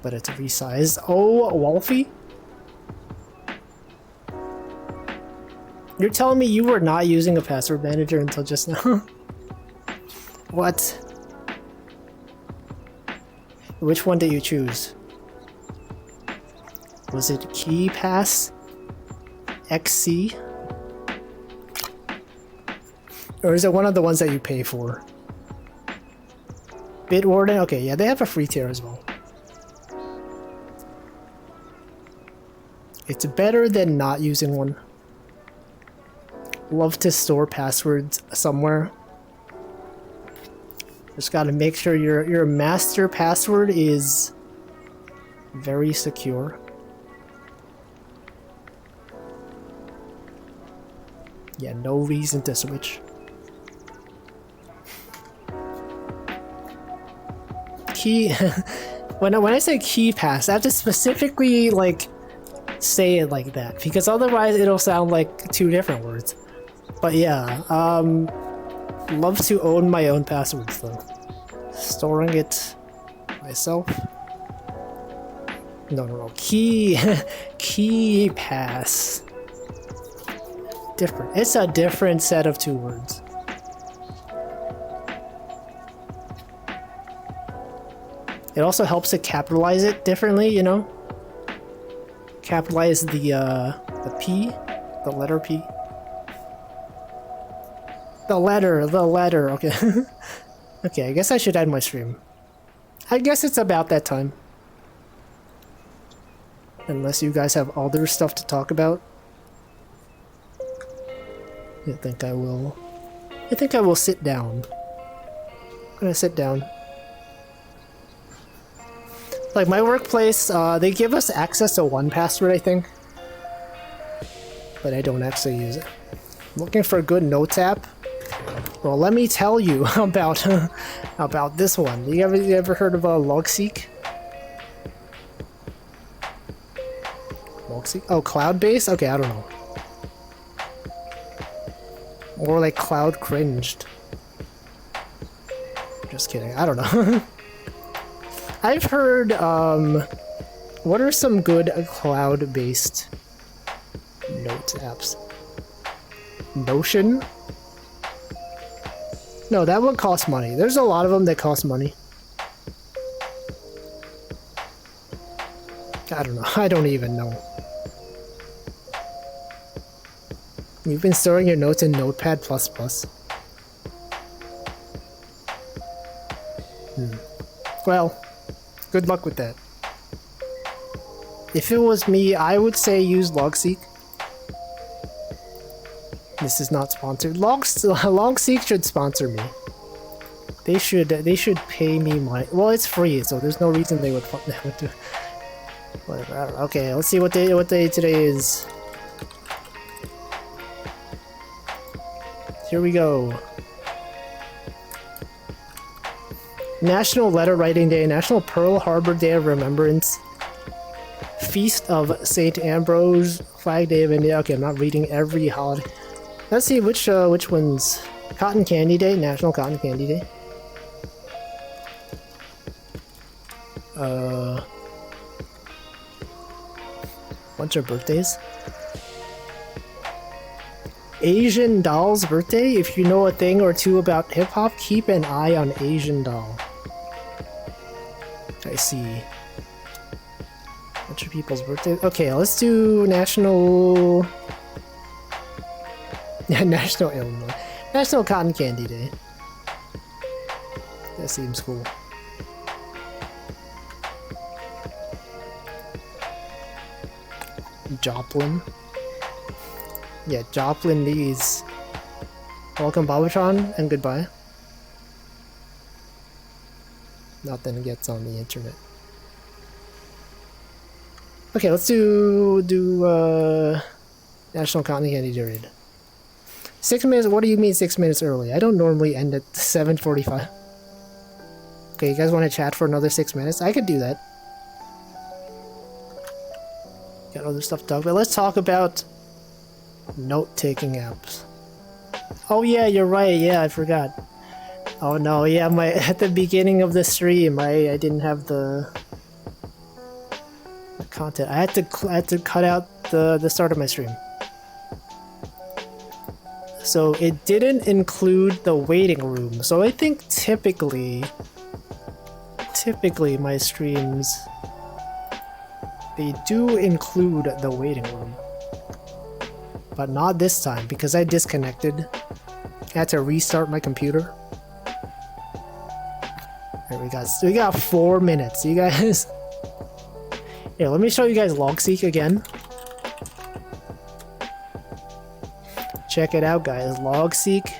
But it's resized. Oh, Wolfie? You're telling me you were not using a password manager until just now? What? Which one did you choose? Was it KeyPass XC? Or is it one of the ones that you pay for? Bitwarden? Okay, yeah, they have a free tier as well. It's better than not using one. Love to store passwords somewhere. Just gotta make sure your master password is very secure. Yeah, no reason to switch. Key when I say KeyPass, I have to specifically like say it like that because otherwise it'll sound like two different words. But yeah, love to own my own passwords though. Storing it myself. No. KeyPass. Different. It's a different set of two words. It also helps to capitalize it differently, you know? Capitalize the P, the letter P. The letter, okay. Okay, I guess I should end my stream. I guess it's about that time. Unless you guys have other stuff to talk about. I think I will sit down. I'm gonna sit down. Like my workplace, they give us access to 1Password, I think. But I don't actually use it. Looking for a good notes app? Well, let me tell you about about this one. You ever heard of Logseek? Logseek? Oh, cloud-based? Okay, I don't know. Or like cloud cringed. Just kidding. I don't know. I've heard, what are some good cloud-based note apps? Notion? No, that would cost money. There's a lot of them that cost money. I don't know. I don't even know. You've been storing your notes in Notepad++. Well, good luck with that. If it was me, I would say use Logseek. This is not sponsored. Logseek should sponsor me. They should pay me money. Well, it's free, so there's no reason they would do. Whatever. I don't know. Okay, let's see what day today is. Here we go. National Letter Writing Day, National Pearl Harbor Day of Remembrance, Feast of Saint Ambrose, Flag Day of India. Okay, I'm not reading every holiday. Let's see which ones. Cotton Candy Day, National Cotton Candy Day. Bunch of birthdays. Asian Doll's birthday. If you know a thing or two about hip hop, keep an eye on Asian Doll. I see. Bunch of people's birthdays. Okay, let's do National Illinois. National Cotton Candy Day. That seems cool. Joplin. Yeah, Joplin these. Welcome Babatron and goodbye. Nothing gets on the internet. Okay, let's do National Cotton Candy Day read. 6 minutes. What do you mean 6 minutes early? I don't normally end at 7:45. Okay, you guys want to chat for another 6 minutes? I could do that. Got other stuff to talk about. Let's talk about note-taking apps. Oh yeah, you're right. Yeah, I forgot. Oh no, yeah, at the beginning of the stream, I didn't have the content. I had to cut out the start of my stream. So it didn't include the waiting room. So I think typically my streams, they do include the waiting room. But not this time because I disconnected. I had to restart my computer. There we got 4 minutes, you guys. Here, let me show you guys Logseek again. Check it out, guys. Logseek.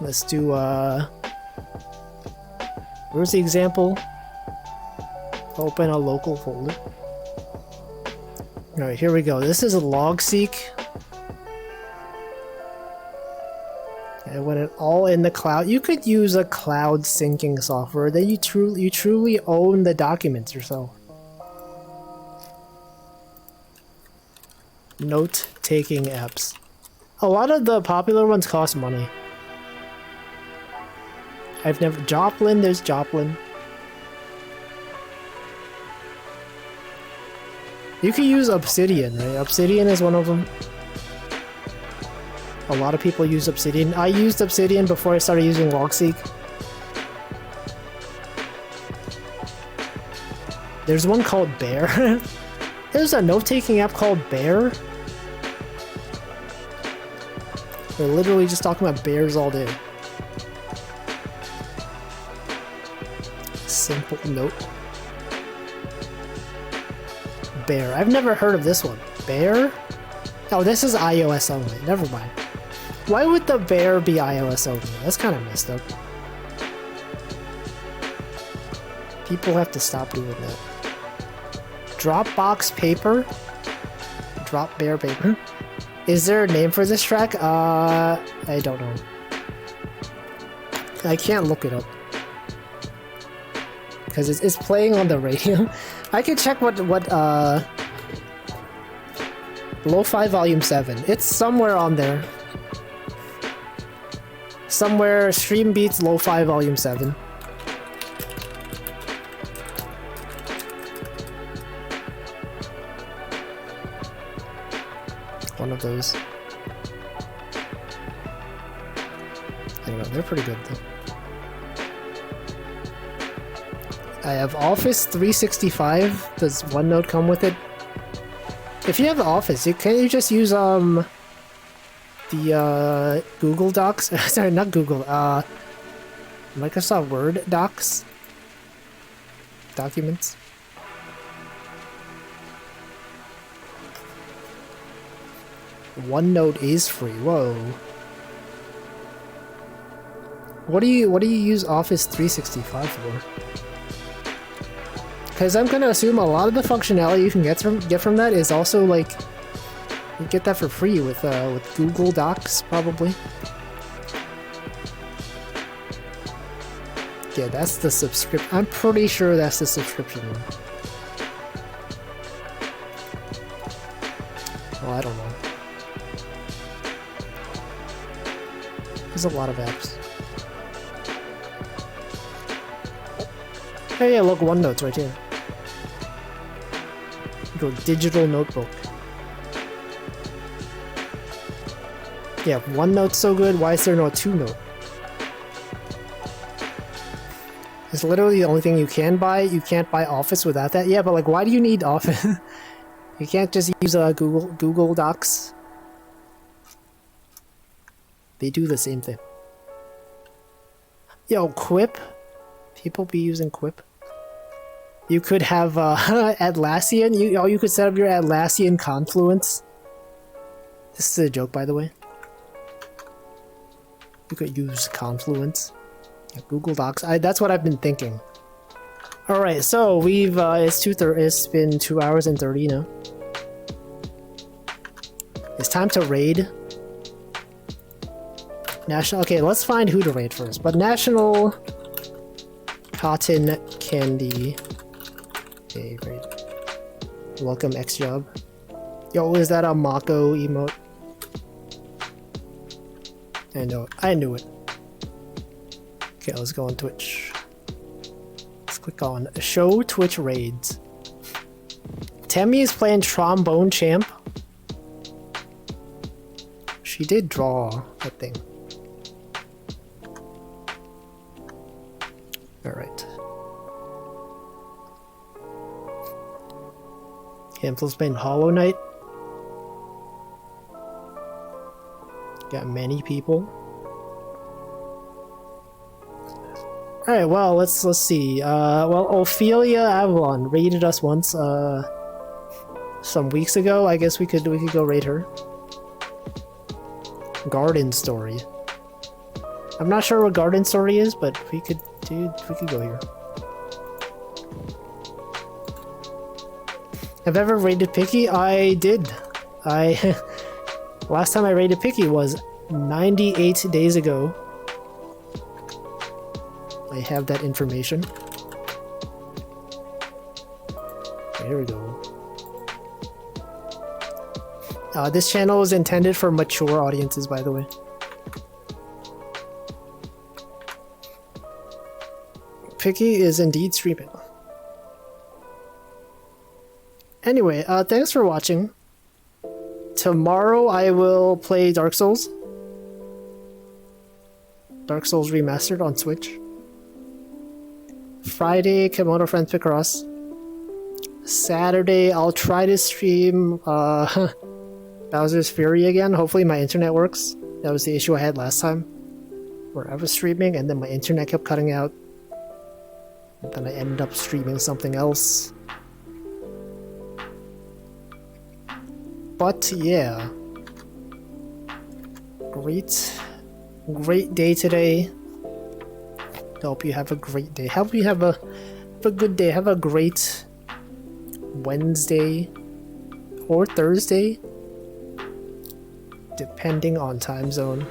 Let's do where's the example? Open a local folder. Alright, here we go. This is a Logseek. I want it all in the cloud. You could use a cloud syncing software that you truly own the documents yourself. Note-taking apps. A lot of the popular ones cost money. Joplin, there's Joplin. You can use Obsidian, right? Obsidian is one of them. A lot of people use Obsidian. I used Obsidian before I started using Logseek. There's one called Bear. There's a note-taking app called Bear. They're literally just talking about bears all day. Simple note. Bear. I've never heard of this one. Bear? Oh, this is iOS only. Never mind. Why would the Bear be iOS only? That's kind of messed up. People have to stop doing that. Dropbox Paper? Drop Bear Paper? Is there a name for this track? I don't know. I can't look it up. Because it's playing on the radio. I can check what Lo-Fi Volume 7. It's somewhere on there. Somewhere, Stream Beats Lo-Fi Volume 7. One of those. I don't know, they're pretty good though. I have Office 365. Does OneNote come with it? If you have the Office, can't you just use the Google Docs? Sorry, not Google. Microsoft Word Docs documents. OneNote is free. Whoa. What do you use Office 365 for? Because I'm gonna assume a lot of the functionality you can get from that is also like you get that for free with Google Docs probably. Yeah, that's the subscription. I'm pretty sure that's the subscription one. Well, I don't know. There's a lot of apps. Hey, yeah, look, OneNote's right here. Your digital notebook. Yeah, OneNote's so good, why is there no TwoNote? It's literally the only thing you can buy. You can't buy Office without that. Yeah, but like, why do you need Office? You can't just use Google Docs. They do the same thing. Yo, Quip? People be using Quip? You could have Atlassian. You could set up your Atlassian Confluence. This is a joke, by the way. You could use Confluence. Yeah, Google Docs. That's what I've been thinking. All right, so we've it's been 2 hours and 30 now. It's time to raid. National. Okay, let's find who to raid first. But National Cotton Candy. Okay, great. Welcome, X-Job. Yo, is that a Mako emote? I knew it. Okay, let's go on Twitch. Let's click on Show Twitch Raids. Temmie is playing Trombone Champ. She did draw that thing. Alright. Campbell's playing Hollow Knight. Got many people. Alright, well, let's see. Well, Ophelia Avalon raided us once, some weeks ago. I guess we could go raid her. Garden Story. I'm not sure what Garden Story is, but we could go here. Have I ever raided Picky? I did. Last time I raided Picky was 98 days ago. I have that information. Here we go. This channel is intended for mature audiences, by the way. Picky is indeed streaming. Anyway, thanks for watching. Tomorrow I will play Dark Souls. Dark Souls Remastered on Switch. Friday, Komodo Friends Picross. Saturday, I'll try to stream Bowser's Fury again. Hopefully my internet works. That was the issue I had last time, where I was streaming and then my internet kept cutting out. And then I ended up streaming something else. But yeah. Great day today. Hope you have a great day. Hope you have a good day. Have a great Wednesday or Thursday, depending on time zone.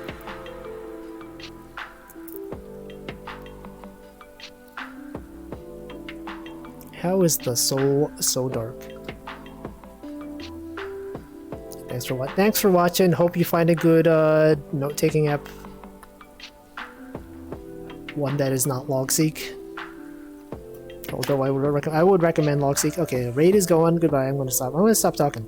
How is the soul so dark? Thanks for watching. Hope you find a good note-taking app. One that is not Logseek. Although I would recommend Logseek. Okay, raid is going. Goodbye. I'm gonna stop talking.